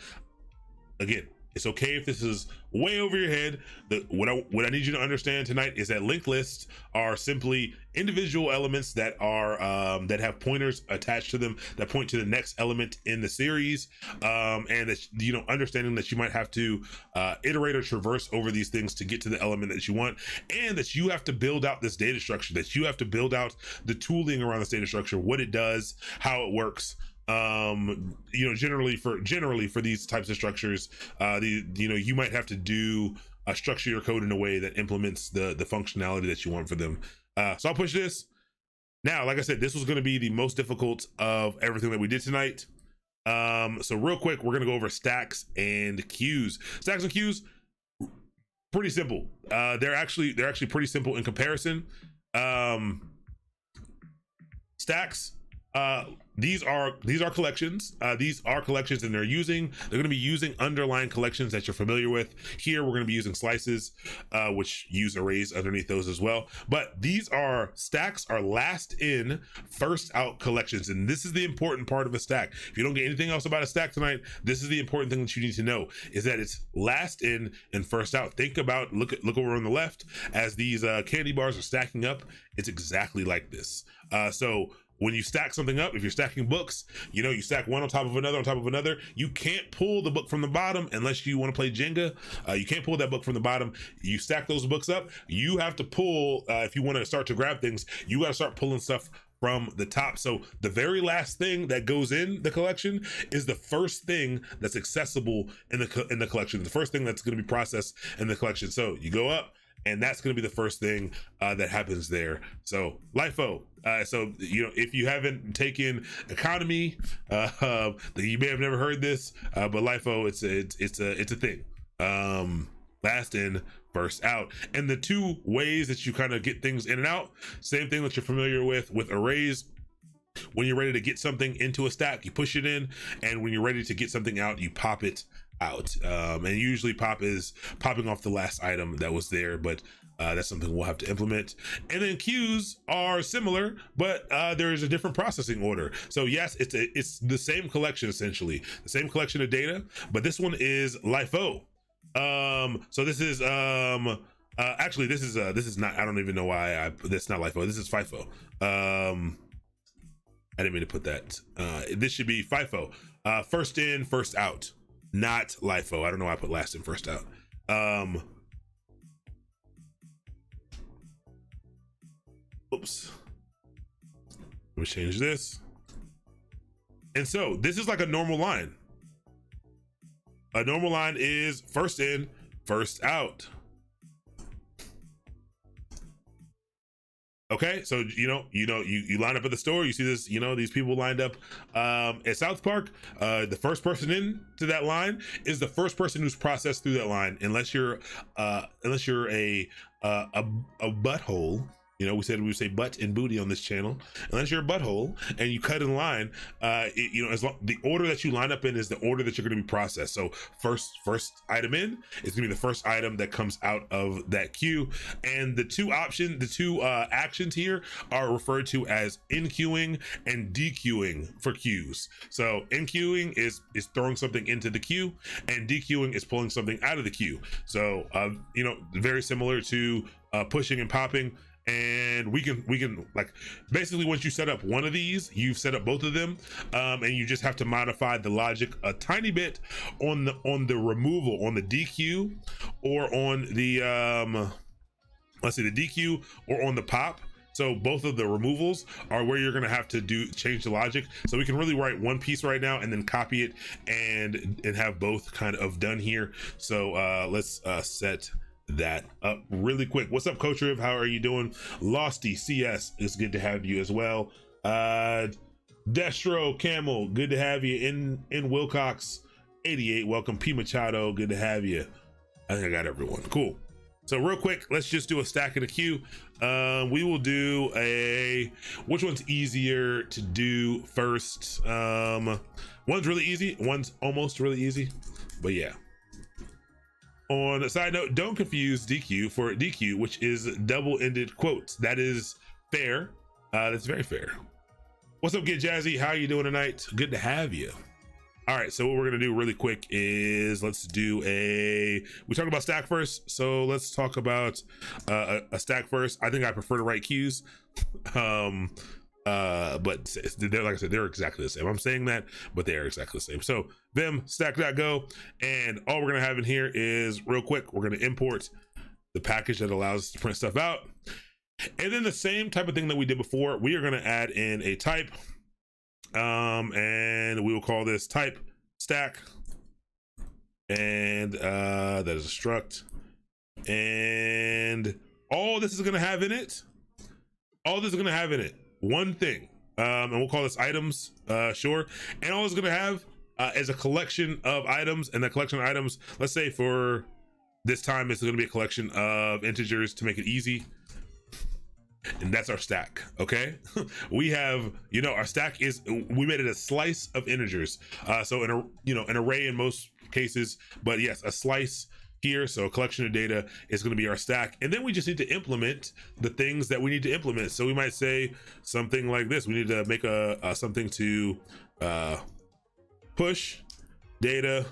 Again, it's okay if this is way over your head. What I need you to understand tonight is that linked lists are simply individual elements that are that have pointers attached to them that point to the next element in the series, and that understanding that you might have to iterate or traverse over these things to get to the element that you want, and that you have to build out this data structure, that you have to build out the tooling around this data structure, what it does, how it works. Generally for these types of structures, you might have to do structure your code in a way that implements the functionality that you want for them. So I'll push this. Now, like I said, this was going to be the most difficult of everything that we did tonight. So real quick, we're going to go over stacks and queues. Stacks and queues, pretty simple. They're actually pretty simple in comparison. Stacks, these are collections. These are collections, and they're going to be using underlying collections that you're familiar with. Here we're going to be using slices, which use arrays underneath those as well. But these are stacks are last in, first out collections, and this is the important part of a stack. If you don't get anything else about a stack tonight, this is the important thing that you need to know, is that it's last in and first out. Think about, look over on the left as these candy bars are stacking up. It's exactly like this. So when you stack something up, if you're stacking books, you stack one on top of another, you can't pull the book from the bottom unless you want to play Jenga. You can't pull that book from the bottom. You stack those books up. You have to pull, if you want to start to grab things, you got to start pulling stuff from the top. So the very last thing that goes in the collection is the first thing that's accessible in the collection, the first thing that's going to be processed in the collection. So you go up, and that's going to be the first thing that happens there. So LIFO. So if you haven't taken economy, you may have never heard this, but LIFO, it's a thing. Last in, first out. And the two ways that you kind of get things in and out, same thing that you're familiar with arrays. When you're ready to get something into a stack, you push it in, and when you're ready to get something out, you pop it out. And usually pop is popping off the last item that was there, but that's something we'll have to implement. And then queues are similar, but there is a different processing order. So yes, it's the same collection, essentially the same collection of data, but this one is LIFO. So this is actually this is not, I don't even know why that's not LIFO. This is FIFO. I didn't mean to put that. This should be FIFO. First in, first out, not LIFO. I don't know why I put last in, first out. Oops. Let me change this. And so this is like a normal line. A normal line is first in, first out. Okay, so you line up at the store, you see this, these people lined up at South Park. The first person into that line is the first person who's processed through that line, unless you're a butthole. We said we would say butt and booty on this channel. Unless you're a butthole and you cut in line, as long the order that you line up in is the order that you're going to be processed. So first item in is going to be the first item that comes out of that queue. And the two actions here are referred to as in-queuing and de-queuing for queues. So in-queuing is throwing something into the queue, and de-queuing is pulling something out of the queue. So very similar to pushing and popping. And we can like, basically once you set up one of these, you've set up both of them, and you just have to modify the logic a tiny bit on the removal, on the DQ, or on the the DQ or on the pop. So both of the removals are where you're gonna have to change the logic. So we can really write one piece right now and then copy it and have both kind of done here. So let's set that up really quick. What's up, Coach Riv? How are you doing? Losty CS, it's good to have you as well. Destro Camel, good to have you. In Wilcox 88, welcome. P Machado, good to have you. I think I got everyone. Cool. So real quick, let's just do a stack in the queue. We will do which one's easier to do first? One's really easy, one's almost really easy, but yeah. On a side note, don't confuse DQ for DQ, which is double-ended quotes. That is fair. That's very fair. What's up, Get Jazzy? How are you doing tonight? Good to have you. All right, so what we're gonna do really quick is we talk about stack first. So let's talk about a stack first. I think I prefer to write queues. But they're, like I said, they're exactly the same. I'm saying that, but they are exactly the same. So vim stack.go, and all we're gonna have in here is, real quick, we're gonna import the package that allows us to print stuff out, and then the same type of thing that we did before, we are gonna add in a type, and we will call this type stack, and that is a struct, and all this is gonna have in it, one thing, and we'll call this items, sure. And all it's gonna have is a collection of items, and the collection of items, let's say for this time, it's gonna be a collection of integers to make it easy. and that's our stack. Okay. We have, you know, our stack is, we made it a slice of integers. So in a, you know, an array in most cases, but yes, a slice here. So a collection of data is going to be our stack, and then we just need to implement the things that we need to implement. So we might say something like this: we need to make a something to push data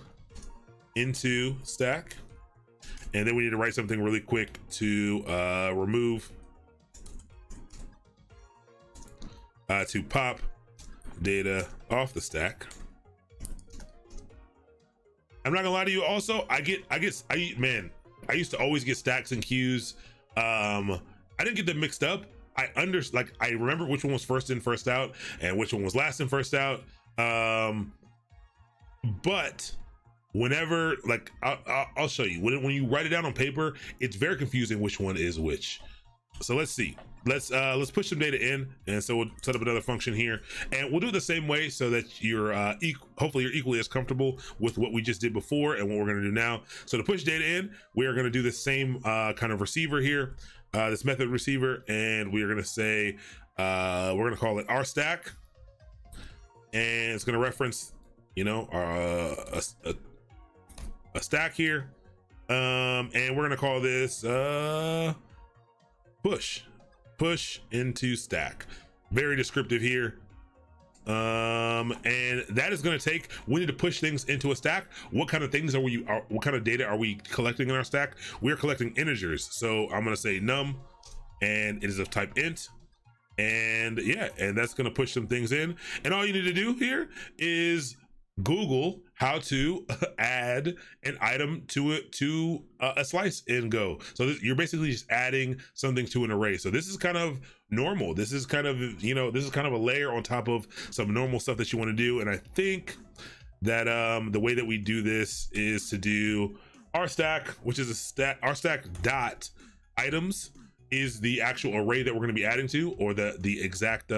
into stack, and then we need to write something really quick to remove to pop data off the stack. I'm not gonna lie to you. Also, I used to always get stacks and queues. I didn't get them mixed up. I remember which one was first in, first out, and which one was last in, first out. But whenever, like, I'll show you when you write it down on paper, it's very confusing which one is which. So let's see. Let's push some data in, and so we'll set up another function here, and we'll do it the same way so that you're hopefully you're equally as comfortable with what we just did before and what we're going to do now. So to push data in, we are going to do the same kind of receiver here, this method receiver, and we are going to say we're going to call it our stack, and it's going to reference, you know, a stack here, and we're going to call this push into stack. Very descriptive here. And that is going to take, we need to push things into a stack. What kind of things what kind of data are we collecting in our stack? We're collecting integers. So I'm going to say num, and it is of type int. And yeah, and that's going to push some things in. And all you need to do here is Google how to add an item to a slice in Go. So you're basically just adding something to an array. So this is kind of normal. This is kind of, you know, this is kind of a layer on top of some normal stuff that you want to do. And I think that the way that we do this is to do our stack, which is our stack dot items is the actual array that we're going to be adding to, or the exact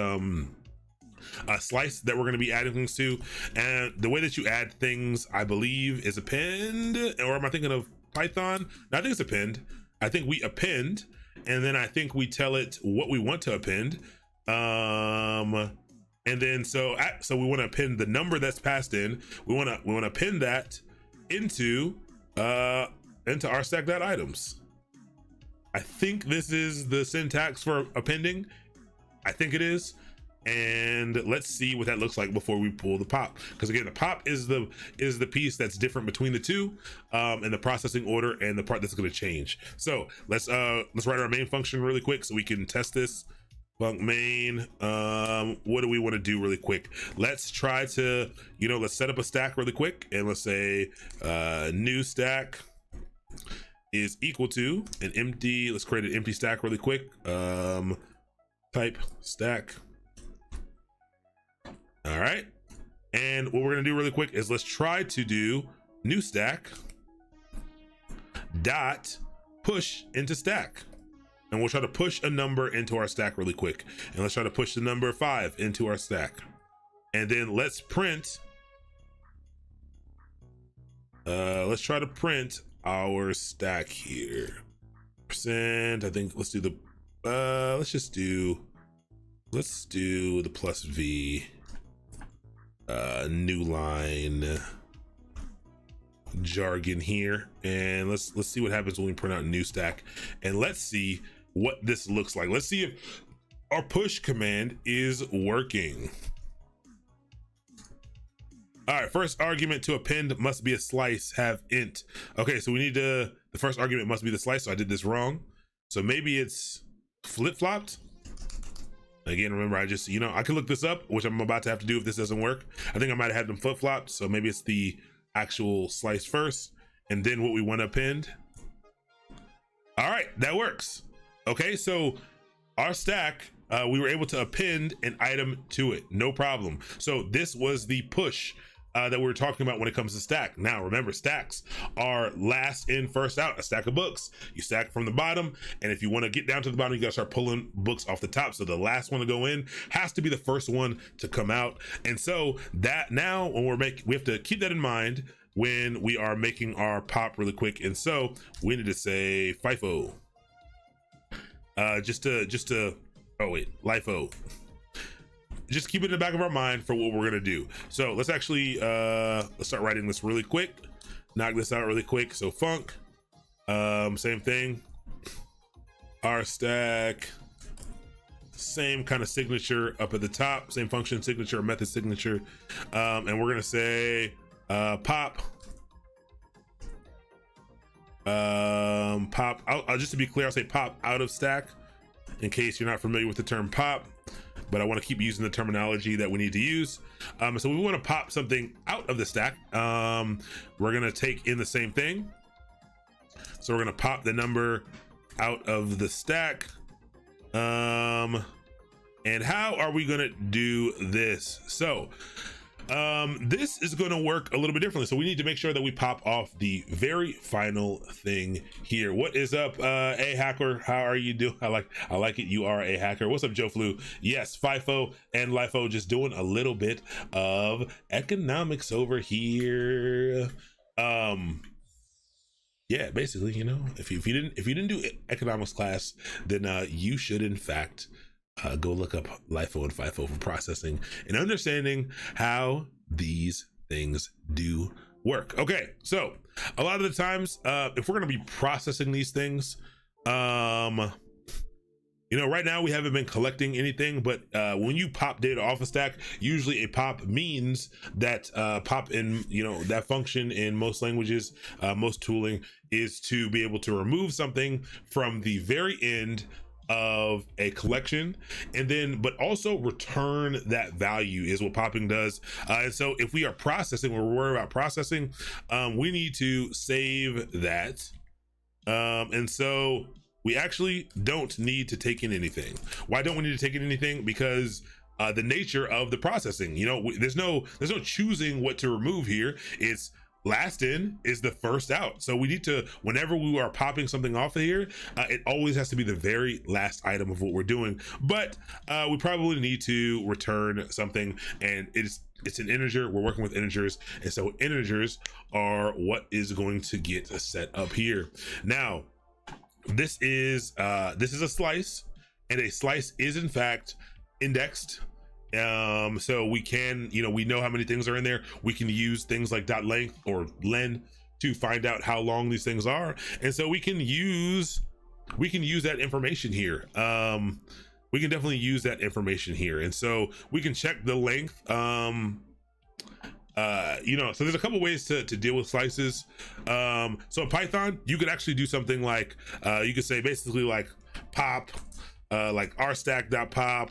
slice that we're going to be adding things to. And the way that you add things, I believe, is append, or am I thinking of Python? No, I think it's append. I think we append, and then I think we tell it what we want to append. And then so we want to append the number that's passed in. We want to append that into our stack.items. I think this is the syntax for appending. I think it is. And let's see what that looks like before we pull the pop, because again, the pop is the piece that's different between the two, and the processing order, and the part that's going to change. So let's write our main function really quick so we can test this. Func main. What do we want to do really quick? Let's try to, you know, let's set up a stack really quick, and let's say new stack is equal to an empty. Let's create an empty stack really quick. Type stack. All right, and what we're gonna do really quick is let's try to do new stack dot push into stack, and we'll try to push a number into our stack really quick, and let's try to push the number 5 into our stack, and then let's print. Let's try to print our stack here. Percent. I think let's do the. Let's do the plus v. New line jargon here, and let's see what happens when we print out new stack, and let's see what this looks like. Let's see if our push command is working. All right, first argument to append must be a slice, have int. Okay, so we need to, the first argument must be the slice, so I did this wrong. So maybe it's flip-flopped. Again, remember, I just, you know, I can look this up, which I'm about to have to do if this doesn't work. I think I might have had them flip-flopped, so maybe it's the actual slice first, and then what we want to append. All right, that works. Okay, so our stack, we were able to append an item to it, no problem. So this was the push that we were talking about when it comes to stack. Now, remember, stacks are last in, first out. A stack of books, you stack from the bottom, and if you want to get down to the bottom, you gotta start pulling books off the top. So the last one to go in has to be the first one to come out. And so that now, when we have to keep that in mind when we are making our pop really quick. And so we need to say FIFO, just to Oh wait, LIFO. Just keep it in the back of our mind for what we're gonna do. So let's actually let's start writing this really quick. Knock this out really quick. So func, same thing. R stack, same kind of signature up at the top, same function signature or method signature, and we're gonna say pop. Pop out. Just to be clear, I'll say pop out of stack in case you're not familiar with the term pop, but I want to keep using the terminology that we need to use. So we want to pop something out of the stack. We're gonna take in the same thing. So we're gonna pop the number out of the stack. And how are we gonna do this? So this is going to work a little bit differently. So we need to make sure that we pop off the very final thing here. What is up, a hacker? How are you doing? I like it. You are a hacker. What's up, Joe Flu? Yes, FIFO and LIFO just doing a little bit of economics over here. Yeah, basically, you know, if you didn't do economics class, then you should in fact go look up LIFO and FIFO for processing and understanding how these things do work. Okay, so a lot of the times, if we're going to be processing these things, you know, right now we haven't been collecting anything, but when you pop data off a stack, usually a pop means that pop in, you know, that function in most languages, most tooling is to be able to remove something from the very end of a collection, and then but also return that value is what popping does. And so if we are processing, or we're worried about processing, we need to save that, and so we actually don't need to take in anything. Why don't we need to take in anything? Because the nature of the processing, you know, there's no choosing what to remove here. It's last in is the first out. So we need to, whenever we are popping something off of here, it always has to be the very last item of what we're doing. But we probably need to return something, and it's an integer. We're working with integers, and so integers are what is going to get set up here. Now, this is a slice, and a slice is in fact indexed. So we can, you know, we know how many things are in there. We can use things like .length or len to find out how long these things are, and so we can use that information here. We can definitely use that information here, and so we can check the length. You know, so there's a couple ways to deal with slices. So in Python, you could actually do something like you could say basically like pop, like rstack.pop,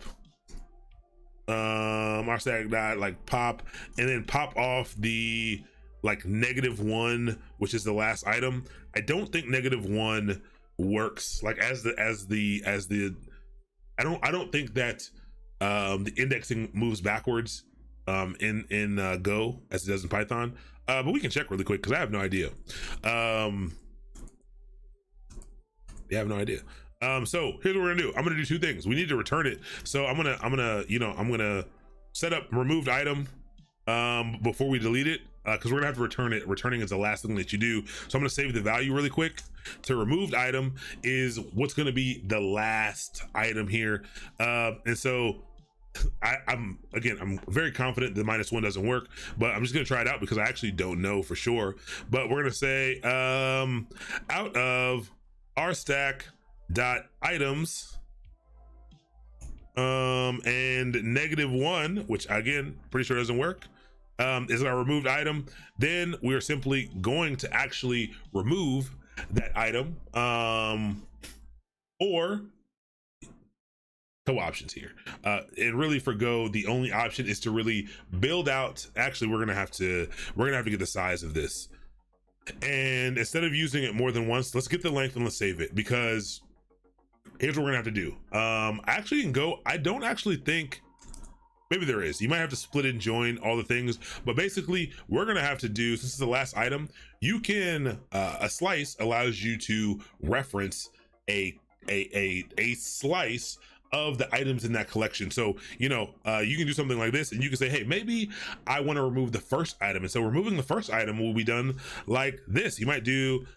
rstack dot like pop, and then pop off the like -1, which is the last item. I don't think -1 works like as the I don't think that the indexing moves backwards in Go as it does in Python, but we can check really quick because I have no idea. Yeah, I have no idea. So here's what we're gonna do. I'm gonna do two things. We need to return it. So I'm gonna set up removed item before we delete it, because we're gonna have to return it. Returning is the last thing that you do. So I'm gonna save the value really quick. To removed item is what's gonna be the last item here, and so I'm very confident the -1 doesn't work, but I'm just gonna try it out because I actually don't know for sure. But we're gonna say out of rstack.items and -1, which again pretty sure doesn't work, is our removed item. Then we're simply going to actually remove that item, or couple options here, and really for Go the only option is to really build out. Actually, we're gonna have to get the size of this, and instead of using it more than once, let's get the length and let's save it, because here's what we're gonna have to do. Actually in Go, I don't actually think, maybe there is, you might have to split and join all the things, but basically we're gonna have to do, since it's the last item, you can a slice allows you to reference a slice of the items in that collection. So, you know, you can do something like this, and you can say, hey, maybe I want to remove the first item, and so removing the first item will be done like this. You might do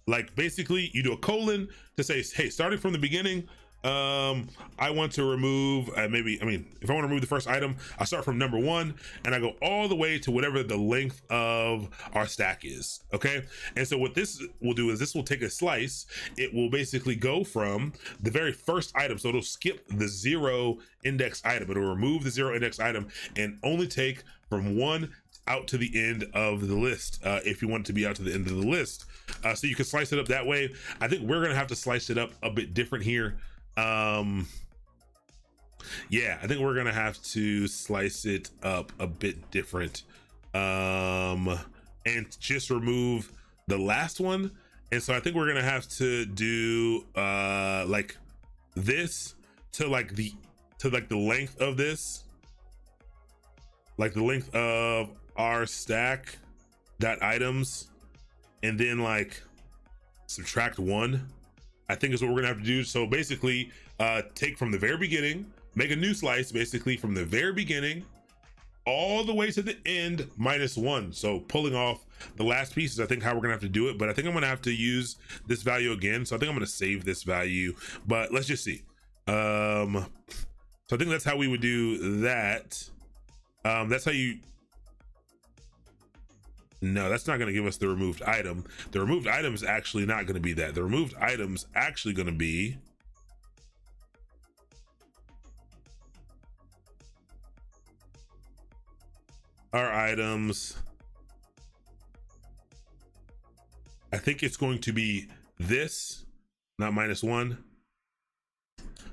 Like basically you do a colon to say, hey, starting from the beginning, I want to remove if I want to remove the first item, I start from number 1 and I go all the way to whatever the length of our stack is. Okay. And so what this will do is this will take a slice. It will basically go from the very first item. So it'll skip the 0 index item. It'll remove the 0 index item and only take from 1 out to the end of the list, if you want it to be out to the end of the list. So you can slice it up that way. I think we're gonna have to slice it up a bit different here. Yeah, I think we're gonna have to slice it up a bit different, and just remove the last one. And so I think we're gonna have to do like this to like the length of this, like the length of our stack dot items, and then like subtract 1, I think is what we're gonna have to do. So basically take from the very beginning, make a new slice basically from the very beginning all the way to the end minus 1. So pulling off the last piece is I think how we're gonna have to do it, but I think I'm gonna have to use this value again. So I think I'm gonna save this value, but let's just see. So I think that's how we would do that. That's how you, no, that's not going to give us the removed item. The removed item is actually not going to be that. The removed item's actually going to be our items. I think it's going to be this, not minus 1,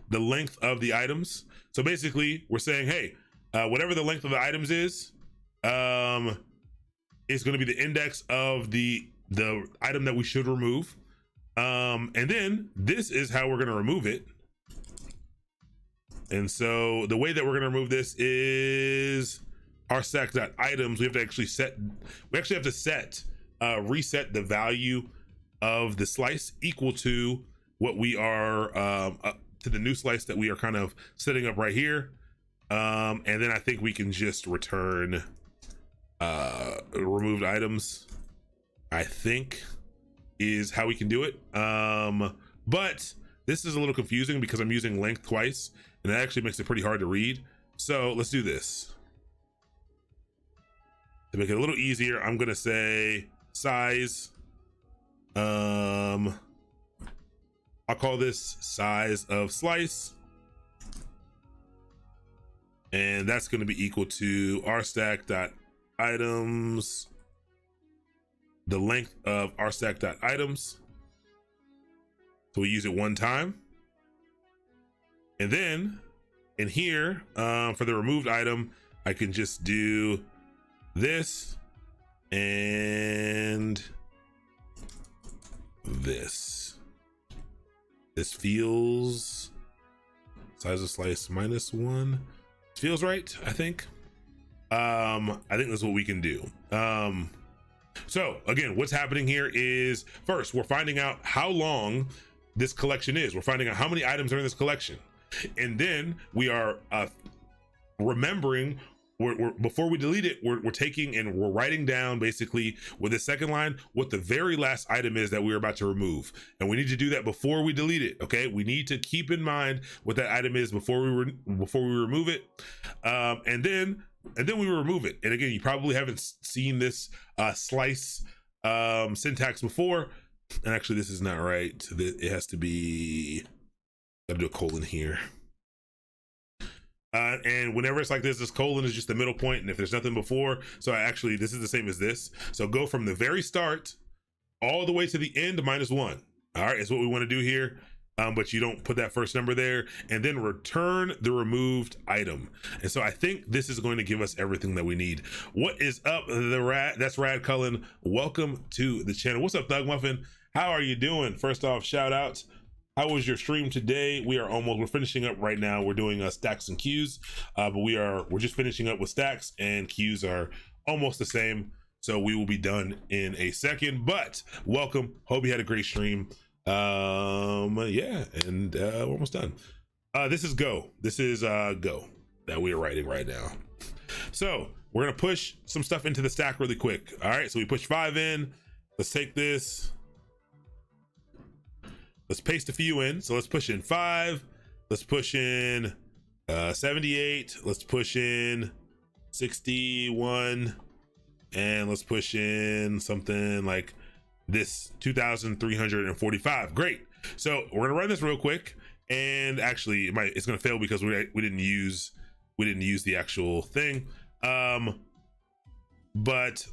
the length of the items. So basically we're saying, hey, whatever the length of the items is going to be the index of the item that we should remove, and then this is how we're going to remove it. And so the way that we're going to remove this is our stack.items. We have to actually reset the value of the slice equal to what we are to the new slice that we are kind of setting up right here. And then I think we can just return removed items, I think is how we can do it. But this is a little confusing because I'm using length twice and that actually makes it pretty hard to read. So let's do this. To make it a little easier, I'm gonna say size. I'll call this size of slice. And that's gonna be equal to our stack.items, the length of our stack.items. So we use it one time. And then in here, for the removed item, I can just do this and this. This feels size of slice minus 1. Feels right, I think. I think that's what we can do. So again, what's happening here is first we're finding out how long this collection is. We're finding out how many items are in this collection, and then we are remembering. Before we delete it, we're taking and we're writing down basically with the second line what the very last item is that we're about to remove, and we need to do that before we delete it. Okay, we need to keep in mind what that item is before we remove it, and then we remove it. And again, you probably haven't seen this slice syntax before, and actually this is not right. It has to be, gotta do a colon here. And whenever it's like this colon is just the middle point, and if there's nothing before, so actually this is the same as this. So go from the very start all the way to the end minus 1. All right, is what we want to do here. But you don't put that first number there, and then return the removed item. And so I think this is going to give us everything that we need. What is up, that's Rad Cullen. Welcome to the channel. What's up, Thug Muffin? How are you doing? First off, shout out. How was your stream today? We're finishing up right now. We're doing stacks and queues, but we're just finishing up with stacks, and queues are almost the same. So we will be done in a second, but welcome. Hope you had a great stream. Yeah, and we're almost done. This is Go. This is Go that we are writing right now. So we're gonna push some stuff into the stack really quick. All right, so we push 5 in. Let's take this. let's paste a few in. So let's push in 5. Let's push in 78. Let's push in 61. And let's push in something like this 2,345. Great. So we're gonna run this real quick. And actually it's gonna fail because we didn't use the actual thing. But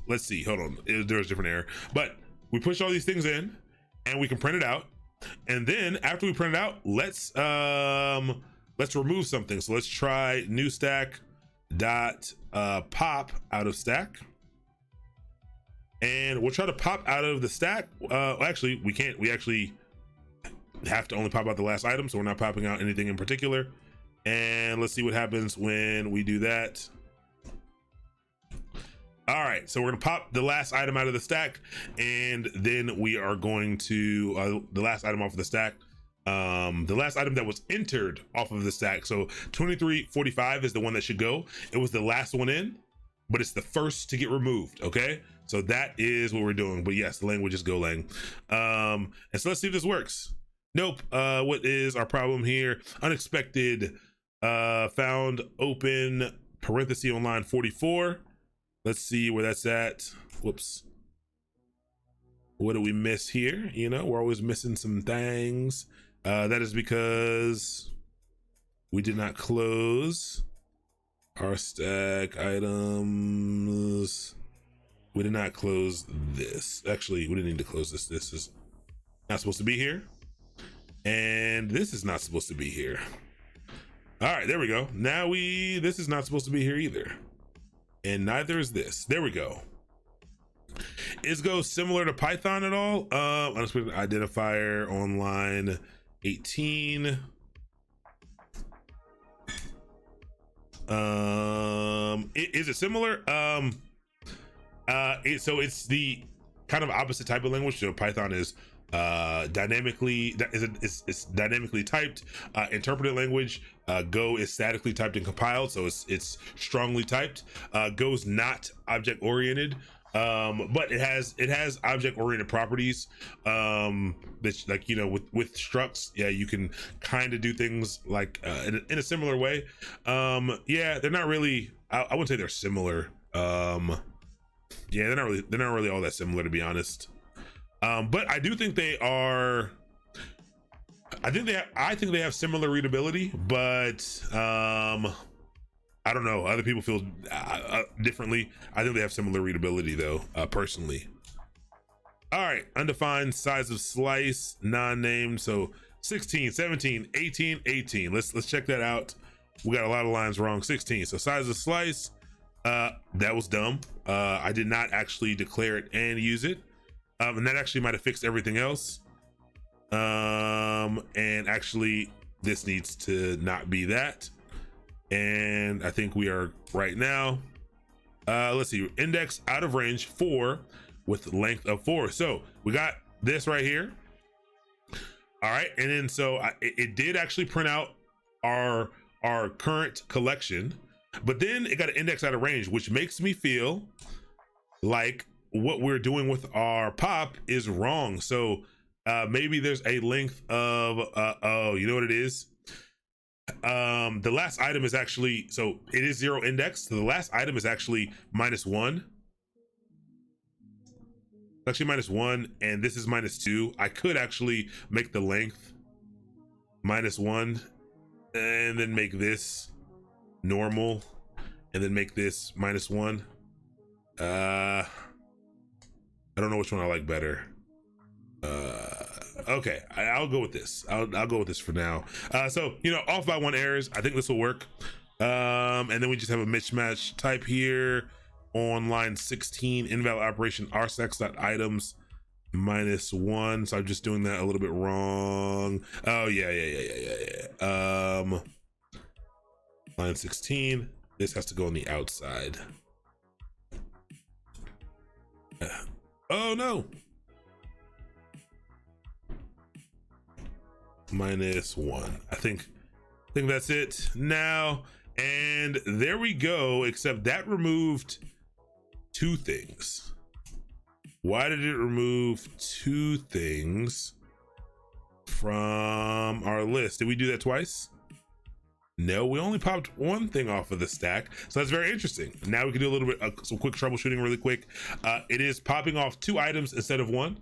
let's see, hold on, there was a different error. But we push all these things in and we can print it out. And then after we print it out, let's remove something. So let's try new stack dot pop out of stack. And we'll try to pop out of the stack. Actually, we can't. We actually have to only pop out the last item, so we're not popping out anything in particular. And let's see what happens when we do that. All right, so we're gonna pop the last item out of the stack, and then we are going to the last item off of the stack. The last item that was entered off of the stack. So 2345 is the one that should go. It was the last one in, but it's the first to get removed. Okay, so that is what we're doing. But yes, the language is Golang. And so let's see if this works. Nope. What is our problem here? Unexpected found open parenthesis on line 44. Let's see where that's at. Whoops. What do we miss here? You know, we're always missing some things. That is because we did not close our stack items. We did not close this. Actually, we didn't need to close this. This is not supposed to be here. And this is not supposed to be here. All right, there we go. Now this is not supposed to be here either. And neither is this. There we go. Is Go similar to Python at all? Unexpected identifier on line 18. Is it similar? So it's the kind of opposite type of language. So Python is dynamically typed, interpreted language. Go is statically typed and compiled, so it's strongly typed. Go's not object oriented, but it has object oriented properties. That, like, you know, with structs, yeah, you can kind of do things like in a similar way. Yeah, they're not really. I wouldn't say they're similar. Yeah, they're not really all that similar, to be honest. But I do think they are. I think they have similar readability, but I don't know. Other people feel differently. I think they have similar readability, though, personally. All right, undefined size of slice, non-named. So 16, 17, 18, 18. Let's check that out. We got a lot of lines wrong. 16. So size of slice. That was dumb. I did not actually declare it and use it. And that actually might have fixed everything else. And actually this needs to not be that. And I think we are right now. Let's see, index out of range 4 with length of 4. So we got this right here. All right, and then so it did actually print out our current collection, but then it got an index out of range, which makes me feel like what we're doing with our pop is wrong. So maybe there's a length of oh, you know what it is? The last item is actually, so it is 0 index, so the last item is actually -1. Actually -1, and this is -2. I could actually make the length -1 and then make this normal and then make this -1. I don't know which one I like better. Okay, I'll go with this. I'll go with this for now. So, you know, off by 1 errors. I think this will work. And then we just have a mismatch type here on line 16, invalid operation rsx.items -1. So I'm just doing that a little bit wrong. Oh yeah. Line 16. This has to go on the outside. Oh no. -1. I think that's it now. And there we go, except that removed 2 things. Why did it remove 2 things from our list. Did we do that twice? No, we only popped one thing off of the stack. So that's very interesting. Now we can do a little bit some quick troubleshooting really quick. It is popping off 2 items instead of 1.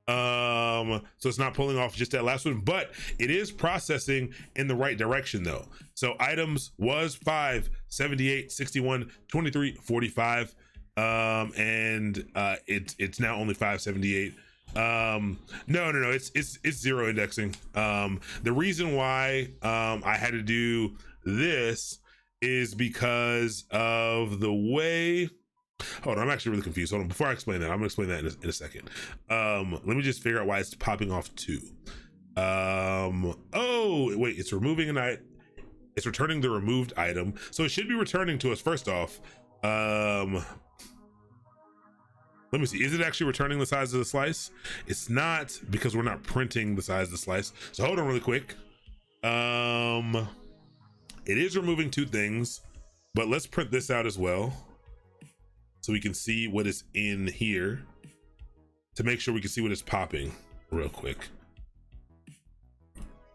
So it's not pulling off just that last one, but it is processing in the right direction though. So items was 5, 78, 61, 23, 45. And it's now only 578. No, it's 0 indexing. The reason why I had to do this is because of the way. Hold on, I'm actually really confused. Hold on, before I explain that, I'm gonna explain that in a second. Let me just figure out why it's popping off 2. Oh wait, it's removing an item. It's returning the removed item, so it should be returning to us first off. Let me see, is it actually returning the size of the slice? It's not, because we're not printing the size of the slice. So hold on really quick. It is removing 2 things, but let's print this out as well so we can see what is in here, to make sure we can see what is popping real quick.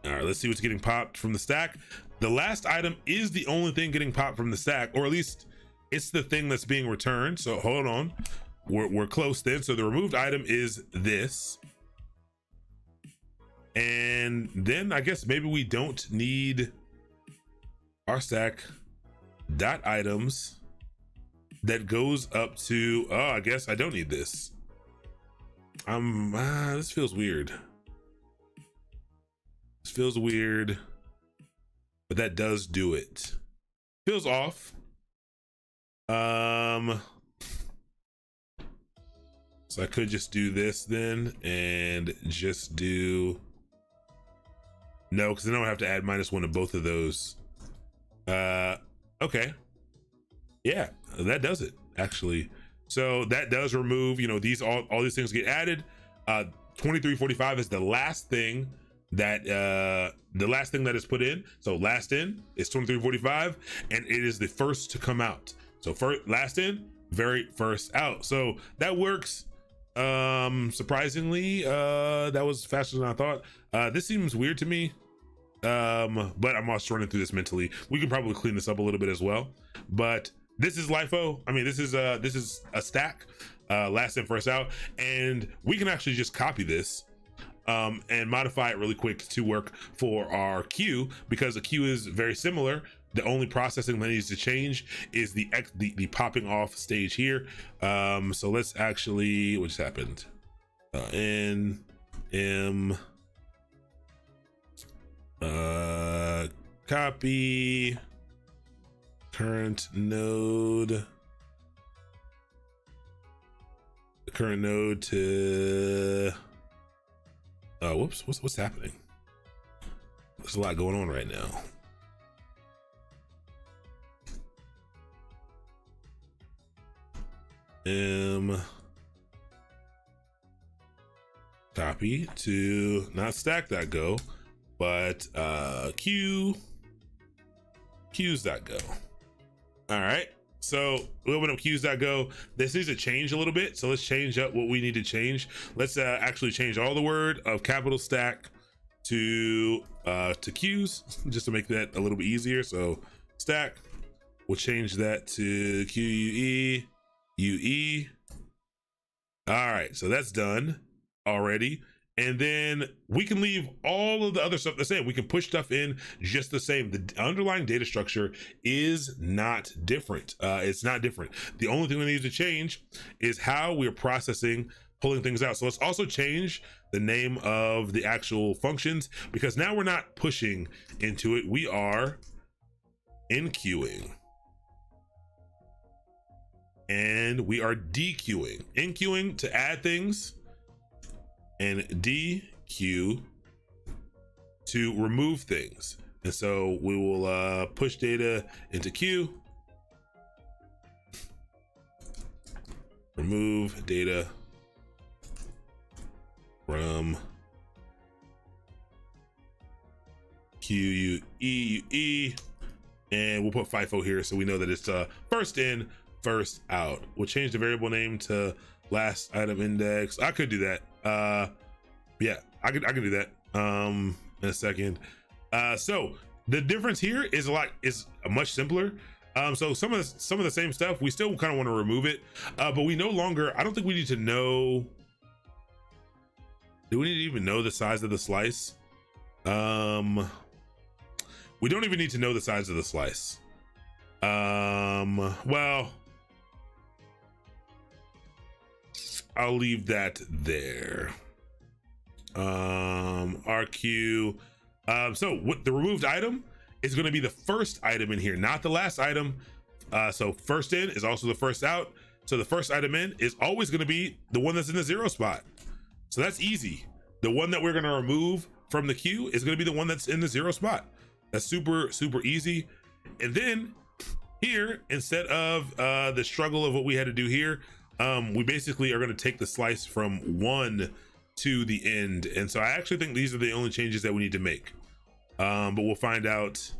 All right, let's see what's getting popped from the stack. The last item is the only thing getting popped from the stack, or at least it's the thing that's being returned. So hold on, we're close then. So the removed item is this, and then I guess maybe we don't need our stack dot items that goes up to, oh, I guess I don't need this. This feels weird. This feels weird, but that does do it. Feels off. So I could just do this then, and just do, no, because then I don't have to add -1 to both of those. Okay. Yeah, that does it actually. So that does remove, these, all these things get added. 2345 is the last thing that is put in. So last in is 2345, and it is the first to come out. So first, last in, very first out. So that works. Surprisingly, that was faster than I thought. This seems weird to me. But I'm also running through this mentally. We can probably clean this up a little bit as well. But this is LIFO. I mean, this is a stack, last in first out, and we can actually just copy this and modify it really quick to work for our queue, because the queue is very similar. The only processing that needs to change is the popping off stage here. So let's actually, what just happened? Copy current node to, whoops, what's happening? There's a lot going on right now. Copy to not stack.go, but queues.go. All right, so we open up queues.go. This needs to change a little bit, so let's change up what we need to change. Let's actually change all the word of capital stack to queues, just to make that a little bit easier. So stack, we'll change that to QUE UE. All right, so that's done already. And then we can leave all of the other stuff the same. We can push stuff in just the same. The underlying data structure is not different. It's not different. The only thing we need to change is how we're processing, pulling things out. So let's also change the name of the actual functions, because now we're not pushing into it. We are enqueuing. And we are dequeuing. Enqueuing to add things, and dequeue to remove things. And so we will push data into queue, remove data from QUE, and we'll put FIFO here so we know that it's first in, first out. We'll change the variable name to last item index. I could do that. Yeah, I can do that. in a second. So the difference here is much simpler. So some of the same stuff, we still kind of want to remove it, but we no longer, I don't think we need to know. Do we need to even know the size of the slice? We don't even need to know the size of the slice. Well, I'll leave that there. RQ. So what the removed item is going to be the first item in here, not the last item. So first in is also the first out. So the first item in is always going to be the one that's in the 0 spot. So that's easy. The one that we're going to remove from the queue is going to be the one that's in the 0 spot. That's super, super easy. And then here, instead of the struggle of what we had to do here, we basically are going to take the slice from 1 to the end. And so I actually think these are the only changes that we need to make. But we'll find out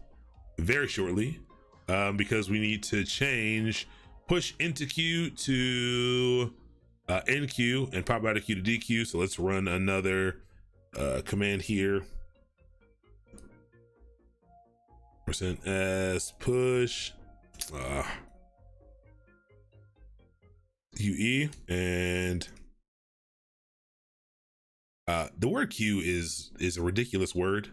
very shortly, because we need to change push into queue to NQ and pop out of queue to DQ. So let's run another command here. %s push UE, and the word queue is a ridiculous word,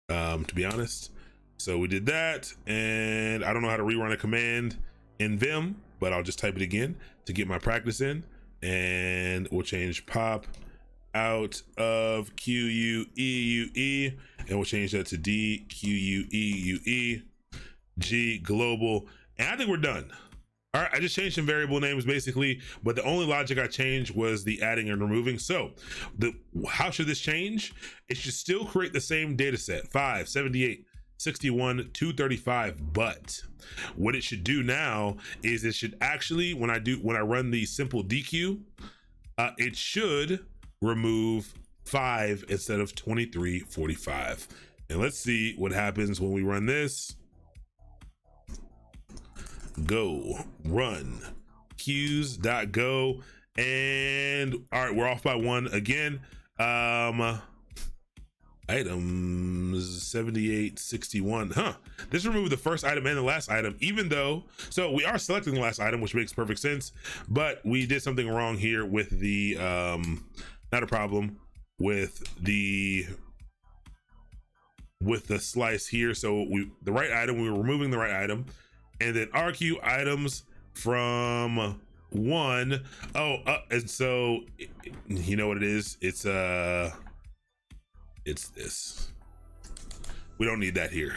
to be honest. So we did that, and I don't know how to rerun a command in Vim, but I'll just type it again to get my practice in. And we'll change pop out of QUEUE, and we'll change that to DQUEUE G global, and I think we're done. All right, I just changed some variable names basically, but the only logic I changed was the adding and removing. So how should this change? It should still create the same data set, 5, 78, 61, 235, but what it should do now is it should actually, when I run the simple DQ, it should remove 5 instead of 2345. And let's see what happens when we run this. Go run queues.go, and all right, we're off by 1 again. Items 78, 61. This removed the first item and the last item, even though, so we are selecting the last item, which makes perfect sense, but we did something wrong here with the not a problem with the slice here. So the right item, we were removing the right item, and then RQ items from 1. And so you know what it is? It's this. We don't need that here.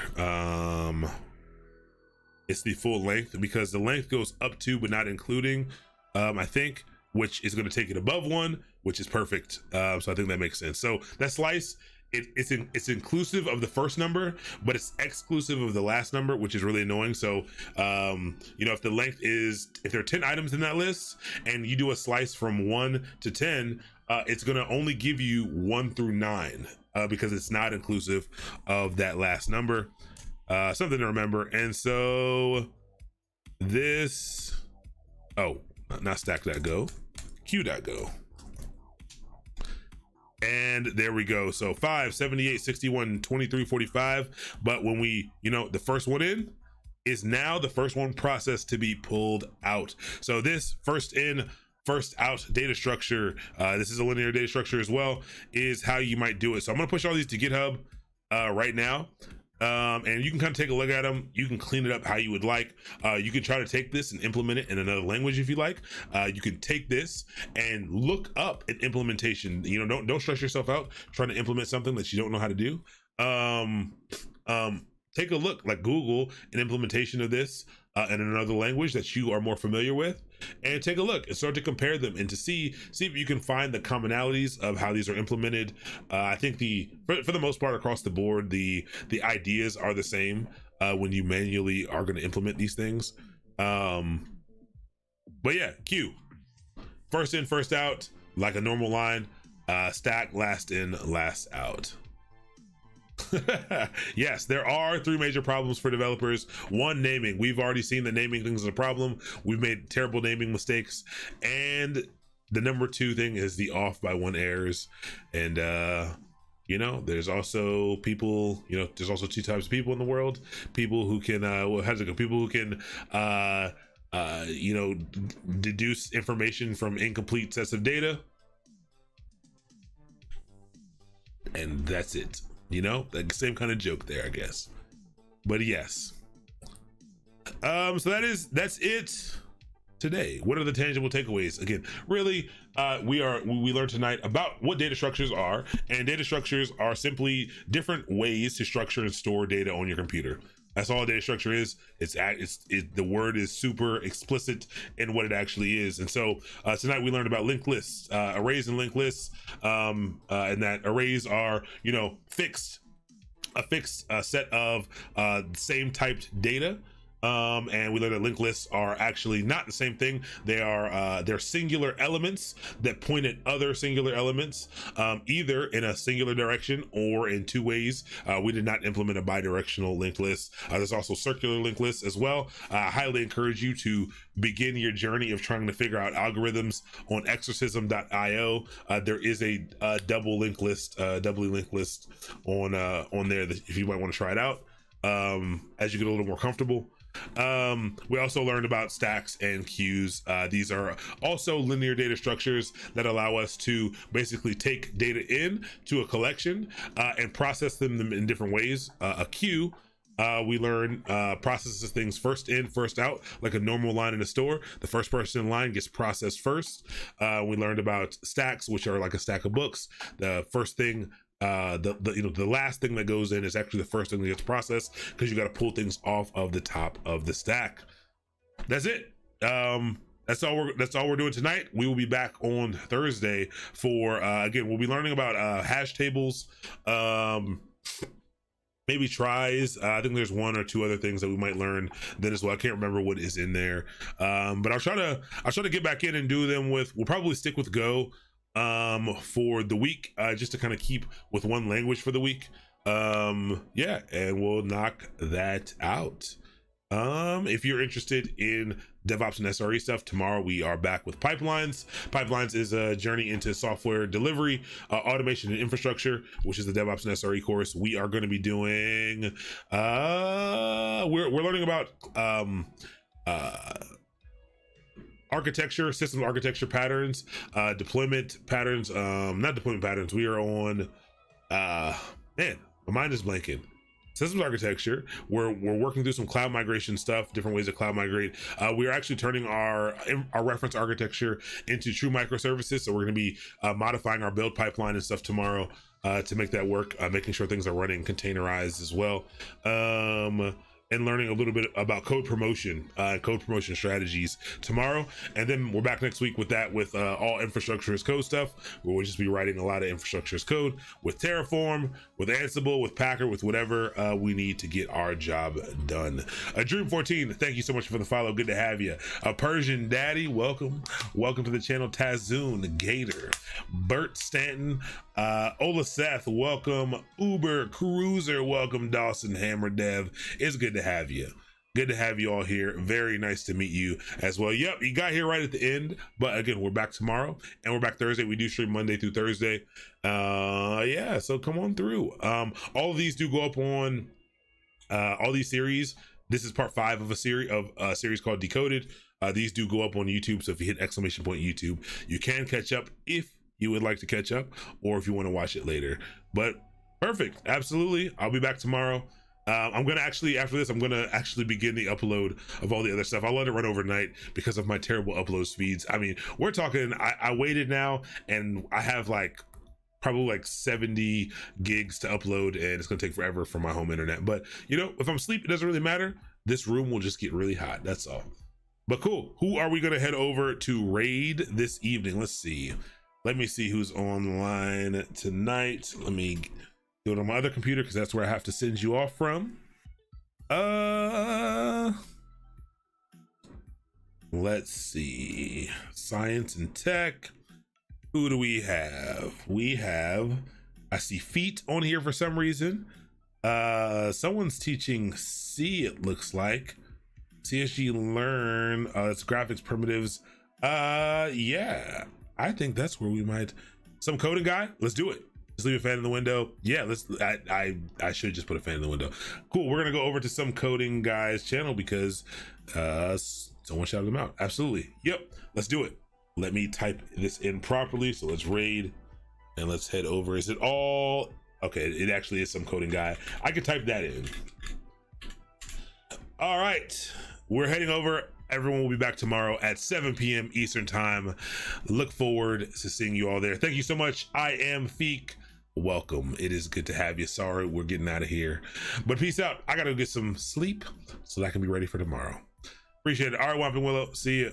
It's the full length, because the length goes up to but not including, I think, which is going to take it above 1, which is perfect. So I think that makes sense. So that slice, it's inclusive of the first number, but it's exclusive of the last number, which is really annoying. So you know, if the length is, if there are 10 items in that list and you do a slice from 1 to 10, it's going to only give you 1 through 9, because it's not inclusive of that last number. Something to remember. And so this, not stack.go, queue.go. And there we go. So 5, 78, 61, 23, 45. But when we, the first one in is now the first one processed to be pulled out. So this first in, first out data structure, this is a linear data structure as well, is how you might do it. So I'm going to push all these to GitHub right now. And you can kind of take a look at them. You can clean it up how you would like. You can try to take this and implement it in another language if you like. You can take this and look up an implementation. Don't stress yourself out trying to implement something that you don't know how to do. Take a look, like Google an implementation of this in another language that you are more familiar with, and take a look and start to compare them and to see if you can find the commonalities of how these are implemented. I think for the most part across the board, the ideas are the same when you manually are going to implement these things. But yeah, queue, first in, first out, like a normal line. Stack, last in, last out. Yes, there are 3 major problems for developers. 1, naming. We've already seen that naming things is a problem. We've made terrible naming mistakes. And the number 2 thing is the off by 1 errors. And You know, there's also people, you know, there's also two types of people in the world. People who can how's it go? People who can you know, deduce information from incomplete sets of data, and that's it. You know, the same kind of joke there, I guess. But yes, so that's it today. What are the tangible takeaways? Again, really, we learned tonight about what data structures are, and data structures are simply different ways to structure and store data on your computer. That's all a data structure is. The word is super explicit in what it actually is. And so tonight we learned about linked lists, arrays and linked lists, and that arrays are, you know, a fixed set of same typed data. And we learned that linked lists are actually not the same thing. They're singular elements that point at other singular elements, either in a singular direction or in two ways. We did not implement a bidirectional linked list. There's also circular linked lists as well. I highly encourage you to begin your journey of trying to figure out algorithms on exorcism.io. There is a doubly linked list on there that if you might want to try it out as you get a little more comfortable. We also learned about stacks and queues. These are also linear data structures that allow us to basically take data in to a collection and process them in different ways. A queue, we learn processes things first in, first out, like a normal line in a store. The first person in line gets processed first. We learned about stacks, which are like a stack of books. The first thing the last thing that goes in is actually the first thing that gets processed, because you got to pull things off of the top of the stack. That's it. That's all we're doing tonight. We will be back on Thursday for again, we'll be learning about hash tables, maybe tries. I think there's one or two other things that we might learn then as well. I can't remember what is in there, but I'll try to get back in and do them with. We'll probably stick with Go for the week, just to kind of keep with one language for the week. Yeah, and we'll knock that out. If you're interested in DevOps and SRE stuff, tomorrow we are back with pipelines. Pipelines is a journey into software delivery, automation and infrastructure, which is the DevOps and SRE course. We are going to be doing we're learning about architecture, system architecture patterns, deployment patterns, not deployment patterns. We are on man, my mind is blanking. Systems architecture. We're working through some cloud migration stuff, different ways to cloud migrate. We are actually turning our reference architecture into true microservices. So we're going to be modifying our build pipeline and stuff tomorrow to make that work, making sure things are running containerized as well. And learning a little bit about code promotion strategies tomorrow. And then we're back next week with that, with all infrastructure as code stuff, where we'll just be writing a lot of infrastructure as code with Terraform, with Ansible, with Packer, with whatever we need to get our job done. Dream14, thank you so much for the follow. Good to have you. Persian Daddy, welcome to the channel. Tazoon Gator, Bert Stanton, Ola Seth, welcome. Uber Cruiser, welcome. Dawson Hammer Dev, it's good to have you. Good to have you all here. Very nice to meet you as well. Yep, you got here right at the end. But again, we're back tomorrow and we're back Thursday. We do stream Monday through Thursday. Yeah, so come on through. All of these do go up on all these series. This is part 5 of a series called Decoded. These do go up on YouTube. So if you hit exclamation point YouTube, you can catch up if you would like to catch up, or if you want to watch it later. But perfect, absolutely. I'll be back tomorrow. I'm gonna actually, after this, I'm gonna actually begin the upload of all the other stuff. I'll let it run overnight because of my terrible upload speeds. I mean, we're talking, I waited now and I have probably like 70 gigs to upload, and it's gonna take forever for my home internet. But you know, if I'm asleep, it doesn't really matter. This room will just get really hot, that's all. But cool, who are we gonna head over to raid this evening? Let's see. Let me see who's online tonight. Let me do it on my other computer because that's where I have to send you off from. Let's see. Science and tech. Who do we have? I see feet on here for some reason. Someone's teaching C, it looks like. CSG learn. It's graphics primitives. Yeah, I think that's where we might. Some coding guy. Let's do it. Just leave a fan in the window. Yeah, I should just put a fan in the window. Cool. We're gonna go over to some coding guys channel because someone shouted them out. Absolutely. Yep. Let's do it. Let me type this in properly. So let's raid and let's head over. Is it all okay? It actually is some coding guy. I could type that in. All right, we're heading over. Everyone will be back tomorrow at 7 p.m. Eastern time. Look forward to seeing you all there. Thank you so much. I am Feek. Welcome. It is good to have you. Sorry, we're getting out of here, but peace out. I gotta go get some sleep so that I can be ready for tomorrow. Appreciate it. All right, Whomping Willow. See you.